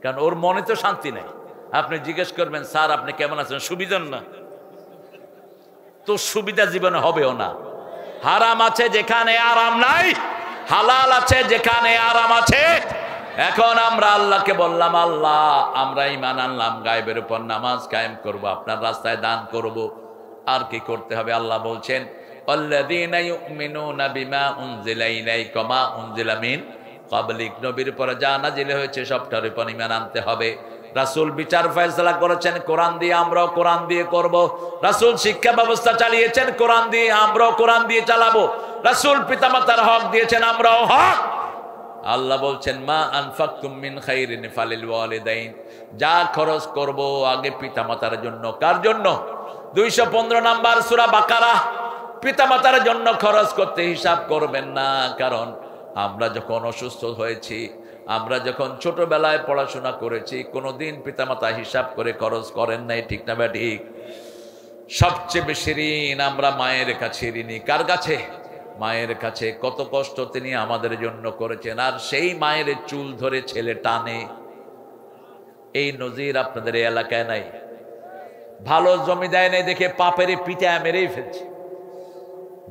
কারণ ওর মনে তো শান্তি নাই। আপনি জিজ্ঞেস করবেন, স্যার আপনি কেমন আছেন? সুবিধা না তো, সুবিধা জীবনে হবেও না। হারাম আছে যেখানে আরাম নাই, হালাল আছে যেখানে আরাম আছে। এখন আমরা আল্লাহকে বললাম, আল্লাহ আমরা ঈমান আনলাম, গায়েবের উপর নামাজ কায়েম করব, আপনার রাস্তায় দান করব। আর কি করতে হবে? আল্লাহ বলছেন, আল্লাযীনা ইউমিনুনা বিমা উনজিলা ইলাইকা মা উনজিলা মিন ক্বাবলিক, নবীর উপর যা নাজিল হয়েছে সবটার উপর ঈমান আনতে হবে। রাসূল বিচার ফয়সালা করেছেন কোরআন দিয়ে, আমরাও কোরআন দিয়ে করব। রাসূল শিক্ষা ব্যবস্থা চালিয়েছেন কোরআন দিয়ে, আমরাও কোরআন দিয়ে চালাবো। রাসূল পিতামাতার হক দিয়েছেন, আমরাও হক। আল্লাহ বলছেন, মা আনফাকতুম মিন খাইরিন ফালিল ওয়ালিদাইন, যা খরচ করব আগে পিতামাতার জন্য। কার জন্য? 215 নাম্বার সূরা বাকারা। পিতামাতার জন্য খরচ করতে হিসাব করবেন না, কারণ আমরা যখন অসুস্থ হয়েছি, আমরা যখন ছোটবেলায় পড়াশোনা করেছি, কোনোদিন পিতামাতা হিসাব করে খরচ করেন নাই, ঠিক না? ঠিক। সবচেয়ে বেশি ঋণ আমরা মায়ের কাছে ঋণী। কার কাছে? মায়ের কাছে। কত কষ্ট তিনি আমাদের জন্য করেছেন, আর সেই মায়ের চুল ধরে ছেলে টানে। এই নজির আপনাদের এই এলাকায় নাই? ভালো জমি দেয় নাই দেখে পাপের পিটায় মেরেই ফেলছে।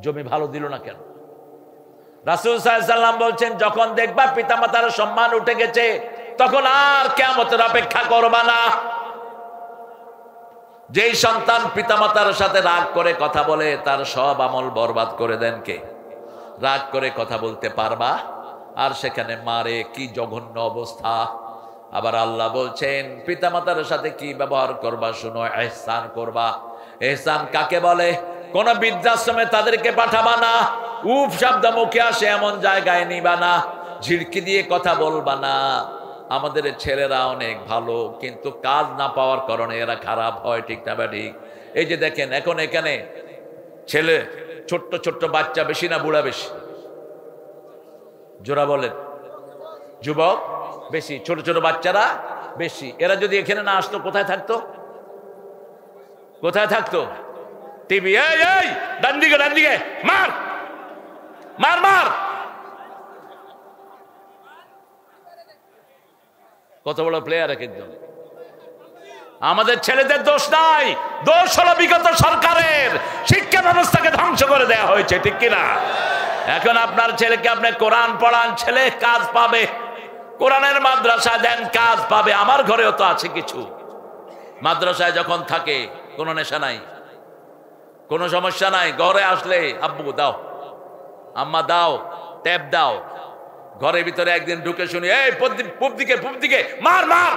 জমি ভালো দিল না কেন? রাসূল সাল্লাল্লাহু আলাইহি ওয়াসাল্লাম বলছেন, যখন দেখবা পিতামাতার সম্মান উঠে গেছে, তখন আর কিয়ামতের অপেক্ষা করবা না। যেই সন্তান পিতামাতার সাথে রাগ করে কথা বলে, তার সব আমল বরবাদ করে দেন কে? রাগ করে কথা বলতে পারবা, আর সেখানে মারে, কি জঘন্য অবস্থা। আবার আল্লাহ বলছেন, পিতামাতার সাথে কি ব্যবহার করবা শুনো, ইহসান করবা। ইহসান কাকে বলে? কোন বৃদ্ধাশ্রমে তাদেরকে পাঠাবা না, উফ শব্দ মুখে আসে এমন জায়গায় নিবা না, ঝিড়কি দিয়ে কথা বলবা না। আমাদের ছেলেরা অনেক ভালো, কিন্তু কাজ না পাওয়ার কারণে এরা খারাপ হয়, ঠিক না? ঠিক। এই যে দেখেন, এখন এখানে ছেলে ছোট্ট ছোট্ট বাচ্চা বেশি না বুড়া বেশি? জোরা বলেন। যুবক বেশি, ছোট ছোট বাচ্চারা বেশি। এরা যদি এখানে না আসতো, কোথায় থাকতো? কোথায় থাকতো? টিভি। এই এই ডান দিকে, ডান দিকে, মার মার মার। কত বড় প্লেয়ার এক একজন। আমাদের ছেলেদের দোষ নাই, দোষ হলো বিগত সরকারের। শিক্ষা ব্যবস্থাকে ধ্বংস করে দেয়া হয়েছে, ঠিক কিনা? এখন আপনার ছেলেকে আপনি কোরআন পড়ান, ছেলে কাজ পাবে, কোরআনের মাদ্রাসা দেন, কাজ পাবে। আমার ঘরেও তো আছে কিছু, মাদ্রাসায় যখন থাকে কোনো নেশা নাই, কোনো সমস্যা নাই। ঘরে আসলে আব্বু দাও, আম্মা দাও, ট্যাব দাও। ঘরের ভিতরে একদিন ঢুকে শুনি, এই পূব দিকে মার মার।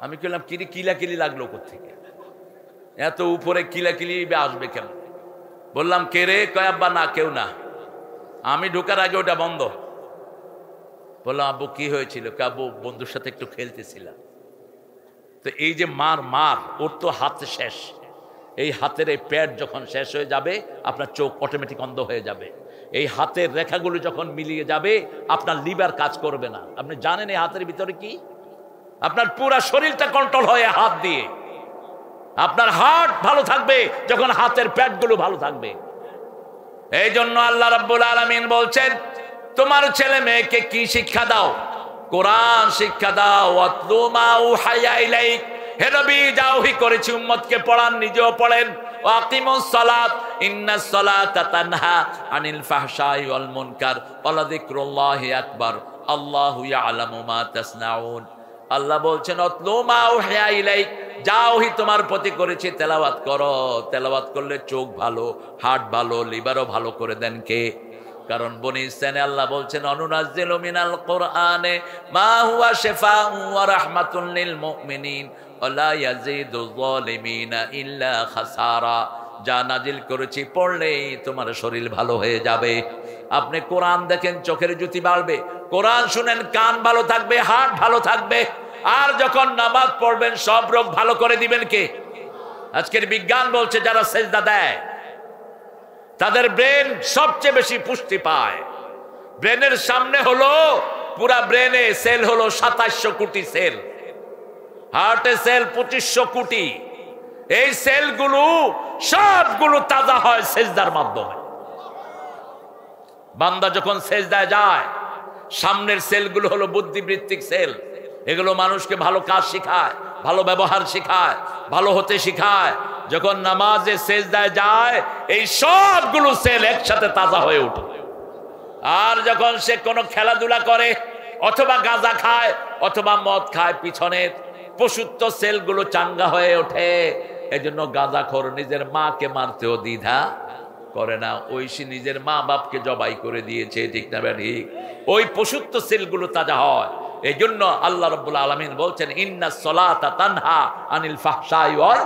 আমি বললাম কিলাকিলি লাগলো কোত্থেকে, এত উপরে কিলাকিলি আসবে কেন? বললাম কে রে? কয় আব্বা না কেউ না। আমি ঢোকার আগে ওটা বন্ধ। বললাম আব্বু কি হয়েছিল? আব্বু বন্ধুর সাথে একটু খেলতেছিলাম। তো এই যে মার ওর তো হাত শেষ, এই হাতের এই প্যাড যখন শেষ হয়ে যাবে আপনার চোখ অটোমেটিক অন্ধ হয়ে যাবে। এই হাতের রেখাগুলো যখন মিলিয়ে যাবে আপনার লিভার কাজ করবে না। আপনি জানেন এই হাতের ভিতরে কি? আপনার পুরা শরীরটা কন্ট্রোল হয় হাত দিয়ে। আপনার হার্ট ভালো থাকবে যখন হাতের প্যাডগুলো ভালো থাকবে। এই জন্য আল্লাহ রাব্বুল আলামিন বলছেন তোমার ছেলে মেয়েকে কি শিক্ষা দাও? কোরআন শিক্ষা দাও। ওয়াতলু মা উহাইয়া ইলাইক, হে নবী যা ওহী করেছি উম্মতকে পড়ান, নিজেও পড়েন। ওয়াকিমুস সালাত ইন্নাস সালাতা তানহা আনিল ফাহশাই ওয়াল মুনকার ওয়া যিকরুল্লাহি আকবার আল্লাহু ইয়ালামু মা তাসনাউন। আল্লাহ বলছেন ওয়াতলু মা উহাইয়া ইলাইক, যা ওহী তোমার প্রতি করেছি তেলাওয়াত করো। তেলাওয়াত করলে চোখ ভালো, হার্ট ভালো, লিভারও ভালো করে দেন কে? কারণ বনি ইসরাইলে আল্লাহ বলছেন অনুনাজ্জিলু মিনাল কোরআনে মা হুয়া শিফাউন ওয়া রাহমাতুন লিল মুমিনিন ওয়া লা ইয়াজিদুয যালিমিনা ইল্লা খাসারা। যা নাজিল করেছি পড়লেই তোমার শরীর ভালো হয়ে যাবে। আপনি কোরআন দেখেন চোখের জ্যোতি বাড়বে, কোরআন শুনেন কান ভালো থাকবে, হার্ট ভালো থাকবে। আর যখন নামাজ পড়বেন সব রোগ ভালো করে দিবেন কে? আজকের বিজ্ঞান বলছে যারা সেজদা দেয় তাদের ব্রেন সবচেয়ে বেশি পুষ্টি পায়। ব্রেনের সামনে হলো পুরা ব্রেনে সেল হলো 2700 কোটি সেল, হার্টে সেল 2500 কোটি। এই সেলগুলো সবগুলো তাজা হয় সেজদার মাধ্যমে। বান্দা যখন সেজদায় যায় সামনের সেলগুলো হলো বুদ্ধিবৃত্তিক সেল, এগুলো মানুষকে ভালো কাজ শেখায়, ভালো ব্যবহার শেখায়, ভালো হতে শেখায়। যখন নামাজে সেজদায় যায় এই সবগুলো সেল একসাথে তাজা হয়ে ওঠে। আর যখন সে কোনো খেলাধুলা করে অথবা গাঁজা খায় অথবা মদ খায় পিছনের পশুত্ব সেলগুলো চাঙ্গা হয়ে ওঠে। এজন্য গাঁজাখোর নিজের মাকে মারতেও দ্বিধা করে না, ওই সে নিজের মা বাপকে জবাই করে দিয়েছে, ঠিক না ঠিক? ওই পশুত্ব সেলগুলো তাজা হয়। এই জন্য আল্লাহ রাব্বুল আলামিন বলছেন ইন্নাস সালাতা তানহা আনিল ফাহশাই ওয়াল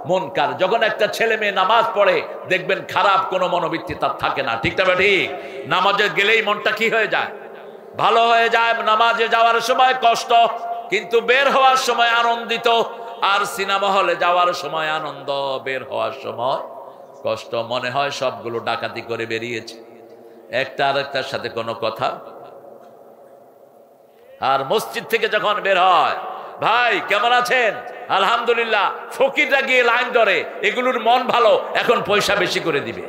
মুনকার। যখন একটা ছেলে মেয়ে নামাজ পড়ে দেখবেন খারাপ কোনো মনোবৃত্তি তার থাকে না, ঠিক না ঠিক? নামাজে গেলেই মনটা কি হয়ে যায়? ভালো হয়ে যায়। নামাজে যাওয়ার সময় কষ্ট, কিন্তু বের হওয়ার সময় আনন্দিত। আর সিনেমা হলে যাওয়ার সময় আনন্দ, বের হওয়ার সময় কষ্ট। মনে হয় সবগুলো ডাকাতি করে বেরিয়েছে, একটা আরেকটার সাথে কোনো কথা। আর মসজিদ থেকে যখন বের হয়, ভাই কেমন আছেন? আলহামদুলিল্লাহ। ফকিররা গিয়ে লাইন ধরে, এগুলোর মন ভালো, এখন পয়সা বেশি করে দিবে।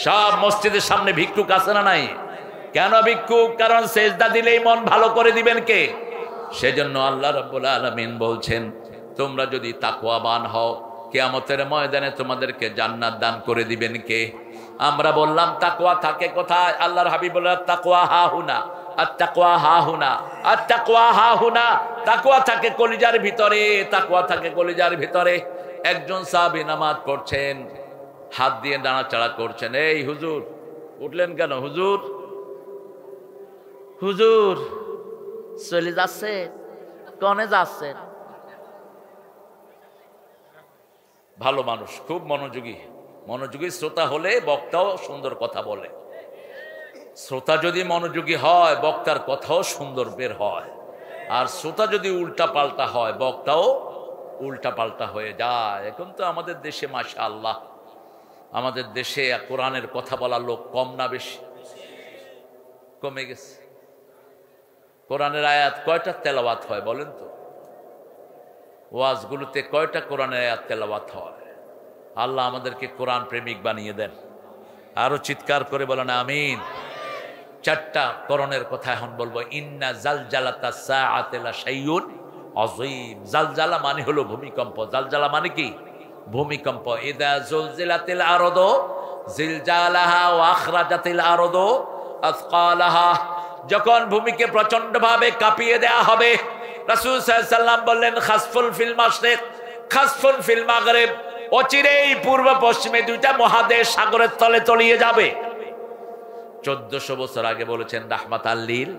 সব মসজিদের সামনে ভিক্ষুক আছে না নাই? কেন ভিক্ষুক? কারণ সেজদা দিলেই মন ভালো করে দিবেন কে? সেজন্য আল্লাহ রাব্বুল আলামিন বলছেন তোমরা যদি তাকওয়াবান হও কিয়ামতের ময়দানে তোমাদেরকে জান্নাত দান করে দিবেন কে? আমরা বললাম তাকওয়া থাকে কোথায়? আল্লাহর হাবিব বললেন তাকওয়া হাহুনা, আত-তাকওয়া হাহুনা, আত-তাকওয়া হাহুনা। তাকওয়া থাকে কলিজার ভিতরে, তাকওয়া থাকে কলিজার ভিতরে। একজন সাহাবী নামাজ পড়ছেন, হাত দিয়ে নাড়াচাড়া করছেন। এই হুজুর উঠলেন কেন? হুজুর হুজুর চলে যাচ্ছে, কনে যাচ্ছেন? ভালো মানুষ, খুব মনোযোগী শ্রোতা হলে বক্তাও সুন্দর কথা বলে। শ্রোতা যদি মনোযোগী হয় বক্তার কথাও সুন্দর বের হয়। আর শ্রোতা যদি উল্টা পাল্টা হয় বক্তাও উল্টা পাল্টা হয়ে যায়। এখন তো আমাদের দেশে মাশাআল্লাহ, আমাদের দেশে কোরআনের কথা বলার লোক কম না বেশি? কমে গেছে। কোরআনের আয়াত কয়টা তেলাওয়াত হয় বলেন তো? ওয়াজগুলোতে কয়টা কোরআনের আয়াত তেলাওয়াত হয়? আল্লাহ আমাদেরকে কোরআন প্রেমিক বানিয়ে দেন। আরো চিৎকার করে বলেন আমিন। চারটা করণের কথা এখন বলবো। ইন্না জালজালাতা সাআতি লাশাইউন আযীম। জালজালা মানে হলো ভূমিকম্প। জালজালা মানে কি? ভূমিকম্প। ইদা জুলজিলাতিল আরদু জিলজালাহা ওয়া আখরাজাতিল আরদু আসকালাহা, যখন ভূমিকে প্রচন্ড ভাবে কাঁপিয়ে দেয়া হবে। রাসূল সাল্লাল্লাহু আলাইহি সাল্লাম বললেন খাসফুন ফিল মাশরিক খাসফুন ফিল মাগরিব, অচিরেই পূর্ব পশ্চিমে দুইটা মহাদেশ সাগরের তলে তলিয়ে যাবে। 1400 বছর আগে বলেছেন রাহমাতাল লিল।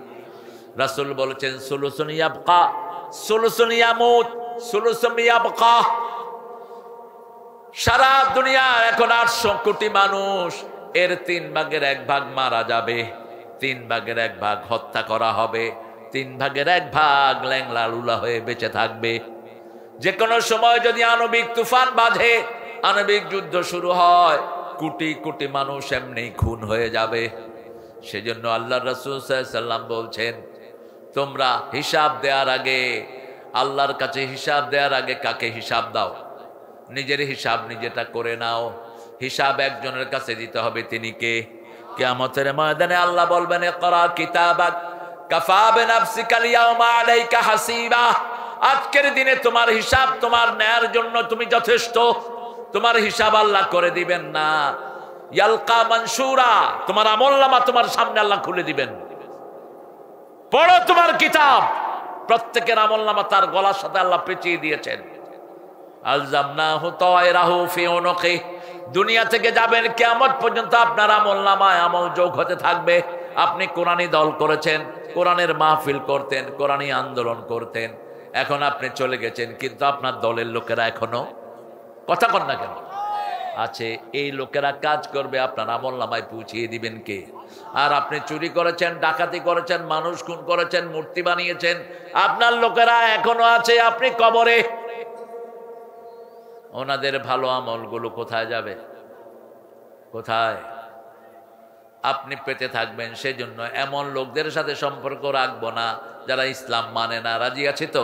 রাসূল বলেছেন সুলুসুন ইয়াবকা সুলুসুন ইয়ামুত সুলুসুন ইয়াবকা। সারা দুনিয়া এখন 800 কোটি মানুষ, এর 3 ভাগের 1 ভাগ মারা যাবে, 3 ভাগের 1 ভাগ হত্যা করা হবে, 3 ভাগের 1 ভাগ ল্যাংলা লুলা হয়ে বেঁচে থাকবে। যে কোনো সময় যদি আণবিক তুফান বাজে, আণবিক যুদ্ধ শুরু হয়, কোটি কোটি মানুষ এমনি খুন হয়ে যাবে। সেজন্য আল্লাহর রাসূল সাল্লাল্লাহু আলাইহি সাল্লাম বলছেন, তোমরা হিসাব দেওয়ার আগে, আল্লাহর কাছে হিসাব দেওয়ার আগে কাকে হিসাব দাও? নিজের হিসাব নিজেটা করে নাও। হিসাব একজনের কাছে দিতে হবে, তিনি কে? কিয়ামতের ময়দানে আল্লাহ বলবেন ইকরা কিতাবাক কাফা বিনাফসিকাল ইয়াওমা আলাইকা হাসিবা। আজকের দিনে তোমার হিসাব তোমার নেয়ার জন্য তুমি যথেষ্ট। তোমার হিসাব আল্লাহ করে দিবেন না, ইয়ালকা মানসুরা, তোমার আমলনামা তোমার সামনে আল্লাহ খুলে দিবেন। পড়ো তোমার কিতাব, প্রত্যেকের আমলনামা তার গলার সাথে আল্লাহ পেঁচিয়ে দিয়েছেন। আলজামনাহু তায়রাহু ফি উনুকি, দুনিয়া থেকে যাবেন কিয়ামত পর্যন্ত আপনার আমলনামায় আমল যোগ হতে থাকবে। আপনি কোরআনী দল করেছেন, কোরআনের মাহফিল করতেন, কোরআনী আন্দোলন করতেন, এখন আপনি চলে গেছেন, কিন্তু আপনার দলের লোকেরা এখনো কথা কন না কেন আছে। এই লোকেরা কাজ করবে, আপনার আমলনামায় পৌঁছিয়ে দিবেন কে? আর আপনি চুরি করেছেন, ডাকাতি করেছেন, মানুষ খুন করেছেন, মূর্তি বানিয়েছেন, আপনার লোকেরা এখনো আছে, আপনি কবরে। ওনাদের ভালো আমলগুলো কোথায় যাবে? কোথায়? আপনি পেতে থাকবেন। সেজন্য এমন লোকদের সাথে সম্পর্ক রাখবো না যারা ইসলাম মানে না। রাজি আছি তো?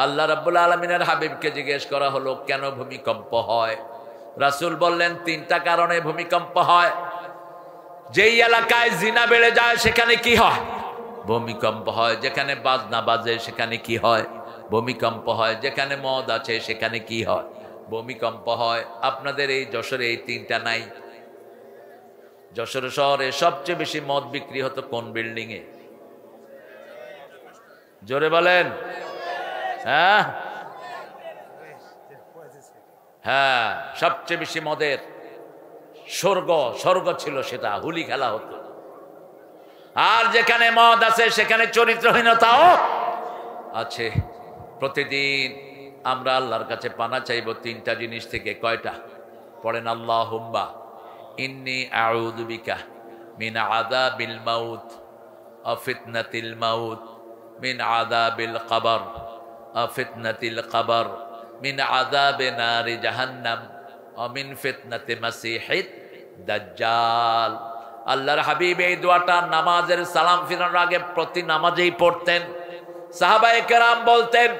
আল্লাহ রাব্বুল আলামিনের হাবিবকে জিজ্ঞেস করা হলো কেন ভূমিকম্প হয়? রাসূল বললেন 3টা কারণে ভূমিকম্প হয়। যেই এলাকায় জিনা বেড়ে যায় সেখানে কি হয়? ভূমিকম্প হয়। যেখানে বাজনা বাজে সেখানে কি হয়? ভূমিকম্প হয়। যেখানে মদ আছে সেখানে কি হয়? ভূমিকম্প হয়। আপনাদের এই যশোরে এই 3টা নাই? যশোর শহরে সবচেয়ে বেশি মদ বিক্রি হতো কোন বিল্ডিং এ? জোরে বলেন। হ্যাঁ হ্যাঁ, সবচেয়ে বেশি মদের স্বর্গ ছিল, সেটা হুলি খেলা হতো। আর যেখানে মদ আছে সেখানে চরিত্রহীনতাও আছে। প্রতিদিন আমরা আল্লাহর কাছে পানা চাইব 3টা জিনিস থেকে। কয়টা? পড়েন আল্লাহুম্মা ইন্নী আউযু বিকা মিন আযাবিল মাউত ওয়া ফিতনাতিল মাউত, মিন আযাবিল কবর ওয়া ফিতনাতিল কবর, মিন আযাবি নারি জাহান্নাম ওয়া মিন ফিতনাতি মাসিহিদ দাজ্জাল। আল্লাহর হাবিব এই দোয়াটা নামাজের সালাম ফিরানোর আগে প্রতি নামাজেই পড়তেন। সাহাবায়ে কেরাম বলতেন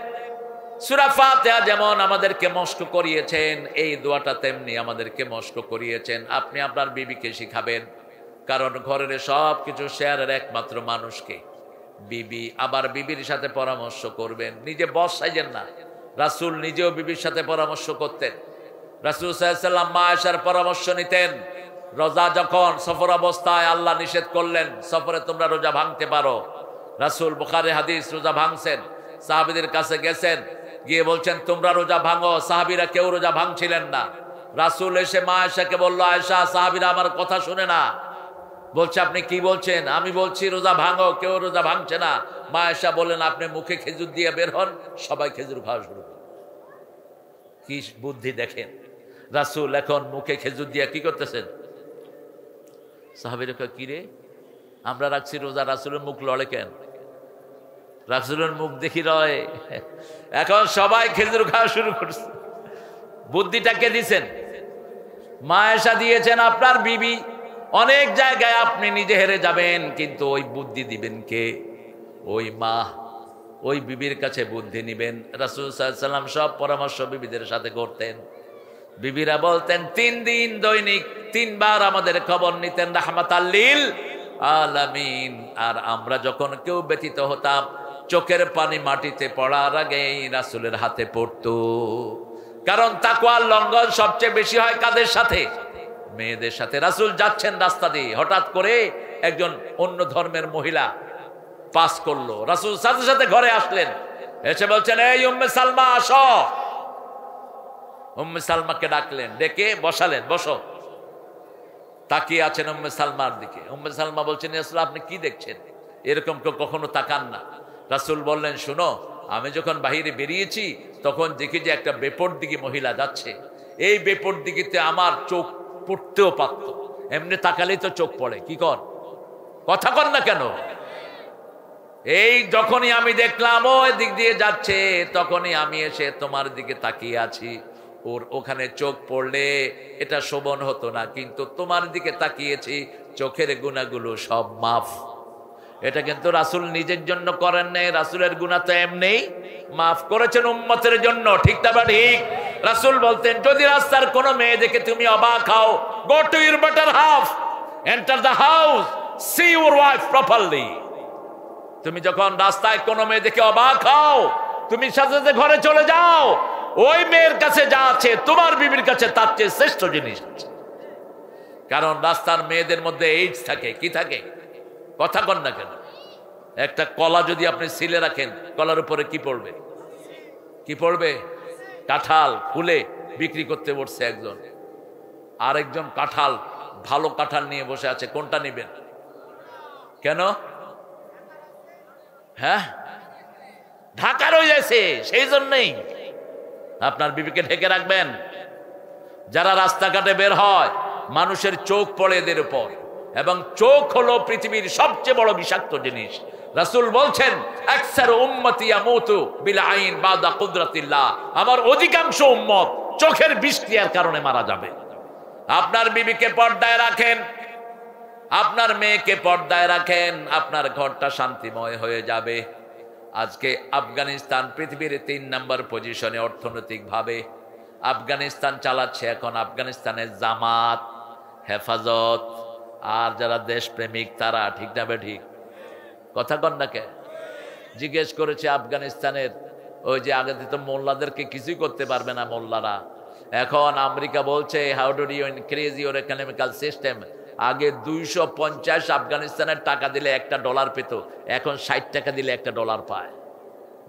সূরা ফাতিহা যেমন আমাদেরকে মস্ক করিয়েছেন, এই দোয়াটা তেমনি আমাদেরকে মস্ক করিয়েছেন। আপনি আপনার বিবিকে শিখাবেন, কারণ ঘরের সব কিছু শেয়ারের একমাত্র মানুষকে বিবি। আবার বিবির সাথে পরামর্শ করবেন, নিজে বস সাইজেন না। রাসূল নিজেও বিবির সাথে পরামর্শ করতেন। রাসূল সাল্লাল্লাহু আলাইহি ওয়াসাল্লাম মা আয়েশার পরামর্শ নিতেন। রোজা যখন সফর অবস্থায় আল্লাহ নিষেধ করলেন সফরে তোমরা রোজা ভাঙতে পারো, রাসূল বুখারী হাদিস রোজা ভাঙছেন, সাহাবীদের কাছে গেছেন, গিয়ে বলছেন তোমরা রোজা ভাঙো। সাহাবীরা কেউ রোজা ভাঙছিলেন না। রাসূল এসে মা আয়েশাকে বলল, আয়েশা সাহাবীরা আমার কথা শুনে না। বলছে আপনি কি বলছেন? আমি বলছি রোজা ভাঙো, কেউ রোজা ভাঙছে না। মা আয়েশা বললেন আপনি মুখে খেজুর দিয়ে বের হন, সবাই খেজুর খাওয়া শুরু করে। কি বুদ্ধি দেখেন! রাসূল এখন মুখে খেজুর দিয়ে কি করতেছেন? সাহাবীরা কি রে, আমরা রাখছি রোজা, রাসূলের মুখ লড়ে কেন? রাসূলের মুখ দেখি রয়। এখন সবাই খেজুর খাওয়া শুরু করছে। বুদ্ধিটা কে দিয়েছেন? মা আয়েশা দিয়েছেন, আপনার বিবি। অনেক জায়গায় আপনি নিজে হেরে যাবেন, কিন্তু ওই বুদ্ধি দিবেন কে? ওই মা, ওই বিবির কাছে বুদ্ধি নিবেন। রাসূল সাল্লাল্লাহু আলাইহি ওয়াসাল্লাম সব পরামর্শ বিবিদের সাথে করতেন। বিবিরা বলতেন 3 দিন দৈনিক 3 বার আমাদের খবর নিতেন রাহমাতাল লিল আলামিন। আর আমরা যখন কেউ ব্যথিত হতাম, চোখের পানি মাটিতে পড়ার আগেই রাসূলের হাতে পড়তো। কারণ তাকওয়ার লঙ্ঘন সবচেয়ে বেশি হয় কাদের সাথে? মেয়েদের সাথে রাসূল যাচ্ছেন রাস্তা দিয়ে, হঠাৎ করে একজন অন্য ধর্মের মহিলা পাস করলো। রাসূল সাথে সাথে ঘরে আসলেন, এসে বলছেন, এই উম্মে সালমা আসো। উম্মে সালমাকে ডাকলেন, ডেকে বসালেন, বসো। তাকিয়ে আছেন উম্মে সালমার দিকে। উম্মে সালমা বলছেন, ইয়া রাসূলুল্লাহ, আপনি কি দেখছেন? এরকম কেউ কখনো তাকান না। রাসূল বললেন, শুনো, আমি যখন বাহিরে বেরিয়েছি তখন দেখি যে একটা বেপরদিগী মহিলা যাচ্ছে। এই বেপরদিগিতে আমার চোখ পড়তেও পারত, এমনি তাকালেই তো চোখ পড়ে। কি কর, কথা কর না কেন? এই যখনই আমি দেখলাম ও দিক দিয়ে যাচ্ছে, তখনই আমি এসে তোমার দিকে তাকিয়ে আছি। ওর ওখানে চোখ পড়লে এটা শোভন হতো না, কিন্তু তোমার দিকে তাকিয়েছি, চোখের গুনাহগুলো সব মাফ। এটা কিন্তু রাসূল নিজের জন্য করেন নাই, রাসূলের গুনাহ তো এমনিই মাফ করেছেন উম্মতের জন্য। ঠিক না? ঠিক। রাসূল বলতেন, যদি রাস্তার কোনো মেয়ে দেখে তুমি অবাক হও, go to your better half, enter the house, see your wife properly. তুমি যখন রাস্তায় কোনো মেয়ে দেখে অবাক হও, তুমি সাথে সাথে ঘরে চলে যাও। ওই মেয়ের কাছে যা আছে তোমার বিবির কাছে তার চেয়ে শ্রেষ্ঠ জিনিস আছে। কারণ রাস্তার মেয়েদের মধ্যে এইডস থাকে। কি থাকে? কথা কন না কেন? একটা কলা যদি আপনি সিলে রাখেন, কলার উপরে কি পড়বে? কি পড়বে? কাঁঠাল। ফুলে বিক্রি করতে বসছে একজন, আরেকজন কাঁঠাল, ভালো কাঁঠাল নিয়ে বসে আছে। কোনটা নেবেন? কেন? হ্যাঁ, ঢাকা রয়ে যাচ্ছে, সেই জন্যই আপনার বিবিকে ঢেকে রাখবেন। যারা রাস্তাঘাটে বের হয়, মানুষের চোখ পড়ে এদের উপর, এবং চোখ হলো পৃথিবীর সবচেয়ে বড় বিষাক্ত জিনিস। রাসূল বলছেন, আকসার উম্মতি ইয়ামুতু বিল আইন বাদা কুদরাতিল্লাহ, আমার অধিকাংশ উম্মত চোখের বিষক্রিয়ার কারণে মারা যাবে। আপনার বিবিকে পর্দায় রাখেন, আপনার মেয়েকে পর্দায় রাখেন, আপনার ঘরটা শান্তিময় হয়ে যাবে। আজকে আফগানিস্তান পৃথিবীর 3 নম্বর পজিশনে অর্থনৈতিক ভাবে। আফগানিস্তান চালাচ্ছে এখন আফগানিস্তানের জামাত, হেফাজত, আর যারা দেশপ্রেমিক তারা। ঠিক না বে ঠিক? কথা কন না কে? জিজ্ঞেস করেছে আফগানিস্তানের ওই যে আগে তো মোল্লাদেরকে কিছুই করতে পারবে না মোল্লারা, এখন আমেরিকা বলছে how do you increase your economical system. আগে 250 আফগানিস্তানের টাকা দিলে $1 পেত, এখন 60 টাকা দিলে $1 পায়।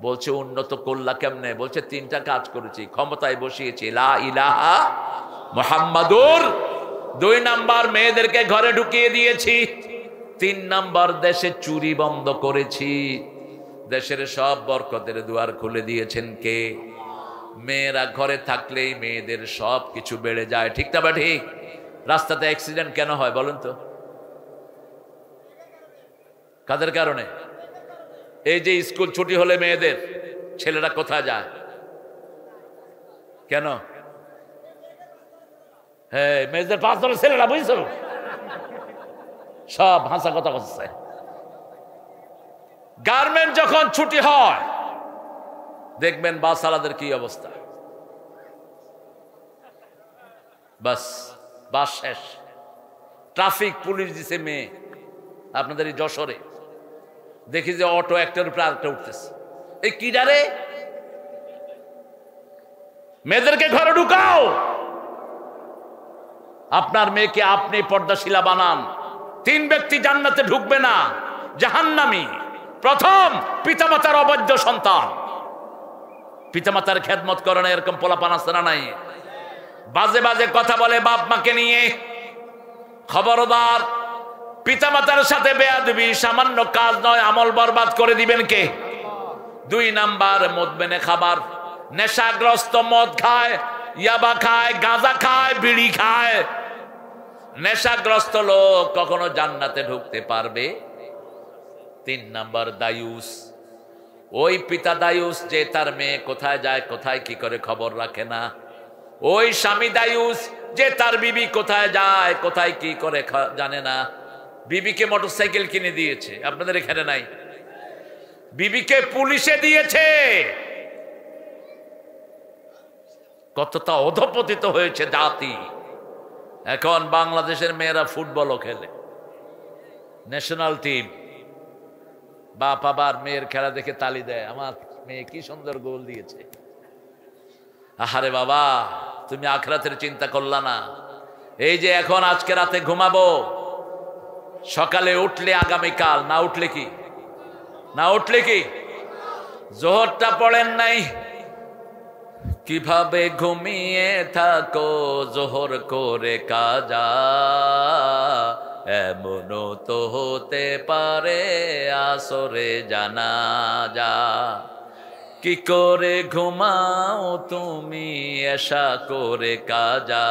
বলছে উন্নত করলা কেমনে? বলছে 3টা কাজ করেছি, ক্ষমতায় বসিয়েছি লা ইলাহা মুহাম্মাদুর, 2 নাম্বার মেয়েদেরকে ঘরে ঢুকিয়ে দিয়েছি, 3 নাম্বার দেশে চুরি বন্ধ করেছি। দেশের সব বরকতের দুয়ার খুলে দিয়েছেন কে? মেয়েরা ঘরে থাকলেই মেয়েদের সব কিছু বেড়ে যায়। ঠিক না বা ঠিক? রাস্তাতে অ্যাক্সিডেন্ট কেন হয় বলেন তো? কাদের কারণে? এই যে স্কুল ছুটি হলে মেয়েদের, ছেলেরা কোথায় যায়? কেন? হ্যাঁ, মেয়েদের 5 ধরে ছেলেরা, বুঝছো? সব হাসা কথা বলছে। গার্মেন্ট যখন ছুটি হয় দেখবেন বাসওয়ালাদের কি অবস্থা। বাস, বাস শেষ। ট্রাফিক পুলিশ দিছে মেয়ে। আপনাদের এই যশোরে দেখি যে অটো একটার উপরে আরেকটা উঠতেছে। এই কি ডারে? মেয়েদেরকে ঘরে ঢুকাও। আপনার মেয়েকে আপনি পর্দাশীলা বানান। 3 ব্যক্তি জান্নাতে ঢুকবে না, জাহান্নামী। প্রথম, পিতামাতার অবৈধ সন্তান। পিতামাতার খেদমত করে না এরকম পোলাপান আছে না নাই? বাজে বাজে কথা বলে বাপ মাকে নিয়ে, খবরদার। পিতামাতার সাথে বেয়াদবি সামান্য কাজ নয়, আমল বরবাদ করে দিবেন কে? 2 নাম্বার, মদবেনে খাবার, নেশাগ্রস্ত, মদ খায়, ইয়াবা খায়, গাঁজা খায়, বিড়ি খায়। নেশাগ্রস্ত লোক কখনো জান্নাতে ঢুকতে পারবে? 3 নাম্বার, দায়ুস। ওই পিতা দায়ুস যে তার মেয়ে কোথায় যায়, কোথায় কি করে খবর রাখে না। ওই স্বামী দায়ুস যে তার বিবি কোথায় যায়, কোথায় কি করে জানে না। বিবিকে মোটরসাইকেল কিনে দিয়েছে, আপনাদের এখানে নাই? বিবিকে পুলিশে দিয়েছে। কতটা অধপতিত হয়েছে জাতি। এখন বাংলাদেশের মেয়েরা ফুটবলও খেলে, ন্যাশনাল টিম। বাপ আবার মেয়ের খেলা দেখে তালি দেয়, আমার মেয়ে কি সুন্দর গোল দিয়েছে। আহারে বাবা, তুমি আখিরাতের চিন্তা করলা না? এই যে এখন আজকে রাতে ঘুমাবো, সকালে উঠলে আগামীকাল, না উঠলে কি, না উঠলে কি? জোহরটা পড়েন নাই, কিভাবে ঘুমিয়ে থাকো জোহর করে কাজা, এমনও তো হতে পারে আসরে জানাজা। কি করে ঘুমাও তুমি এশা করে কাজা,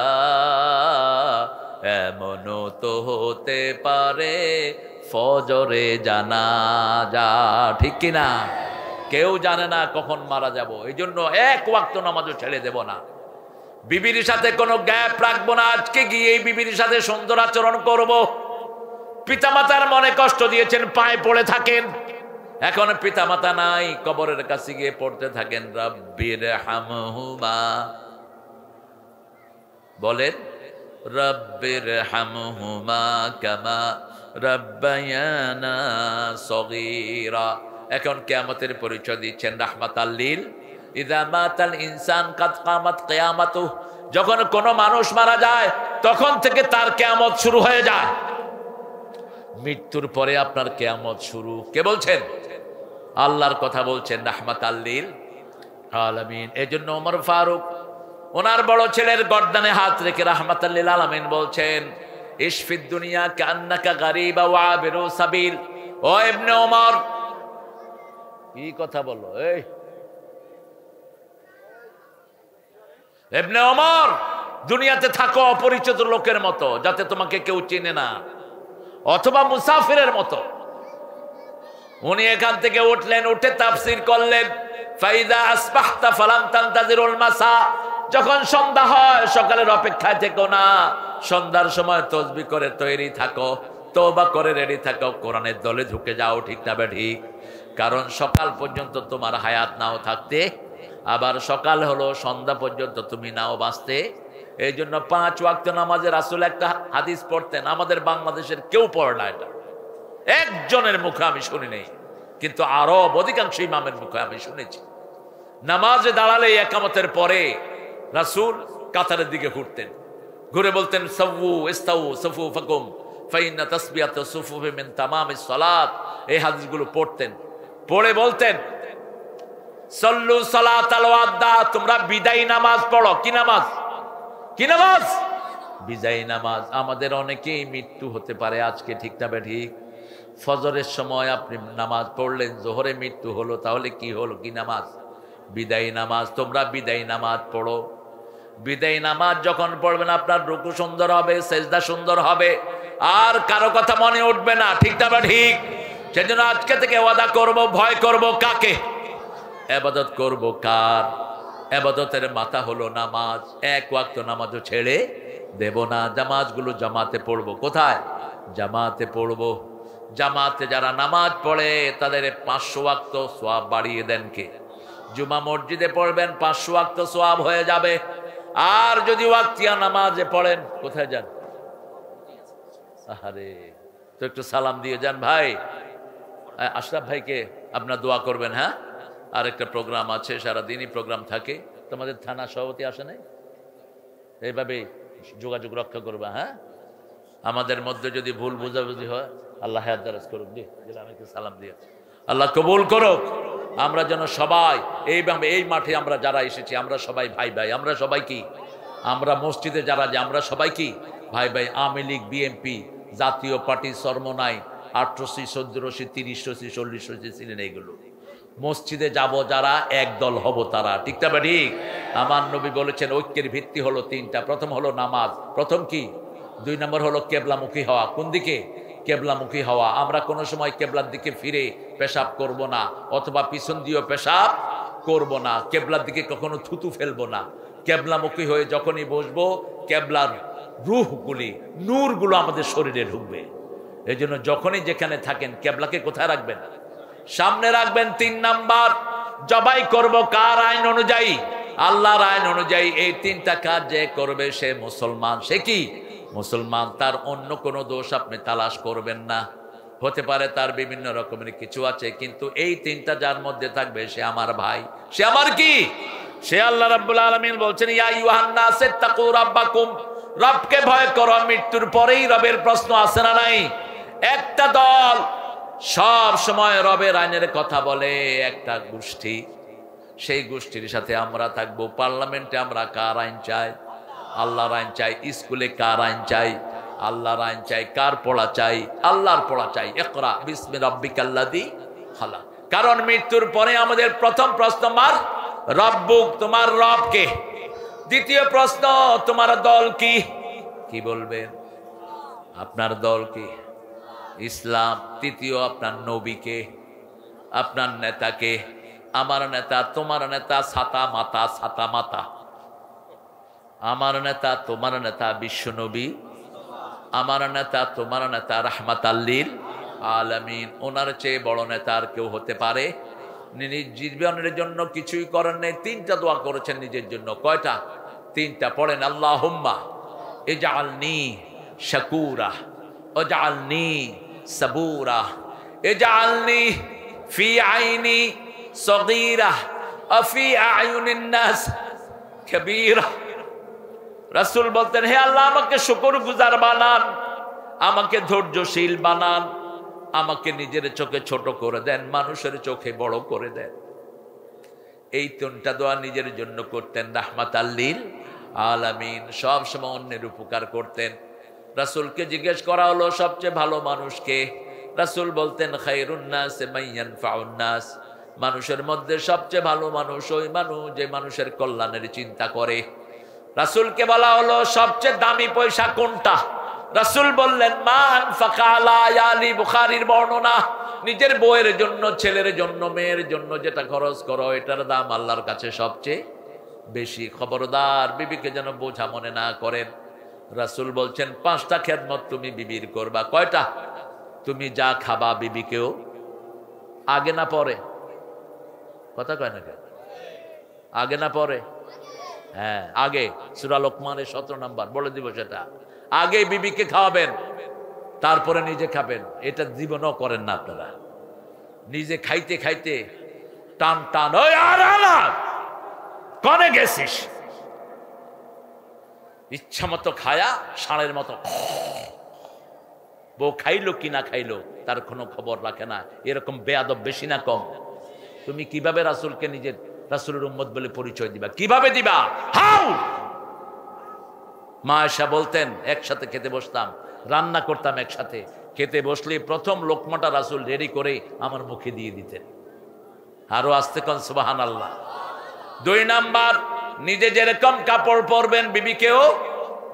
এমনও তো হতে পারে ফজরে জানাজা। ঠিক কিনা? কেউ জানে না কখন মারা যাব, এই জন্য এক ওয়াক্ত নামাজও ছেড়ে দেব না। বিবির সাথে কোনো গ্যাপ রাখবো না। আজকে গিয়ে এই বিবির সাথে সুন্দর আচরণ করব। পিতামাতার মনে কষ্ট দিয়েছেন, পায়ে পড়ে থাকেন। এখন পিতামাতা নাই, কবরের কাছে গিয়ে পড়তে থাকেন রব্বির হামহুমা, বলেন রব্বির হামহুমা কামা রব্বায়ানা সগীরা। এখন কিয়ামতের পরিচয় দিচ্ছেন রাহমাতাল লিল ইযা মাতাল ইনসান কাদ কামাত কিয়ামাতুহু। যখন কোনো মানুষ মারা যায় তখন থেকে তার কিয়ামত শুরু হয়ে যায়। মৃত্যুর পরে আপনার কিয়ামত শুরু। কে বলছেন? আল্লাহর কথা বলছেন, রাহমাতাল লিল আলামিন। এজন্য ওমর ফারুক ওনার বড় ছেলের গর্দানে হাত রেখে রাহমাতাল লিল আলামিন বলছেন, ইশফিদ দুনিয়া কান্নাকা গারিবা ওয়া আবিরু সাবিল। ও ইবনে ওমর, কি কথা বলো? এই ইবনে ওমর, দুনিয়াতে থাকো অপরিচিত লোকের মতো, যাতে তোমাকে কেউ চিনে না, অথবা মুসাফিরের মতো। উনি এখান থেকে উঠলেন, উঠে তাফসীর করলেন, ফাইদা আসবাহতা ফালাম তানতাজিরুল মাসা। যখন সন্ধ্যা হয় সকালের অপেক্ষায় থেকো না, সন্ধ্যার সময় তাসবিহ করে তৈরি থাকো, তওবা করে রেডি থাকো, কোরআনের দলে ঢুকে যাও। ঠিক না ঠিক? কারণ সকাল পর্যন্ত তোমার হায়াত নাও থাকতে, আবার সকাল হলো সন্ধ্যা পর্যন্ত তুমি নাও বাঁচতে। এই জন্য 5 ওয়াক্ত নামাজে রাসূল একটা হাদিস পড়তেন, আমাদের বাংলাদেশের কেউ পড়ে না, এটা একজনের মুখে আমি শুনি নেই, কিন্তু আরব অধিকাংশ ইমামের মুখে আমি শুনেছি। নামাজে দাঁড়ালে একামতের পরে রাসূল কাতারের দিকে ঘুরতেন, ঘুরে বলতেন সাওউ ইস্তাউ সুফুফাকুম ফাইন্না তাসবিয়াতু সুফুফি মিন তামামিস সালাত। এই হাদিসগুলো পড়তেন, পড়ে বলতেন সল্লু সালাতাল ওয়াদা, তোমরা বিদায়ী নামাজ পড়ো। কি নামাজ? কি নামাজ? বিদায়ী নামাজ। আমাদের অনেকেই মৃত্যু হতে পারে আজকে, ঠিক না ঠিক? ফজরের সময় আপনি নামাজ পড়লেন, জোহরে মৃত্যু হলো, তাহলে কি হলো? কি নামাজ? বিদায়ী নামাজ। তোমরা বিদায়ী নামাজ পড়ো। বিদায়ী নামাজ যখন পড়বেন আপনার রুকু সুন্দর হবে, সেজদা সুন্দর হবে, আর কারো কথা মনে উঠবে না। ঠিক না ঠিক? সেজন্য আজকে থেকে ওয়াদা করব, ভয় করব কাকে? ইবাদত করব কার? ইবাদতের মাথা হলো নামাজ। এক ওয়াক্ত নামাজও ছেড়ে দেব না। জামাতগুলো জামাতে পড়বো। কোথায়? জামাতে পড়বো। জামাতে যারা নামাজ পড়ে তাদের 500 ওয়াক্ত সওয়াব বাড়িয়ে দেন কে? জুমা মসজিদে পড়বেন, 500 ওয়াক্ত সওয়াব হয়ে যাবে। আর যদি ওয়াক্তিয়া নামাজে পড়েন, কোথায় যান? আরে তো একটু সালাম দিয়ে যান ভাই। আশরাফ ভাইকে আপনার দোয়া করবেন। হ্যাঁ, আর একটা প্রোগ্রাম আছে, সারাদিনই প্রোগ্রাম থাকে। তোমাদের থানা সভাপতি আসে নাই? এইভাবে যোগাযোগ রক্ষা করবা। হ্যাঁ, আমাদের মধ্যে যদি ভুল বুঝাবুঝি হয়, আল্লাহ হায়াত দারাজ করুক। আমাকে সালাম দিয়ে আল্লাহ কবুল করুক। আমরা যেন সবাই এইভাবে, এই মাঠে আমরা যারা এসেছি আমরা সবাই ভাই ভাই। আমরা সবাই কি? আমরা মসজিদে যারা যে আমরা সবাই কি? ভাই ভাই। আওয়ামী লীগ, বিএনপি, জাতীয় পার্টি, চরমনাই, 18 14 30 40 ছিলেন, এইগুলো মসজিদে যাব যারা, এক দল হব তারা। ঠিক না ঠিক? আমার নবী বলেছেন ঐক্যের ভিত্তি হলো 3টা। প্রথম হলো নামাজ, প্রথম কি? 2 নম্বর হলো কেবলামুখী হওয়া। কোন দিকে? কেবলামুখী হওয়া। আমরা কোনো সময় কেবলার দিকে ফিরে পেশাব করব না, অথবা পিছন দিয়েও পেশাব করব না। কেবলার দিকে কখনো থুতু ফেলবো না। কেবলামুখী হয়ে যখনই বসবো, কেবলার রূহগুলি, নূরগুলো আমাদের শরীরে ঢুকবে। এই জন্য যখনই যেখানে থাকেন কেবলাকে কোথায় রাখবেন? সামনে রাখবেন। 3 নাম্বার, জবাই করব কার আইন অনুযায়ী? আল্লাহর আইন অনুযায়ী। এই 3টা কাজ যে করবে সে মুসলমান। সে কি? মুসলমান। তার অন্য কোনো দোষ আপনি তালাশ করবেন না। হতে পারে তার বিভিন্ন রকমের কিছু আছে, কিন্তু এই 3টা যার মধ্যে থাকবে সে আমার ভাই। সে আমার কি? সে আল্লাহ রাব্বুল আলামিন বলছেন ইয়া আইয়ুহান নাস ইত্তাকু রাব্বাকুম রবকে ভয় করো, মৃত্যুর পরেই রবের প্রশ্ন আছে না নাই? একটা দল সব সময় রবের আইনের কথা বলে, একটা গোষ্ঠী, সেই গোষ্ঠীর সাথে আমরা থাকবো। পার্লামেন্টে আমরা কার আইন চাই? আল্লাহর আইন চাই। স্কুলে কার আইন চাই? আল্লাহর আইন চাই। কার পড়া চাই? আল্লাহর পড়া চাই। ইকরা বিসমি রাব্বিকাল্লাযী খালাক। কারণ মৃত্যুর পরে আমাদের প্রথম প্রশ্ন মার রব্বুক, তোমার রব কে? দ্বিতীয় প্রশ্ন তোমার দল কি? কি বলবেন? আপনার দল কি? ইসলাম। তৃতীয় আপনার নবীকে, আপনার নেতাকে। আমার নেতা, তোমার নেতা ছাতা মাতা, ছাতা মাতা। আমার নেতা, তোমার নেতা বিশ্বনবী। আমার নেতা, তোমার নেতা রাহমাতাল লিল আলামিন। ওনার চেয়ে বড় নেতা আর কেউ হতে পারে? নিজ জীবনের জন্য কিছুই করেন নাই, তিনটা দোয়া করেছেন নিজের জন্য। কয়টা? তিনটা। পড়েন, আল্লাহুম্মা ইজআলনি শাকুরা ওয়াজআলনি সাবুরা ইজআলনি ফি আইনি সগীরা ওয়া ফি আয়ুনিন নাস কাবীরা। রাসূল বলতেন, হে আল্লাহ, আমাকে শুকরগুজার বানান, আমাকে ধৈর্যশীল বানান, আমাকে নিজের চোখে ছোট করে দেন, মানুষের চোখে বড় করে দেন। এই তিনটা দোয়া নিজের জন্য করতেন, রাহমাতাল লিল আলামিন। সব সময় অন্যের উপকার করতেন। রাসূলকে জিজ্ঞেস করা হলো সবচেয়ে ভালো মানুষকে? রাসূল বলতেন, খায়রুন নাস মান ইয়ানফাউন নাস। মানুষের মধ্যে সবচেয়ে ভালো মানুষ ওই মানুষ যে মানুষের কল্যাণের চিন্তা করে। রাসূলকে বলা হলো সবচেয়ে দামি পয়সা কোনটা? রাসূল বললেন, মা আনফাকা আলা আয়ালি। বুখারীর বর্ণনা। নিজের বউয়ের জন্য, ছেলের জন্য, মেয়ের জন্য যেটা খরচ করো, এটার দাম আল্লাহর কাছে সবচেয়ে বেশি। খবরদার বিবিকে যেন বোঝা মনে না করেন। রাসূল বলছেন, 5টা খেদমত তুমি বিবির করবা। কয়টা? তুমি যা খাবা বিবিকেও, আগে না পরে? কথা কয় না কেন? আগে না পরে? হ্যাঁ, আগে। সূরা লোকমানের 17 নম্বর বলে দিব সেটা। আগে বিবিকে খাওয়াবেন, তারপরে নিজে খাবেন। এটা জীবনও করেন না আপনারা। নিজে খাইতে খাইতে টান টান, ওই আর না কনে গেছিস, ইচ্ছা মতো খায়া ষাঁড়ের মতো। বউ খাইলো কি না খাইলো তার কোনো খবর রাখে না। এরকম বেয়াদব বেশি না কম? তুমি কিভাবে রাসূলকে নিজের রাসূলের উম্মত বলে পরিচয় দিবা? কিভাবে দিবা? হাউ। মা আয়েশা বলতেন, একসাথে খেতে বসতাম, রান্না করতাম একসাথে। খেতে বসলে প্রথম লোকমাটা রাসূল রেডি করে আমার মুখে দিয়ে দিতেন। আরো আস্তে কোন সুবহানাল্লাহ। 2 নাম্বার, নিজে যেরকম কাপড় পরবেন বিবিকেও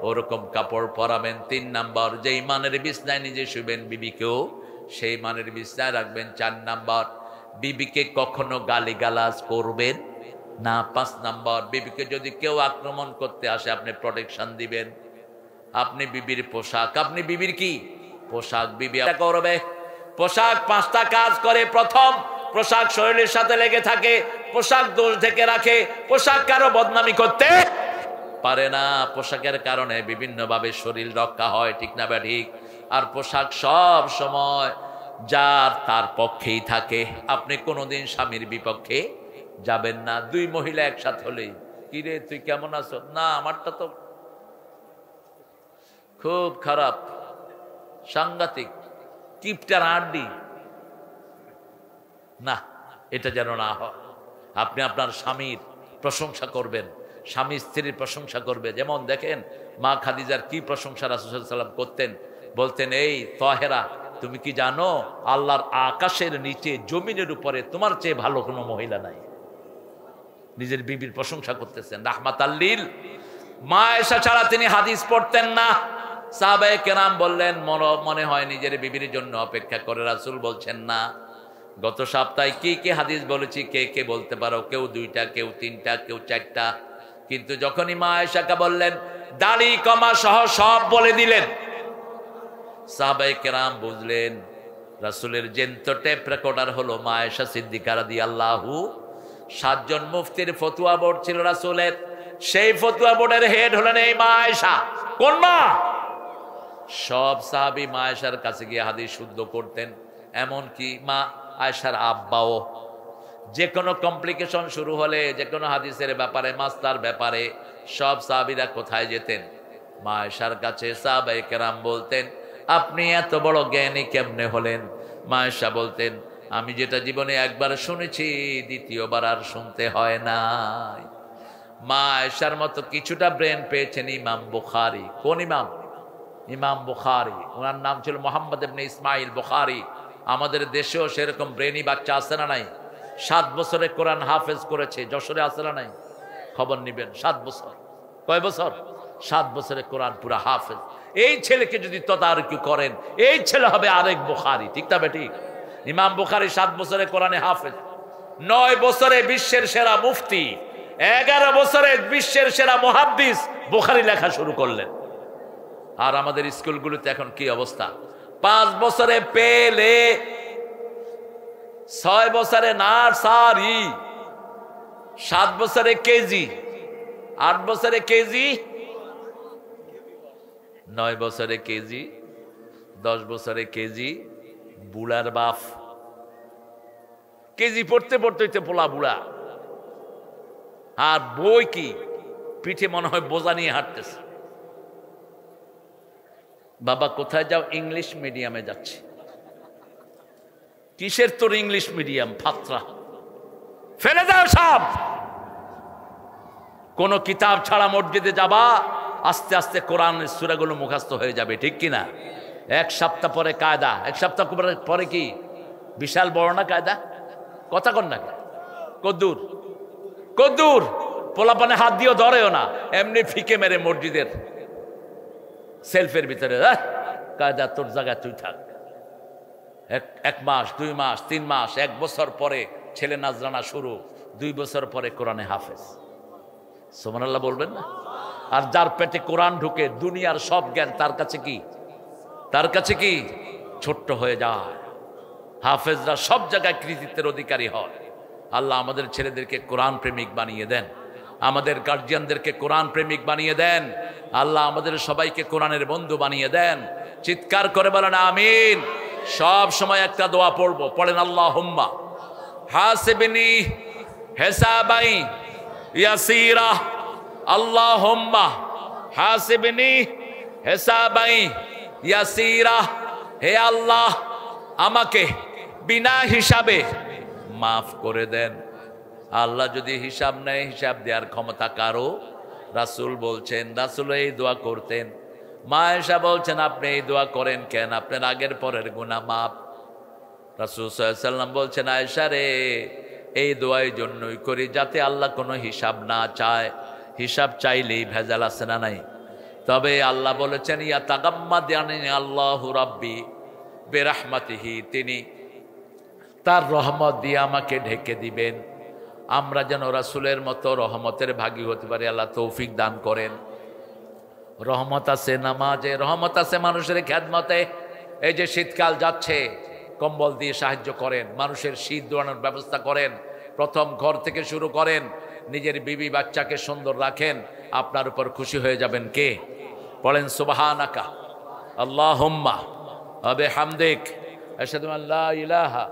ওরকম কাপড় পরাবেন। 3 নাম্বার, যেই মানের বিছনায় নিজে শুবেন বিবিকেও সেই মানের বিছনায় রাখবেন। 4 নাম্বার, বিবিকে কখনো গালিগালাজ করবেন না। 5 নাম্বার, বিবিকে যদি কেউ আক্রমণ করতে আসে আপনি প্রোটেকশন দিবেন। আপনি বিবির পোশাক, আপনি বিবির কি পোশাক? বিবি করবে পোশাক 5টা কাজ করে। প্রথম, পোশাক শরীরের সাথে লেগে থাকে, পোশাক দোষ ঢেকে রাখে, পোশাক কারো বদনামি করতে পারে না। পোশাকের কারণে বিভিন্নভাবে শরীর রক্ষা হয়, ঠিক না ঠিক? আর পোশাক সব সময় যার তার পক্ষেই থাকে। আপনি কোনোদিন স্বামীর বিপক্ষে যাবেন না। 2 মহিলা একসাথে হলেই, কি রে তুই কেমন আছো? না, আমারটা তো খুব খারাপ, সাংঘাতিক, কিপটার আড্ডি। না, এটা যেন না হয়। আপনি আপনার স্বামীর প্রশংসা করবেন, স্বামী স্ত্রীর প্রশংসা করবে। যেমন দেখেন মা খাদিজার কি প্রশংসা রাসূল সাল্লাল্লাহু আলাইহি ওয়াসাল্লাম করতেন। বলতেন, এই তাহেরা, তুমি কি জানো আল্লাহর আকাশের নিচে জমিনের উপরে তোমার চেয়ে ভালো কোনো মহিলা নাই। নিজের বিবির প্রশংসা করতেছেন, রাহমাতাল লিল। মা আয়েশা ছাড়া তিনি হাদিস পড়তেন না। সাহাবায়ে কেরাম বললেন, মনে হয় নিজের বিবির জন্য অপেক্ষা করে। রাসূল বলছেন, না, গত সপ্তাহে কি কি হাদিস বলেছি কে কে বলতে পারো? কেউ 2টা, কেউ 3টা, কেউ 4টা। কিন্তু যখনই মা আয়েশাকে বললেন, দাড়ি কমা সহ সব বলে দিলেন। সাহাবায়ে কেরাম বুঝলেন রাসূলের জ্যান্ত টেপ রেকর্ডার হলো মা আয়েশা সিদ্দিকা রাদিয়াল্লাহু। 7 জন মুফতির ফতোয়া বোর্ড ছিল রাসূলের। সেই ফতোয়া বোর্ডের হেড হলেন এই মা আয়েশা। কোন মা? সব সাহাবী মা আয়েশার কাছে গিয়ে হাদিস শুদ্ধ করতেন। এমনকি মা আয়েশার আব্বাও। যে কোনো কমপ্লিকেশন শুরু হলে, যে কোনো হাদিসের ব্যাপারে, মাসলার ব্যাপারে, সব সাহাবীরা কোথায় যেতেন? মা আয়েশার কাছে সাহাবায়ে কেরাম বলতেন, আপনি এত বড় জ্ঞানী কেমনে হলেন? মা আয়েশা বলতেন, আমি যেটা জীবনে একবার শুনেছি দ্বিতীয়বার আর শুনতে হয় নাই। মা আয়েশার মতো কিছুটা ব্রেন পেয়েছেন ইমাম বুখারী। কোন ইমাম? ইমাম বুখারী। ওনার নাম ছিল মুহাম্মদ ইবনে ইসমাইল বুখারী। আমাদের দেশেও সেরকম ব্রেনি বাচ্চা আছে না নাই? 7 বছরে কোরআন হাফেজ করেছে, যশোরে আছে না নাই? খবর নিবেন। 7 বছর। কয় বছর? 7 বছরে কোরআন পুরা হাফেজ। এই ছেলেকে যদি তদারকি করেন, এই ছেলে হবে আরেক বুখারী। ঠিক না বেঠিক? ইমাম বুখারী 7 বছরে কোরআনে হাফেজ, 9 বছরে বিশ্বের সেরা মুফতি, 11 বছরে বিশ্বের সেরা মুহাদ্দিস বুখারী লেখা শুরু করলেন। আর আমাদের স্কুলগুলোতে এখন কি অবস্থা? 5 বছরে পেলে, 6 বছরে নার্সারি, 7 বছরে কেজি, 8 বছরে কেজি, 9 বছরে কেজি, 10 বছরে কেজি। বুড়ার বাপ কেজি পড়তে পড়তে পোলা বুড়া। আর বই কি পিঠে মনে হয় বোঝা নিয়ে হাঁটতেছে। বাবা কোথায় যাও? ইংলিশ মিডিয়ামে যাচ্ছে। কিসের তোর ইংলিশ মিডিয়াম? ফাত্রা। ফেলে দাও সব। কোন কিতাব ছাড়া মসজিদে যাবা, আস্তে আস্তে কোরআনের সূরাগুলো মুখস্থ হয়ে যাবে। ঠিক কিনা? 1 সপ্তাহ পরে কায়দা, 1 সপ্তাহ পরে কি বিশাল বড় না কায়দা? কথা কন না? কদ্দুর কদ্দুর পোলাপানে হাত দিয়েও ধরেও না, এমনি ফিকে মেরে মসজিদের সেলফের ভিতরে, কায়দা তোর জায়গায় তুই থাক। 1 মাস, 2 মাস, 3 মাস, 1 বছর পরে ছেলে নাজরানা শুরু, 2 বছর পরে কোরআনে হাফেজ। সুবহানাল্লাহ বলবেন না? আর যার পেটে কোরআন ঢুকে দুনিয়ার সব জ্ঞান তার কাছে কি? তার কাছে কি? ছোট্ট হয়ে যায়। হাফেজরা সব জায়গায় কৃতিত্বের অধিকারী হয়। আল্লাহ আমাদের ছেলেদেরকে কোরআন প্রেমিক বানিয়ে দেন, আমাদের গার্জিয়ানদেরকে কোরআন প্রেমিক বানিয়ে দেন। আল্লাহ আমাদের সবাইকে কোরআনের বন্ধু বানিয়ে দেন। চিৎকার করে বলেন আমিন। সব সময় একটা দোয়া পড়বো, পড়েন আল্লাহুম্মা হাসিবনি হিসাবাই ইয়াসীরা। আল্লাহুম্মা হাসিবনি হিসাবাই ইয়াসীরা। হে আল্লাহ, আমাকে বিনা হিসাবে মাফ করে দেন। আল্লাহ যদি হিসাব নেয়, হিসাব দেওয়ার ক্ষমতা কারো? রাসূল বলছেন, রাসূল এই দোয়া করতেন। মা আয়েশা বলছেন, আপনি এই দোয়া করেন কেন? আপনার আগের পরের গুনাহ মাফ। রাসূল সাল্লাল্লাহু আলাইহি ওয়াসাল্লাম বলছেন, আয়েশা রে, এই দোয়া এই জন্যই করি যাতে আল্লাহ কোনো হিসাব না চায়। হিসাব চাইলেই ভেজাল আছে না নাই? তবে আল্লাহ বলেছেন, ইয়া তাগাম্মাদানি আল্লাহু রাব্বি বিরাহমাতিহি, তিনি তার রহমত দিয়ে আমাকে ঢেকে দিবেন। আমরা যেন রাসূলের মতো রহমতের ভাগী হতে পারি। আল্লাহ তৌফিক দান করেন। রহমত আছে নামাজে, রহমত আছে মানুষের খেদমতে। এই যে শীতকাল যাচ্ছে, কম্বল দিয়ে সাহায্য করেন, মানুষের শীত দোয়ানোর ব্যবস্থা করেন, প্রথম ঘর থেকে শুরু করেন, নিজের বিবি বাচ্চাকে সুন্দর রাখেন, আপনার উপর খুশি হয়ে যাবেন কে? পড়েন সুবহানাকা আল্লাহুম্মা ওয়া বিহামদিক আশহাদু আন লা ইলাহা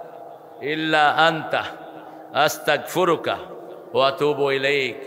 ইল্লা আনতা আস্তাগফিরুকা ওয়া আতুবু ইলাইক।